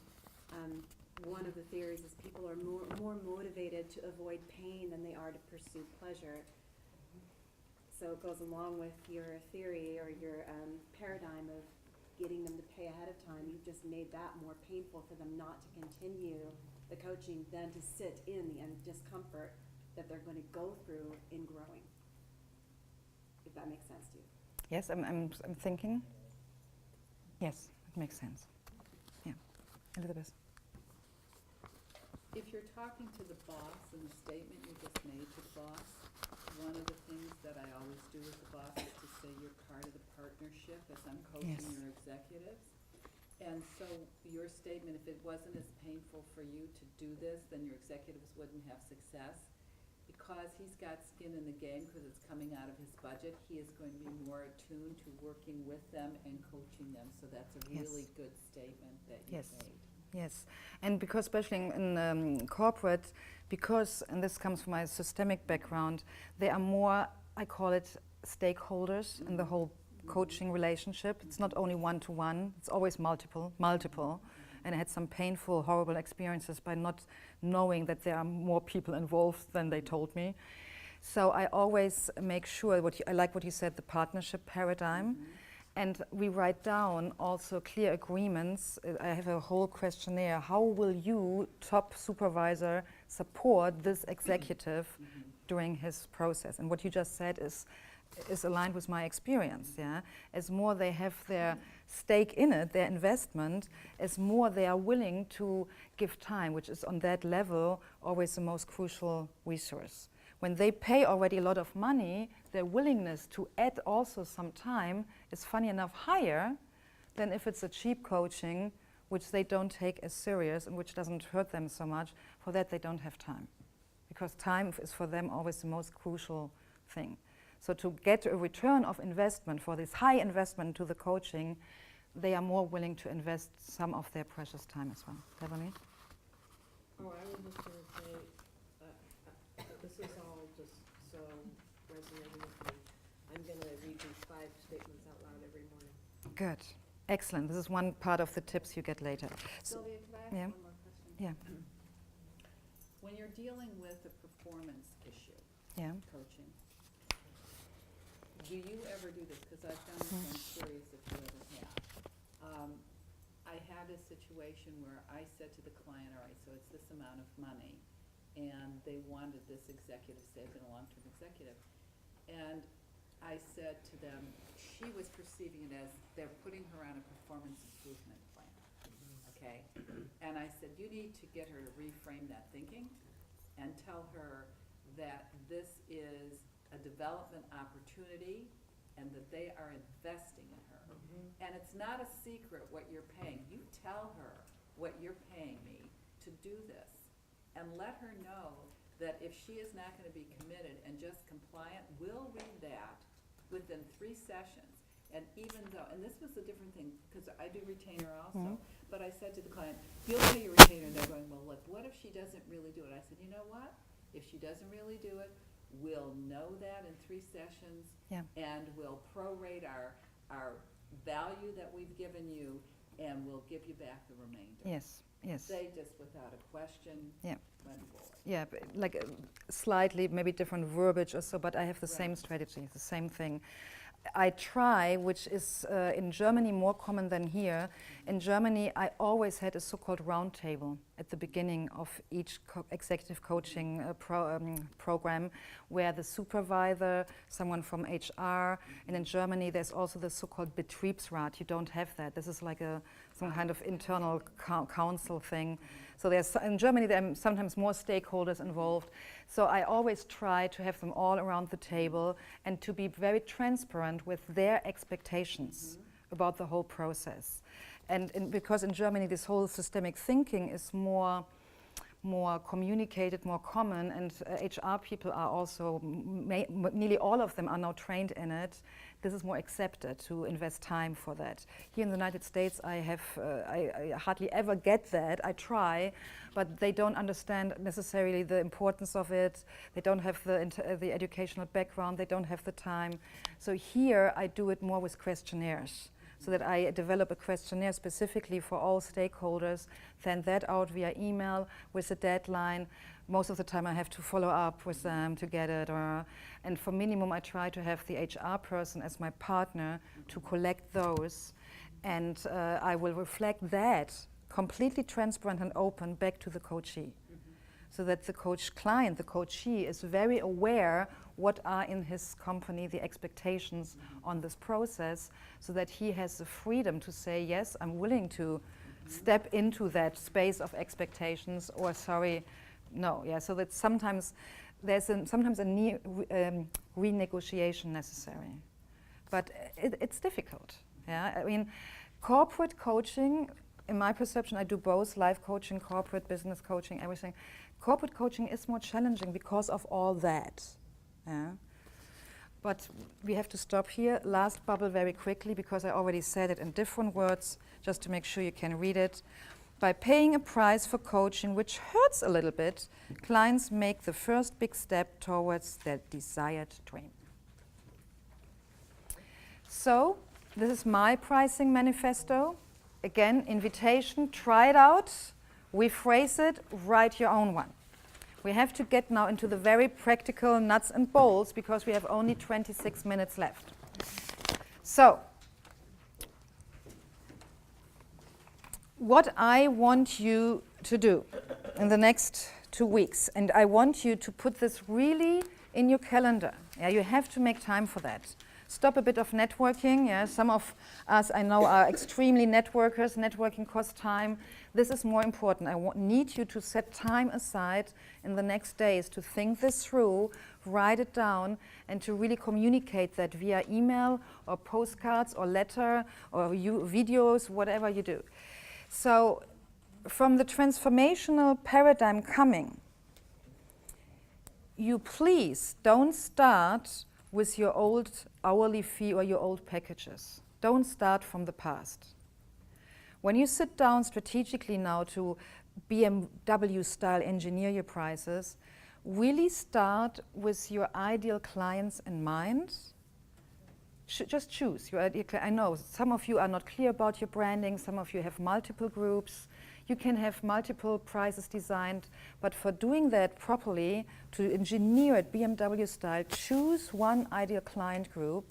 One of the theories is people are more motivated to avoid pain than they are to pursue pleasure. So it goes along with your theory or your paradigm of getting them to pay ahead of time. You've just made that more painful for them not to continue the coaching than to sit in the discomfort that they're going to go through in growing. If that makes sense to you. Yes, I'm thinking. Yes, it makes sense. Yeah, Elizabeth. If you're talking to the boss and the statement you just made to the boss, one of the things that I always do with the boss is to say you're part of the partnership as I'm coaching Yes. your executives. And so your statement, if it wasn't as painful for you to do this, then your executives wouldn't have success. Because he's got skin in the game, because it's coming out of his budget, he is going to be more attuned to working with them and coaching them. So that's a really good statement that you made. Yes, and because especially in corporate, because, and this comes from my systemic background, they are more, I call it stakeholders in the whole coaching relationship. It's not only one-to-one, it's always multiple. And I had some painful, horrible experiences by not knowing that there are more people involved than they told me. So I always make sure, I like what you said, the partnership paradigm. And we write down also clear agreements. I have a whole questionnaire. How will you, top supervisor, support this executive during his process? And what you just said is aligned with my experience. Yeah, as more they have their stake in it, their investment, as more they are willing to give time, which is on that level always the most crucial resource. When they pay already a lot of money, their willingness to add also some time is, funny enough, higher than if it's a cheap coaching, which they don't take as serious and which doesn't hurt them so much. For that, they don't have time. Because time is for them always the most crucial thing. So to get a return of investment for this high investment to the coaching, they are more willing to invest some of their precious time as well. Beverly? Oh, I was just going to say, this is all just so resonating with me. I'm going to read these 5 statements out loud every morning. Good. Excellent. This is one part of the tips you get later. Sylvia, can I ask yeah. one more question? Yeah. When you're dealing with a performance issue, Yeah. coaching, do you ever do this? Because I've done this, I'm curious if you ever have. I had a situation where I said to the client, all right, so it's this amount of money, and they wanted this executive, say, I've been a long-term executive, and I said to them, she was perceiving it as they're putting her on a performance improvement plan, okay? And I said, you need to get her to reframe that thinking and tell her that this is a development opportunity and that they are investing in her. And it's not a secret what you're paying. You tell her what you're paying me to do this, and let her know that if she is not going to be committed and just compliant, we'll read that within 3 sessions. And even though, and this was a different thing, because I do retainer also, but I said to the client, you'll pay your retainer, and they're going, well, look, what if she doesn't really do it? I said, you know what? If she doesn't really do it, we'll know that in 3 sessions, and we'll prorate our value that we've given you, and we'll give you back the remainder. Yes, yes. They just, without a question, went forward. Yeah, like slightly, maybe different verbiage or so, but I have the same strategy, the same thing. I try, which is in Germany more common than here. In Germany, I always had a so-called round table at the beginning of each executive coaching program, where the supervisor, someone from HR, and in Germany there's also the so-called Betriebsrat. You don't have that. This is like some kind of internal council thing. So in Germany there are sometimes more stakeholders involved. So I always try to have them all around the table and to be very transparent with their expectations about the whole process. And because in Germany this whole systemic thinking is more communicated, more common, and HR people are also, nearly all of them are now trained in it. This is more accepted to invest time for that. Here in the United States, I hardly ever get that. I try, but they don't understand necessarily the importance of it. They don't have the educational background. They don't have the time. So here, I do it more with questionnaires, so that I develop a questionnaire specifically for all stakeholders, send that out via email with a deadline. Most of the time I have to follow up with them to get it. And for minimum, I try to have the HR person as my partner to collect those. And I will reflect that completely transparent and open back to the coachee. So that the client, the coachee, is very aware what are in his company the expectations on this process, so that he has the freedom to say, yes, I'm willing to step into that space of expectations, or sorry, no. Yeah. So that sometimes there's sometimes a renegotiation necessary, but it's difficult. Yeah. I mean, corporate coaching, in my perception, I do both life coaching, corporate business coaching, everything. Corporate coaching is more challenging because of all that. Yeah. But we have to stop here. Last bubble very quickly, because I already said it in different words, just to make sure you can read it. By paying a price for coaching, which hurts a little bit, clients make the first big step towards their desired dream. So this is my pricing manifesto. Again, invitation, try it out, rephrase it, write your own one. We have to get now into the very practical nuts and bolts, because we have only 26 minutes left. So, what I want you to do in the next 2 weeks, and I want you to put this really in your calendar. Yeah, you have to make time for that. Stop a bit of networking. Yeah, some of us I know are extremely networkers. Networking costs time. This is more important. I need you to set time aside in the next days to think this through, write it down, and to really communicate that via email or postcards or letter or videos, whatever you do. So from the transformational paradigm coming, you please don't start with your old hourly fee or your old packages. Don't start from the past. When you sit down strategically now to BMW style engineer your prices, really start with your ideal clients in mind. Just choose your ideal client. I know some of you are not clear about your branding, some of you have multiple groups. You can have multiple prices designed, but for doing that properly, to engineer it BMW style, choose one ideal client group,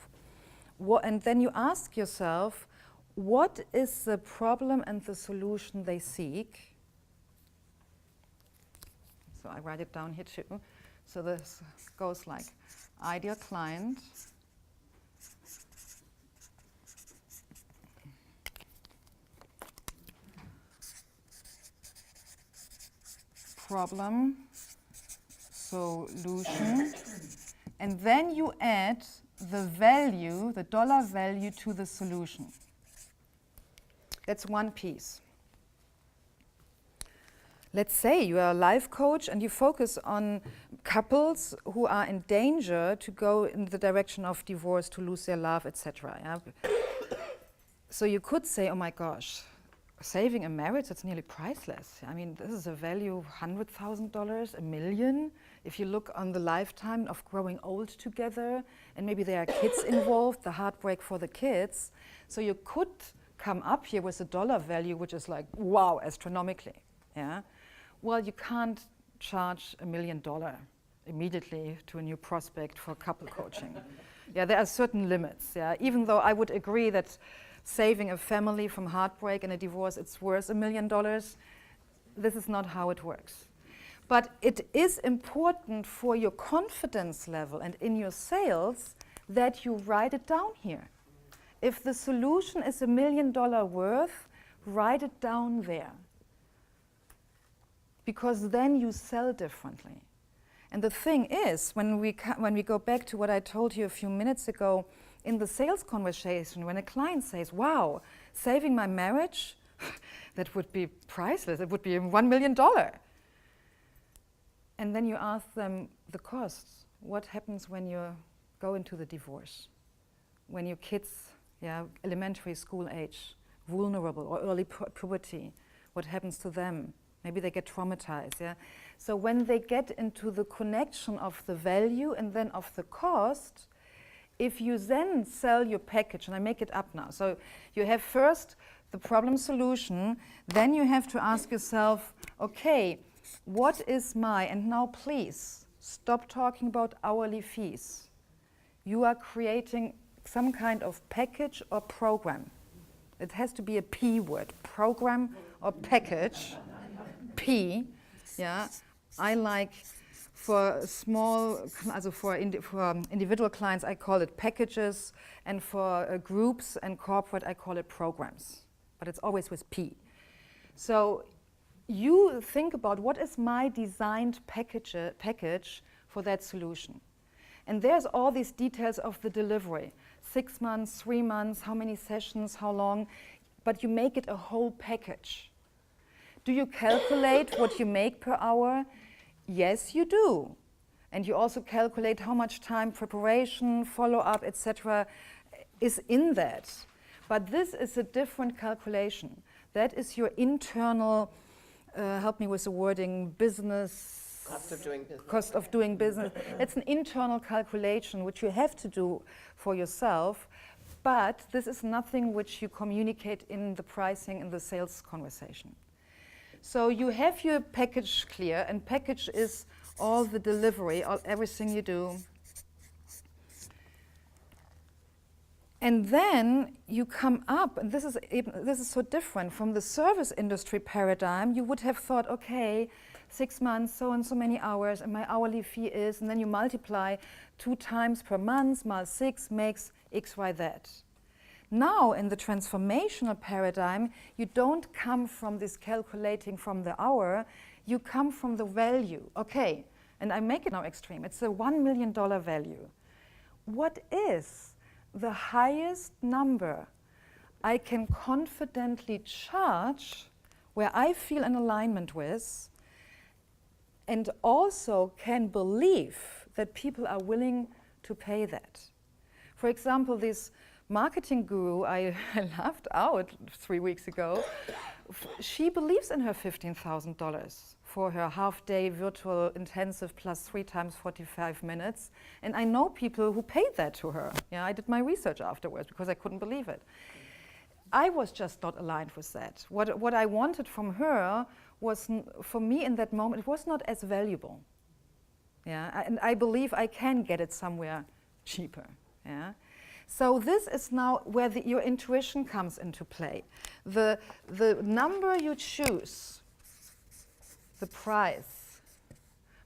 and then you ask yourself, what is the problem and the solution they seek? So I write it down here too. So this goes like ideal client, problem, solution, and then you add the value, the dollar value to the solution. That's one piece. Let's say you are a life coach and you focus on couples who are in danger to go in the direction of divorce, to lose their love, etc. Yeah? So you could say, oh my gosh, saving a marriage, that's nearly priceless. I mean, this is a value of $100,000, $1 million. If you look on the lifetime of growing old together, and maybe there are kids involved, the heartbreak for the kids. So you could come up here with a dollar value, which is like, wow, astronomically. Yeah. Well, you can't charge $1 million immediately to a new prospect for couple coaching. Yeah, there are certain limits. Yeah, even though I would agree that saving a family from heartbreak and a divorce, it's worth $1 million. This is not how it works. But it is important for your confidence level and in your sales that you write it down here. If the solution is $1 million worth, write it down there. Because then you sell differently. And the thing is, when we go back to what I told you a few minutes ago, in the sales conversation, when a client says, wow, saving my marriage, that would be priceless, it would be $1 million. And then you ask them the costs. What happens when you go into the divorce? When your kids, elementary school age, vulnerable or early puberty, what happens to them? Maybe they get traumatized, yeah? So when they get into the connection of the value and then of the cost, if you then sell your package, and I make it up now, so you have first the problem solution, then you have to ask yourself, okay, what is and now please, stop talking about hourly fees. You are creating some kind of package or program. It has to be a P word, program or package, P, yeah. I like for small, also for individual clients, I call it packages, and for groups and corporate, I call it programs. But it's always with P. So you think about what is my designed package for that solution. And there's all these details of the delivery. 6 months, 3 months, how many sessions, how long, but you make it a whole package. Do you calculate what you make per hour? Yes, you do. And you also calculate how much time preparation, follow-up, etc. is in that. But this is a different calculation. That is your internal, help me with the wording, business. Cost of doing business. Cost of doing business. It's an internal calculation which you have to do for yourself, but this is nothing which you communicate in the pricing and the sales conversation. So you have your package clear, and package is all the delivery, everything you do. And then you come up, and this is so different from the service industry paradigm. You would have thought, okay, 6 months, so and so many hours, and my hourly fee is, and then you multiply 2 times per month, mal 6 makes X, Y, Z. Now, in the transformational paradigm, you don't come from this calculating from the hour, you come from the value. Okay, and I make it now extreme. It's a $1 million value. What is the highest number I can confidently charge where I feel an alignment with and also can believe that people are willing to pay that? For example, this marketing guru I laughed out 3 weeks ago, she believes in her $15,000 for her half-day virtual intensive plus 3 times 45 minutes. And I know people who paid that to her. Yeah, I did my research afterwards because I couldn't believe it. I was just not aligned with that. What I wanted from her was, for me in that moment, it was not as valuable. Yeah, and I believe I can get it somewhere cheaper. Yeah. So this is now where your intuition comes into play. The number you choose, the price.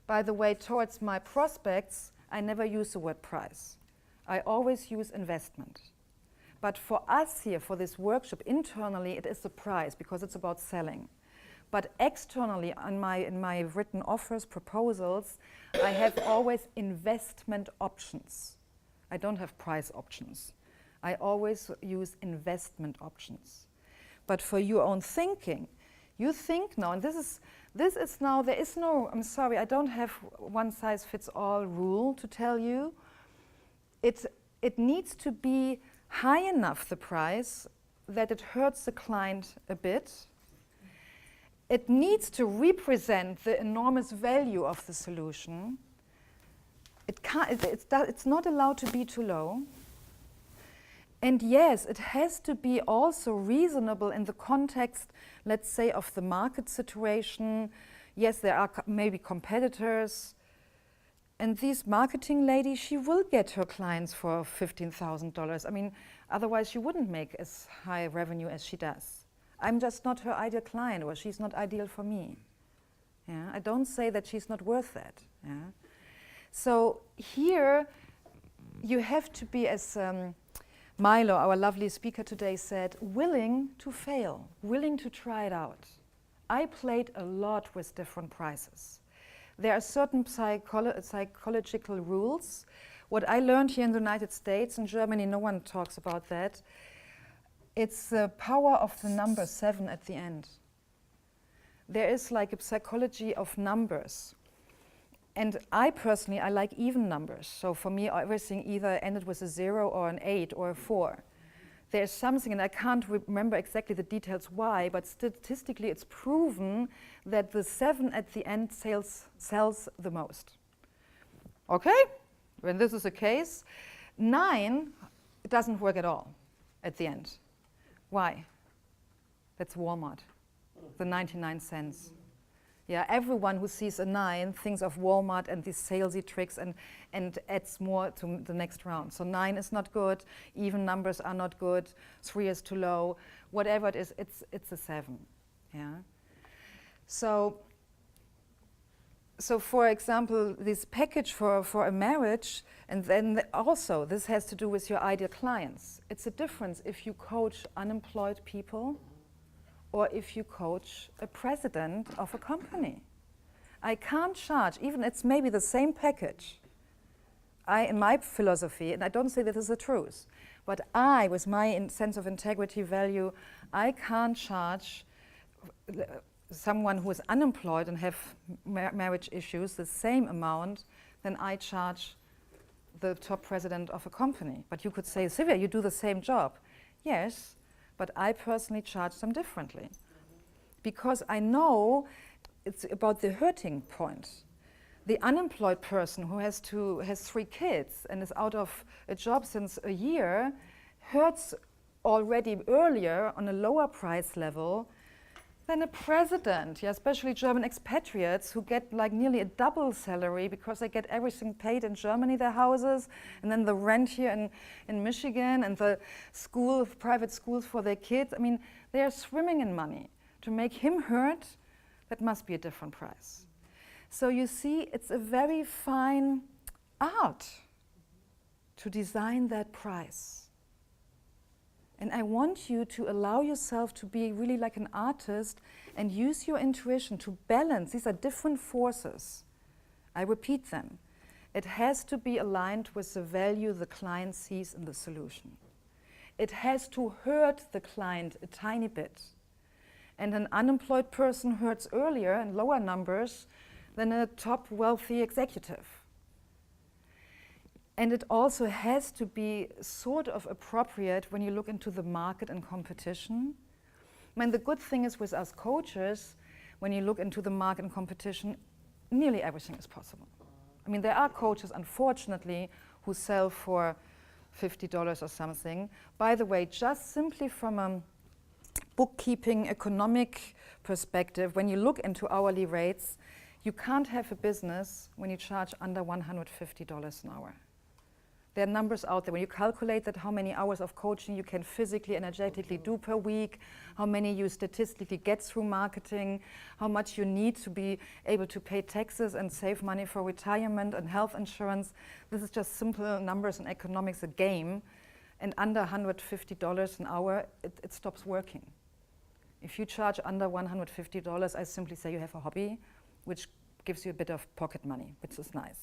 By the way, towards my prospects, I never use the word price. I always use investment. But for us here, for this workshop, internally, it is the price because it's about selling. But externally, in my written offers, proposals, I have always investment options. I don't have price options. I always use investment options. But for your own thinking, you think now, and this is now, there is no, I'm sorry, I don't have one size fits all rule to tell you. It needs to be high enough, the price, that it hurts the client a bit. It needs to represent the enormous value of the solution. It's not allowed to be too low. And yes, it has to be also reasonable in the context, let's say, of the market situation. Yes, there are maybe competitors. And this marketing lady, she will get her clients for $15,000. I mean, otherwise she wouldn't make as high revenue as she does. I'm just not her ideal client, or she's not ideal for me. Yeah? I don't say that she's not worth that. Yeah? So here you have to be, as Milo, our lovely speaker today, said, willing to fail, willing to try it out. I played a lot with different prices. There are certain psychological rules. What I learned here in the United States, in Germany, no one talks about that. It's the power of the number 7 at the end. There is like a psychology of numbers. And I personally, I like even numbers. So for me, everything either ended with a 0 or an 8 or a 4. There's something, and I can't remember exactly the details why, but statistically it's proven that the 7 at the end sells the most. Okay? When this is the case, 9, it doesn't work at all at the end. Why? That's Walmart, the 99 cents. Yeah, everyone who sees a 9 thinks of Walmart and these salesy tricks and adds more to the next round. So 9 is not good, even numbers are not good, 3 is too low, whatever it is, it's a 7. Yeah. So for example, this package for a marriage, and then also this has to do with your ideal clients. It's a difference if you coach unemployed people or if you coach a president of a company. I can't charge, even it's maybe the same package. In my philosophy, and I don't say that is the truth, but with my sense of integrity value, I can't charge someone who is unemployed and have marriage issues the same amount than I charge the top president of a company. But you could say, Sylvia, you do the same job. Yes, but I personally charge them differently. Because I know it's about the hurting point. The unemployed person who has 3 kids and is out of a job since a year hurts already earlier on a lower price level than a president, yeah, especially German expatriates who get like nearly a double salary because they get everything paid in Germany, their houses, and then the rent here in Michigan and the private schools for their kids. I mean, they are swimming in money. To make him hurt, that must be a different price. So you see, it's a very fine art to design that price. And I want you to allow yourself to be really like an artist and use your intuition to balance. These are different forces. I repeat them. It has to be aligned with the value the client sees in the solution. It has to hurt the client a tiny bit. And an unemployed person hurts earlier in lower numbers than a top wealthy executive. And it also has to be sort of appropriate when you look into the market and competition. I mean, the good thing is with us coaches, when you look into the market and competition, nearly everything is possible. I mean, there are coaches, unfortunately, who sell for $50 or something. By the way, just simply from a bookkeeping, economic perspective, when you look into hourly rates, you can't have a business when you charge under $150 an hour. There are numbers out there. When you calculate that, how many hours of coaching you can physically, energetically do per week, how many you statistically get through marketing, how much you need to be able to pay taxes and save money for retirement and health insurance. This is just simple numbers in economics, a game. And under $150 an hour, it stops working. If you charge under $150, I simply say you have a hobby, which gives you a bit of pocket money, which is nice.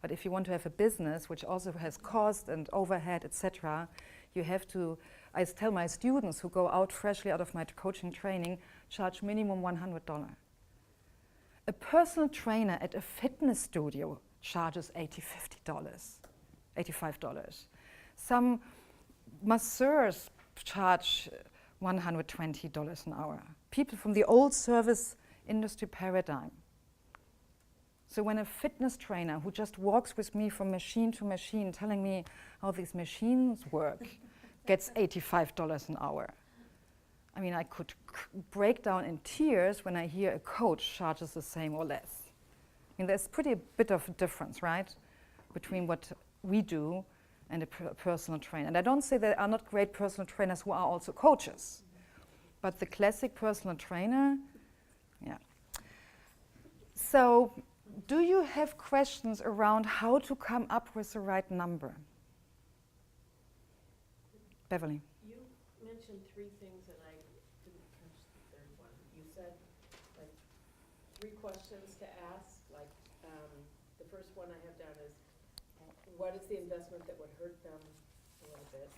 But if you want to have a business, which also has cost and overhead, etc., you have to, I tell my students who go out freshly out of my coaching training, charge minimum $100. A personal trainer at a fitness studio charges $85. Some masseurs charge $120 an hour. People from the old service industry paradigm. So when a fitness trainer who just walks with me from machine to machine telling me how these machines work gets $85 an hour, I mean, I could break down in tears when I hear a coach charges the same or less. mean, there's pretty bit of difference, right, between what we do and a personal trainer. And I don't say there are not great personal trainers who are also coaches, but the classic personal trainer, yeah. So, do you have questions around how to come up with the right number? Beverly. You mentioned 3 things and I didn't catch the third one. You said like 3 questions to ask, like the first one I have down is, what is the investment that would hurt them a little bit?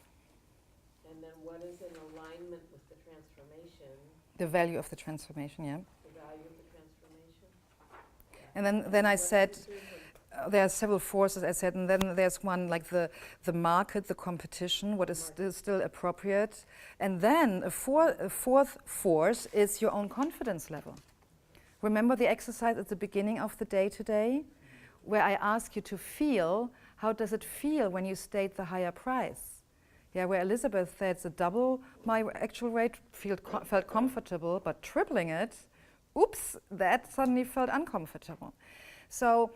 And then what is in alignment with the transformation? The value of the transformation, yeah. The value of the transformation? And then I said, there are several forces, I said, and then there's one like the market, the competition, what is still appropriate. And then a fourth force is your own confidence level. Remember the exercise at the beginning of the day today, where I ask you to feel, how does it feel when you state the higher price? Yeah, where Elizabeth said the double my actual rate felt comfortable, but tripling it, oops, that suddenly felt uncomfortable. So,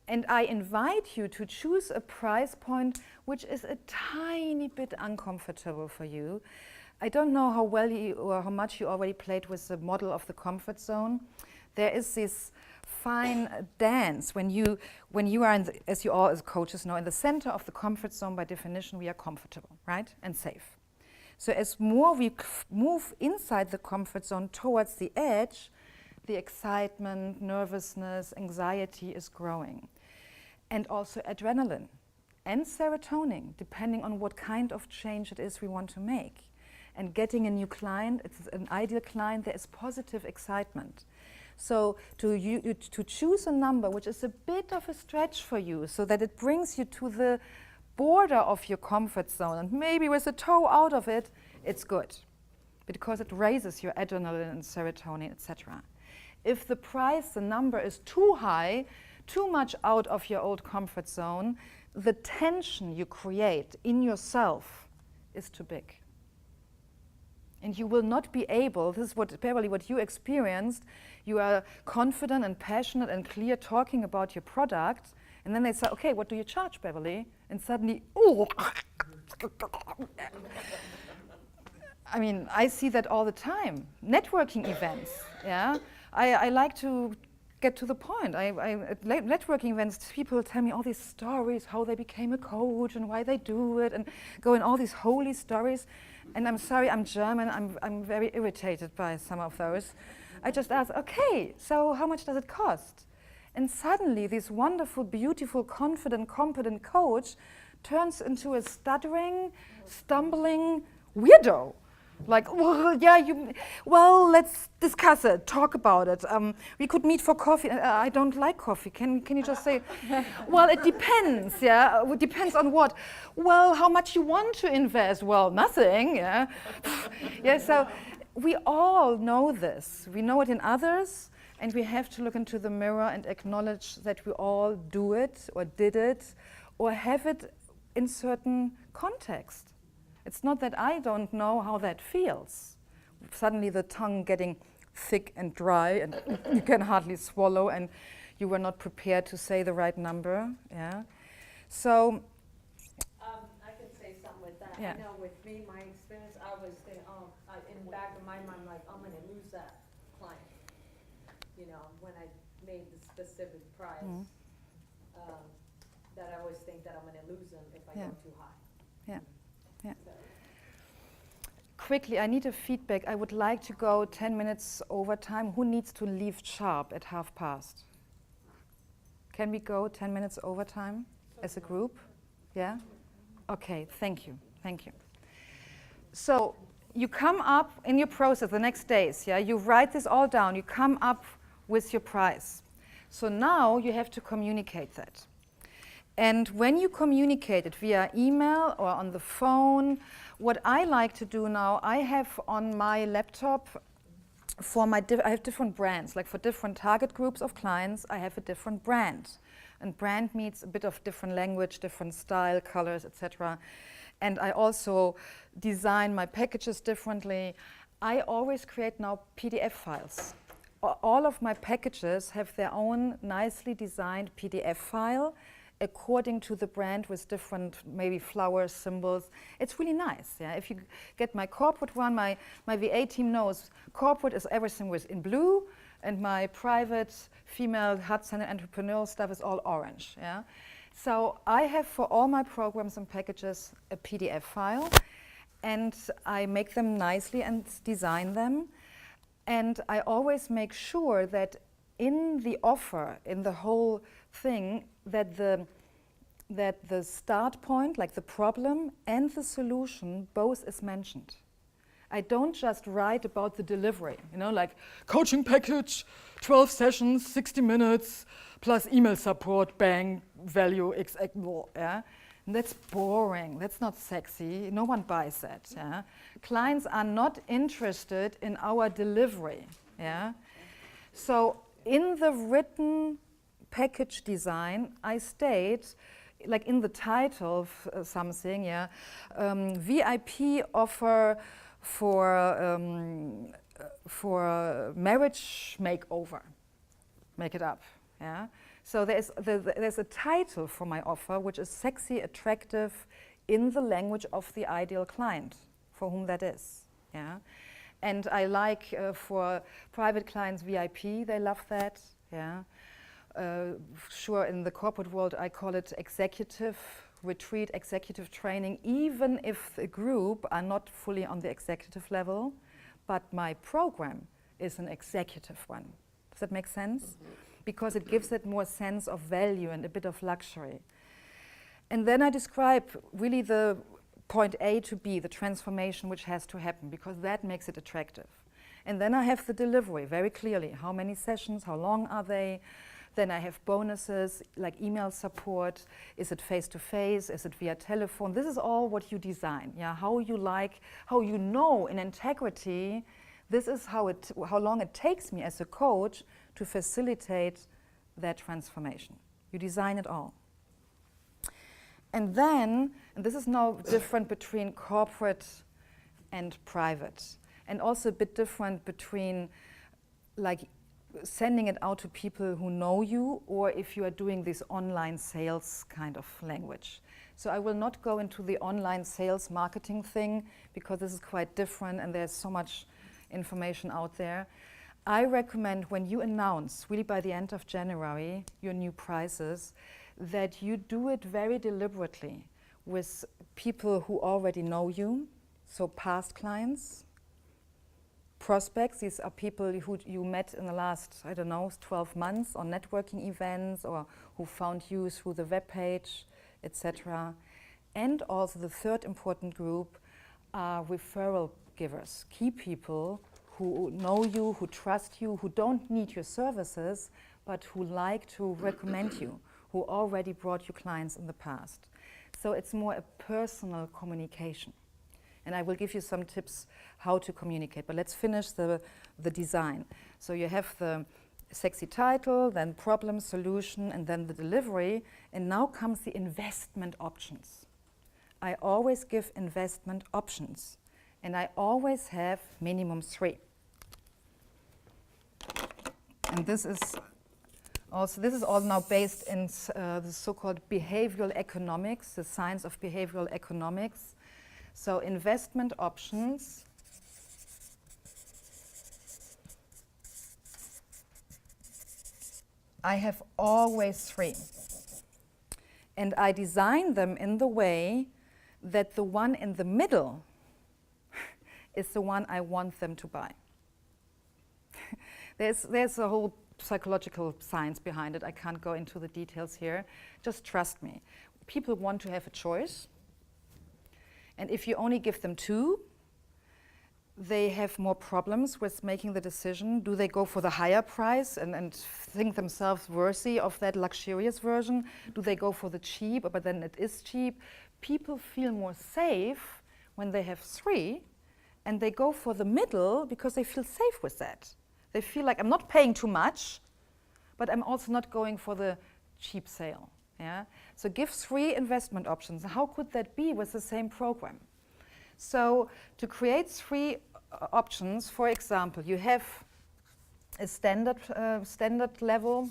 and I invite you to choose a price point which is a tiny bit uncomfortable for you. I don't know how well or how much you already played with the model of the comfort zone. There is this fine dance when you are, as you all as coaches know, in the center of the comfort zone. By definition, we are comfortable, right, and safe. So as more we move inside the comfort zone towards the edge, the excitement, nervousness, anxiety is growing. And also adrenaline and serotonin, depending on what kind of change it is we want to make. And getting a new client, it's an ideal client, there is positive excitement. So to choose a number which is a bit of a stretch for you, so that it brings you to the border of your comfort zone, and maybe with a toe out of it, it's good, because it raises your adrenaline and serotonin, etc. If the price, the number is too high, too much out of your old comfort zone, the tension you create in yourself is too big. And you will not be able, this is probably what you experienced, you are confident and passionate and clear talking about your product, and then they say, okay, what do you charge, Beverly? And suddenly, oh, I mean, I see that all the time. Networking events, yeah? I like to get to the point. At networking events, people tell me all these stories, how they became a coach and why they do it, and go in all these holy stories. And I'm sorry, I'm German, I'm very irritated by some of those. I just ask, okay, so how much does it cost? And suddenly this wonderful, beautiful, confident, competent coach turns into a stuttering, stumbling weirdo. Like, well, yeah, well, let's discuss it, talk about it. We could meet for coffee. I don't like coffee. Can you just say, well, it depends, yeah? It depends on what? Well, how much you want to invest? Well, nothing, yeah? Yeah, so we all know this. We know it in others, and we have to look into the mirror and acknowledge that we all do it, or did it, or have it in certain context. It's not that I don't know how that feels. Suddenly the tongue getting thick and dry and you can hardly swallow and you were not prepared to say the right number, yeah? So. I can say something with that. Yeah. I know with me, my experience, I was thinking, in the back of my mind, like, I'm gonna lose that client. You know, when I made the specific price, that I always think that I'm gonna lose them if I go too high. Yeah. Yeah. Quickly, I need a feedback. I would like to go 10 minutes over time. Who needs to leave sharp at past? Can we go 10 minutes over time as a group? Yeah? Okay, thank you, thank you. So you come up in your process the next days, yeah? You write this all down, you come up with your price. So now you have to communicate that. And when you communicate it via email or on the phone, what I like to do now, I have on my laptop, I have different brands. Like for different target groups of clients, I have a different brand. And brand means a bit of different language, different style, colors, etc. And I also design my packages differently. I always create now PDF files all of my packages have their own nicely designed PDF file according to the brand with different maybe flowers, symbols. It's really nice. Yeah? If you get my corporate one, my VA team knows corporate is everything was in blue, and my private female Hudson entrepreneurial stuff is all orange. Yeah? So I have for all my programs and packages a PDF file, and I make them nicely and design them. And I always make sure that in the offer, in the whole thing, that the start point, like the problem and the solution, both is mentioned. I don't just write about the delivery, you know, like coaching package, 12 sessions, 60 minutes, plus email support, bang, value, yeah? And that's boring, that's not sexy, no one buys that, yeah? Clients are not interested in our delivery, yeah? So in the written package design, I state, like in the title of something, yeah, VIP offer for marriage makeover, make it up, yeah? So there's a title for my offer which is sexy, attractive, in the language of the ideal client, for whom that is, yeah? And I like for private clients VIP, they love that, yeah? Sure, in the corporate world I call it executive retreat, executive training, even if the group are not fully on the executive level, but my program is an executive one. Does that make sense? Mm-hmm. Because it gives it more sense of value and a bit of luxury. And then I describe really the point A to B, the transformation which has to happen, because that makes it attractive. And then I have the delivery very clearly. How many sessions, how long are they? Then I have bonuses like email support. Is it face-to-face? Is it via telephone? This is all what you design. Yeah, how you like, how you know in integrity. This is how long it takes me as a coach to facilitate that transformation. You design it all. And then, and this is now different between corporate and private, and also a bit different between like sending it out to people who know you, or if you are doing this online sales kind of language. So I will not go into the online sales marketing thing, because this is quite different and there's so much information out there. I recommend when you announce, really by the end of January, your new prices, that you do it very deliberately with people who already know you, so past clients, prospects. These are people who you met in the last, 12 months on networking events, or who found you through the webpage, etc. And also the third important group are referral givers, key people who know you, who trust you, who don't need your services, but who like to recommend you, who already brought you clients in the past. So it's more a personal communication. And I will give you some tips how to communicate. But let's finish the design. So you have the sexy title, then problem, solution, and then the delivery. And now comes the investment options. I always give investment options. And I always have minimum 3. And this is all now based in the so-called behavioral economics, the science of behavioral economics. So investment options I have always 3. And I design them in the way that the one in the middle is the one I want them to buy. There's a whole psychological science behind it. I can't go into the details here. Just trust me. People want to have a choice. And if you only give them 2, they have more problems with making the decision. Do they go for the higher price and think themselves worthy of that luxurious version? Do they go for the cheap, but then it is cheap? People feel more safe when they have 3, and they go for the middle because they feel safe with that. They feel like I'm not paying too much, but I'm also not going for the cheap sale. Yeah? So give 3 investment options. How could that be with the same program? So to create 3 options, for example, you have a standard level.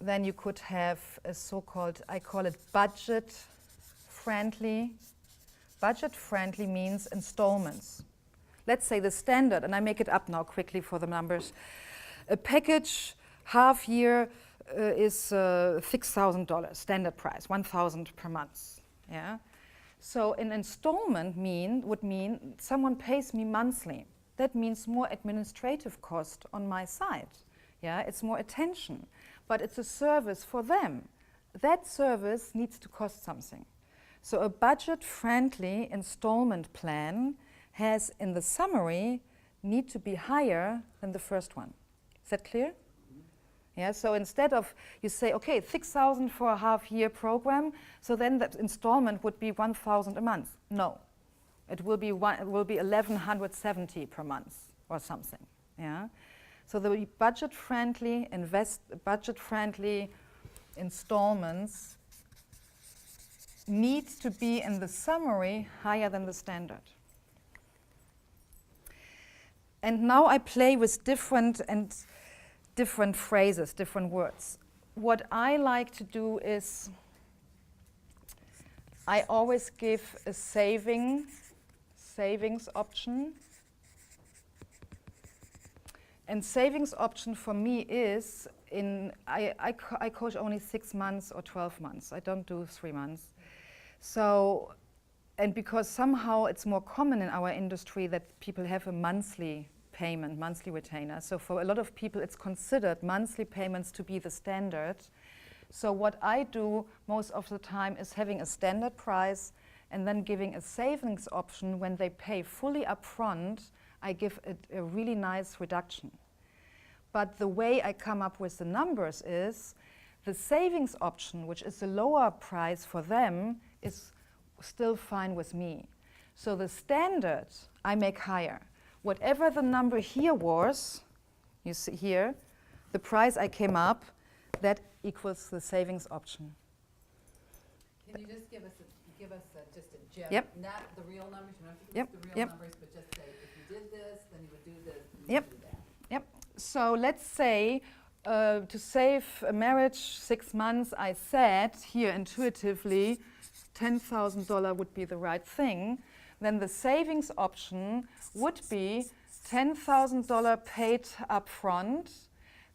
Then you could have a so-called, I call it budget-friendly. Budget-friendly means installments. Let's say the standard, and I make it up now quickly for the numbers. A package half year is $6,000 standard price, $1,000 per month. Yeah. So an installment would mean someone pays me monthly. That means more administrative cost on my side. Yeah, it's more attention, but it's a service for them. That service needs to cost something. So a budget-friendly installment plan has, in the summary, need to be higher than the first one. Is that clear? Yeah, so instead of, you say, okay, 6,000 for a half-year program, so then that installment would be 1,000 a month. No, it will be 1,170 per month or something. Yeah, so the budget-friendly installments needs to be in the summary higher than the standard. And now I play with different phrases, different words. What I like to do is I always give a savings option. And savings option for me is, I coach only 6 months or 12 months. I don't do 3 months. So, and because somehow it's more common in our industry that people have a monthly payment, monthly retainer. So for a lot of people, it's considered monthly payments to be the standard. So what I do most of the time is having a standard price and then giving a savings option. When they pay fully upfront, I give a really nice reduction. But the way I come up with the numbers is the savings option, which is the lower price for them, is still fine with me. So the standard I make higher. Whatever the number here was, you see here, the price I came up, that equals the savings option. Can you just give us just a gem? Yep. Not the real numbers, you don't have to give us the real numbers, but just say, if you did this, then you would do this, and you would do that. Yep. So let's say to save a marriage 6 months, I said here intuitively, $10,000 would be the right thing. Then the savings option would be $10,000 paid upfront,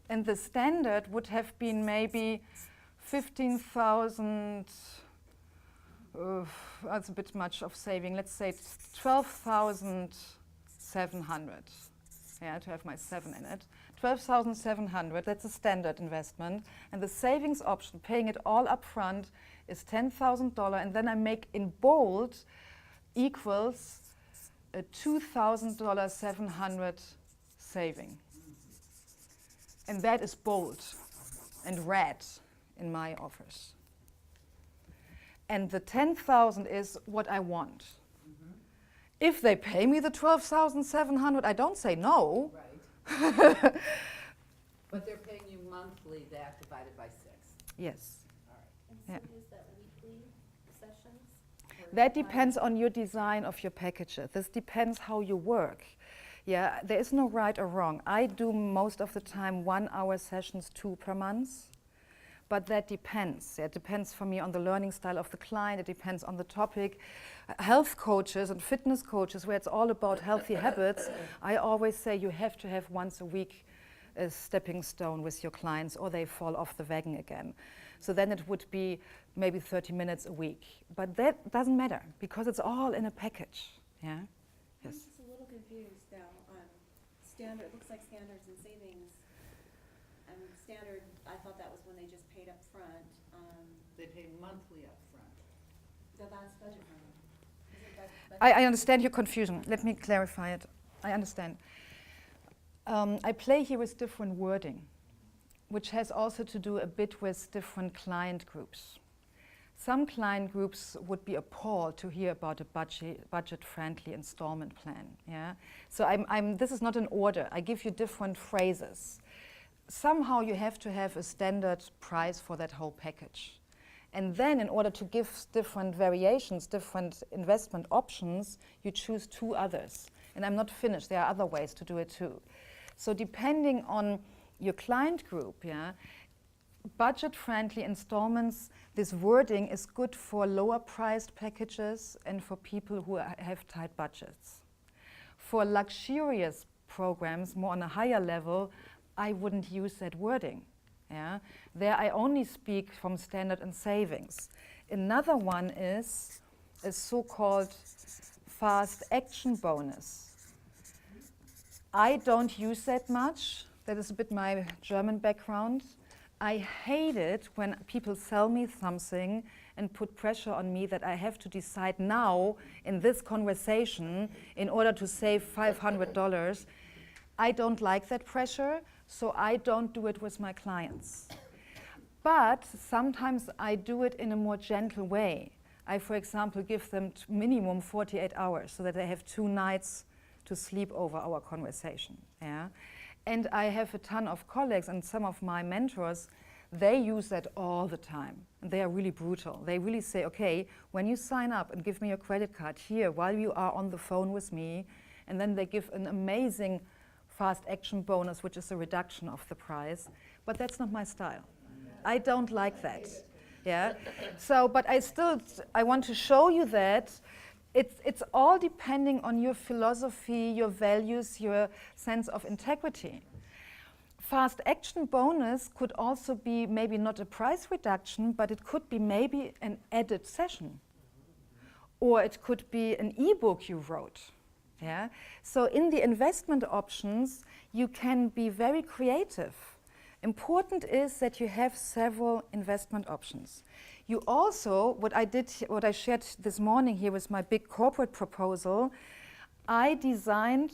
and the standard would have been maybe 15,000. That's a bit much of saving. Let's say 12,700. Yeah, to have my 7 in it. 12,700. That's a standard investment, and the savings option, paying it all upfront, is $10,000, and then I make in bold equals a $2,700 saving. And that is bold and red in my offers. And the 10,000 is what I want. Mm-hmm. If they pay me the 12,700, I don't say no. Right. But they're paying you monthly, that divided by 6. Yes. All right. And so is that weekly sessions? That depends on your design of your packages. This depends how you work. Yeah, there is no right or wrong. I do most of the time 1-hour sessions, 2 per month. But that depends. It depends for me on the learning style of the client. It depends on the topic. Health coaches and fitness coaches, where it's all about healthy habits, I always say you have to have once a week a stepping stone with your clients, or they fall off the wagon again. So then it would be maybe 30 minutes a week. But that doesn't matter, because it's all in a package. Yeah? Yes. I'm just a little confused now on standard. It looks like standards and savings. Standard, I thought that was when they just paid up front. They pay monthly up front. That's budget money. I understand your confusion. Let me clarify it. I understand. I play here with different wording, which has also to do a bit with different client groups. Some client groups would be appalled to hear about a budget-friendly installment plan. Yeah. So this is not an order. I give you different phrases. Somehow you have to have a standard price for that whole package. And then in order to give different variations, different investment options, you choose 2 others. And I'm not finished. There are other ways to do it too. So depending on your client group, yeah, budget-friendly installments, this wording is good for lower-priced packages and for people who have tight budgets. For luxurious programs, more on a higher level, I wouldn't use that wording. Yeah? There I only speak from standard and savings. Another one is a so-called fast action bonus. I don't use that much. That is a bit my German background. I hate it when people sell me something and put pressure on me that I have to decide now in this conversation in order to save $500. I don't like that pressure, so I don't do it with my clients. But sometimes I do it in a more gentle way. I, for example, give them minimum 48 hours so that they have 2 nights to sleep over our conversation. Yeah? And I have a ton of colleagues and some of my mentors, they use that all the time. And they are really brutal. They really say, okay, when you sign up and give me your credit card here while you are on the phone with me, and then they give an amazing fast action bonus, which is a reduction of the price. But that's not my style. I don't like that. Yeah. So, but I want to show you that it's all depending on your philosophy, your values, your sense of integrity. Fast action bonus could also be maybe not a price reduction, but it could be maybe an added session. Or it could be an ebook you wrote. Yeah? So in the investment options, you can be very creative. Important is that you have several investment options. You also, what I shared this morning here with my big corporate proposal, I designed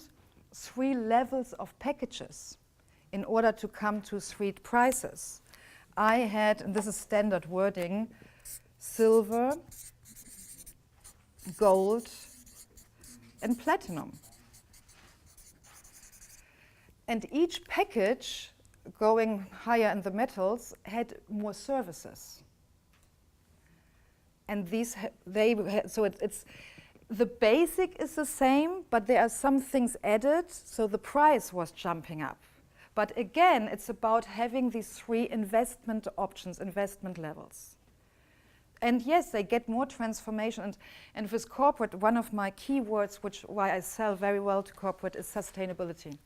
3 levels of packages in order to come to 3 prices. I had, and this is standard wording, silver, gold, and platinum. And each package going higher in the metals had more services. And these, so it's the basic is the same, but there are some things added, so the price was jumping up. But again, it's about having these 3 investment options, investment levels. And yes, they get more transformation. And with corporate, one of my key words, why I sell very well to corporate, is sustainability.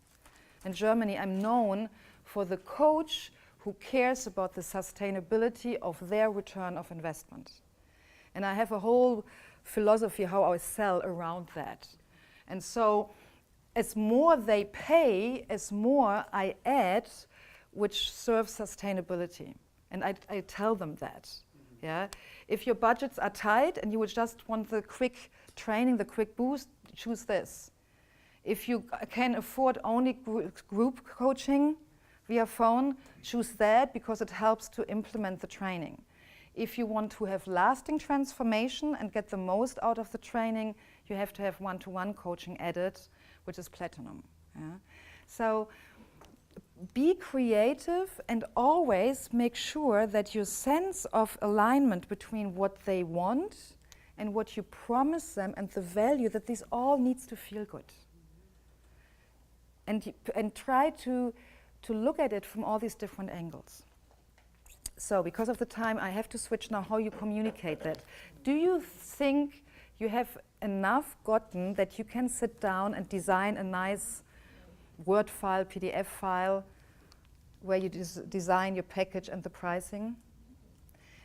In Germany, I'm known for the coach who cares about the sustainability of their return of investment. And I have a whole philosophy how I sell around that. And so as more they pay, as more I add, which serves sustainability. And I tell them that. Yeah? If your budgets are tight and you would just want the quick training, the quick boost, choose this. If you can afford only group coaching via phone, choose that because it helps to implement the training. If you want to have lasting transformation and get the most out of the training, you have to have one-to-one coaching added, which is platinum. Yeah? So be creative and always make sure that your sense of alignment between what they want and what you promise them and the value, that this all needs to feel good. And try to look at it from all these different angles. So because of the time, I have to switch now how you communicate that. Do you think you have enough gotten that you can sit down and design a nice Word file, PDF file, where you design your package and the pricing?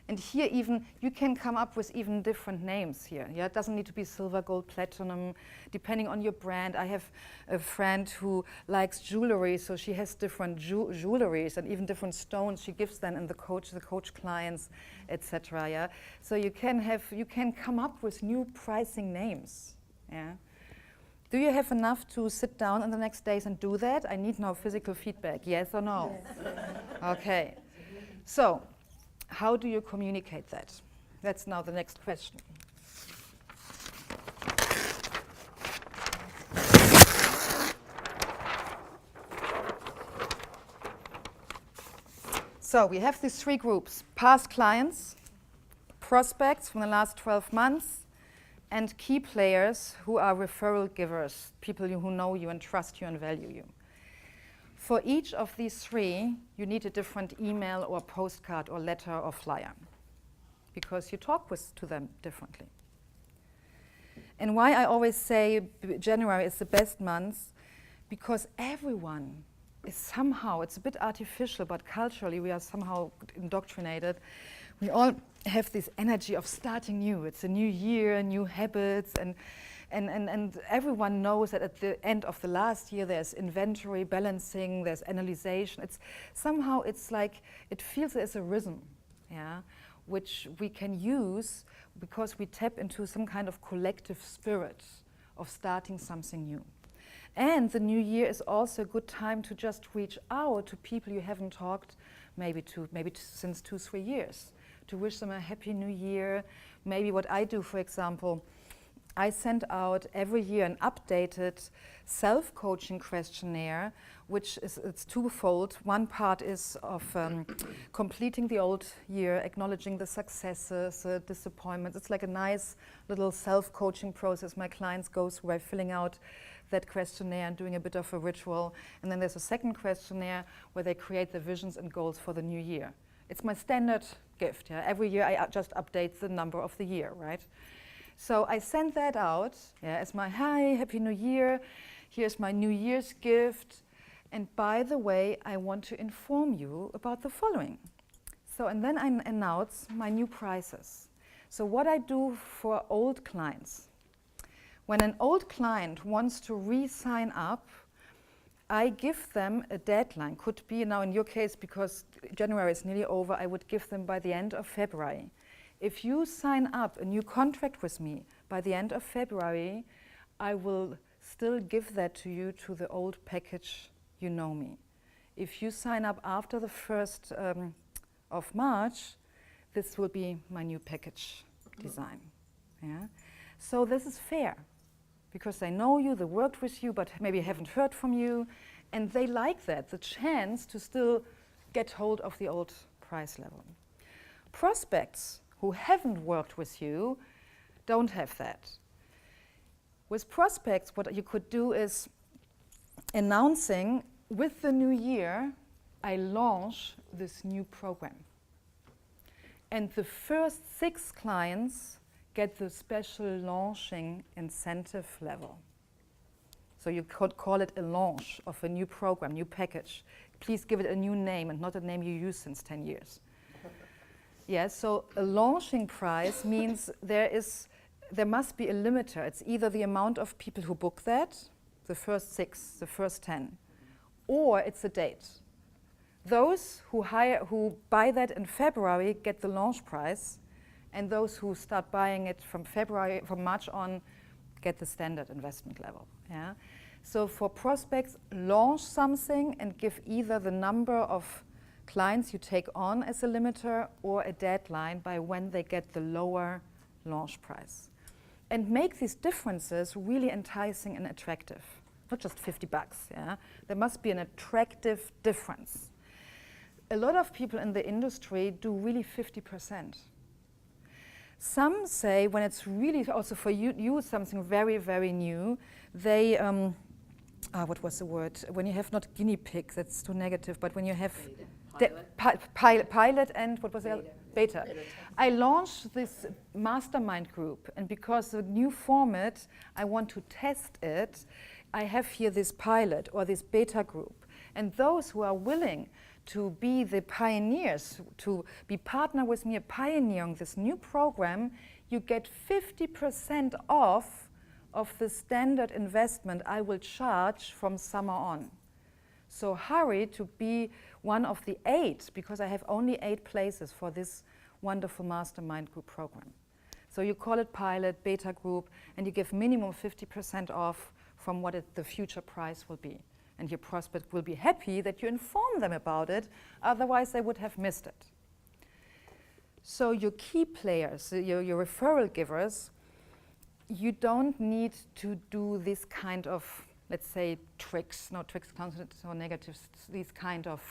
And here even, you can come up with even different names here. Yeah? It doesn't need to be silver, gold, platinum, depending on your brand. I have a friend who likes jewelry, so she has different jewelries and even different stones she gives them in the coach clients, etc. Yeah? So you can come up with new pricing names. Yeah? Do you have enough to sit down in the next days and do that? I need now physical feedback, yes or no? Yes. Okay. So, how do you communicate that? That's now the next question. So we have these 3 groups: past clients, prospects from the last 12 months, and key players who are referral givers, people who know you and trust you and value you. For each of these three, you need a different email or postcard or letter or flyer because you talk to them differently. And why I always say January is the best month, because everyone is somehow, it's a bit artificial, but culturally we are somehow indoctrinated. We all have this energy of starting new. It's a new year, new habits, and everyone knows that at the end of the last year there's inventory, balancing, there's analyzation. It's like, it feels there's a rhythm, yeah, which we can use because we tap into some kind of collective spirit of starting something new. And the new year is also a good time to just reach out to people you haven't talked maybe since 2-3 years, to wish them a happy new year. Maybe what I do, for example, I send out every year an updated self-coaching questionnaire, which it's twofold. One part is of completing the old year, acknowledging the successes, the disappointments. It's like a nice little self-coaching process my clients go through by filling out that questionnaire and doing a bit of a ritual. And then there's a second questionnaire where they create their visions and goals for the new year. It's my standard gift. Yeah? Every year I just update the number of the year, right? So I send that out as my, hi, happy new year. Here's my New Year's gift. And by the way, I want to inform you about the following. So, and then I announce my new prices. So what I do for old clients, when an old client wants to re-sign up, I give them a deadline. Could be now in your case, because January is nearly over, I would give them by the end of February. If you sign up a new contract with me by the end of February, I will still give that to you to the old package you know me. If you sign up after the 1st of March, this will be my new package design. Yeah? So this is fair, because they know you, they worked with you, but maybe haven't heard from you, and they like that, the chance to still get hold of the old price level. Prospects who haven't worked with you don't have that. With prospects, what you could do is announcing, with the new year, I launch this new program. And the first 6 clients get the special launching incentive level. So you could call it a launch of a new program, new package. Please give it a new name and not a name you use since 10 years. Yes, so a launching price means there must be a limiter. It's either the amount of people who book that, the first 6, the first 10, or it's a date. Those who buy that in February get the launch price, and those who start buying it from March on, get the standard investment level. Yeah? So for prospects, launch something and give either the number of clients you take on as a limiter or a deadline by when they get the lower launch price. And make these differences really enticing and attractive. Not just $50, yeah? There must be an attractive difference. A lot of people in the industry do really 50%. Some say when it's really also for you something very, very new, they, what was the word? When you have not guinea pig, that's too negative, but when you have pilot and what was the other? Beta. I launched this mastermind group, and because the new format, I want to test it, I have here this pilot or this beta group. And those who are willing to be the pioneers, to be partner with me pioneering this new program, you get 50% off of the standard investment I will charge from summer on. So hurry to be one of the 8, because I have only 8 places for this wonderful mastermind group program. So you call it pilot, beta group, and you give minimum 50% off from what the future price will be. And your prospect will be happy that you inform them about it, otherwise they would have missed it. So your key players, your referral givers, you don't need to do this kind of, let's say, tricks, no tricks, so negatives, these kind of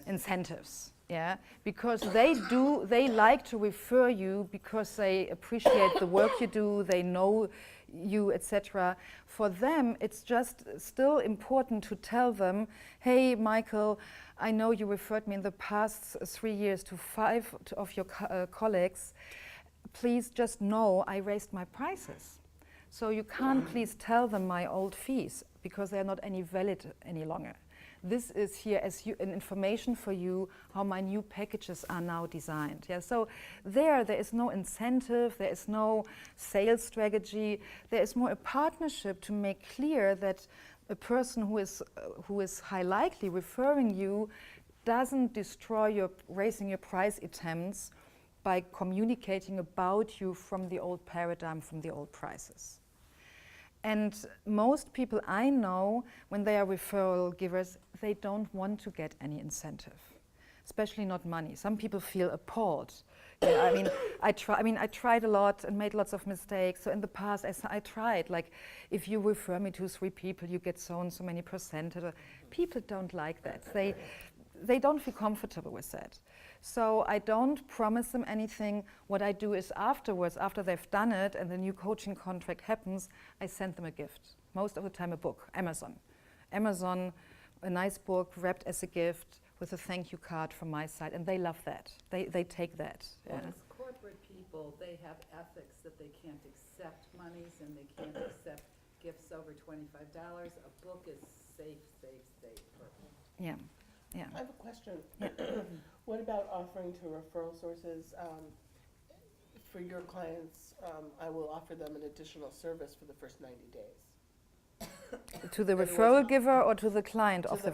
incentives. Yeah, because they like to refer you because they appreciate the work you do, they know you, etc. For them, it's just still important to tell them, hey, Michael, I know you referred me in the past 3 years to 5 of your colleagues. Please just know I raised my prices. So you can't please tell them my old fees because they're not any valid any longer. This is here as an information for you how my new packages are now designed. Yeah, so there is no incentive, there is no sales strategy, there is more a partnership to make clear that a person who is high likely referring you doesn't destroy your raising your price attempts by communicating about you from the old paradigm, from the old prices. And most people I know, when they are referral givers, they don't want to get any incentive, especially not money. Some people feel appalled. Yeah, I tried a lot and made lots of mistakes. So in the past, I tried, like, if you refer me to 3 people, you get so and so many percent. People don't like that. They don't feel comfortable with that. So I don't promise them anything. What I do is afterwards, after they've done it and the new coaching contract happens, I send them a gift. Most of the time a book, Amazon, a nice book wrapped as a gift with a thank you card from my side, and they love that. They take that. Well, as corporate people, they have ethics that they can't accept monies and they can't accept gifts over $25. A book is safe. Yeah. Yeah. I have a question. Yeah. What about offering to referral sources? For your clients, I will offer them an additional service for the first 90 days. To the referral giver or to the client of the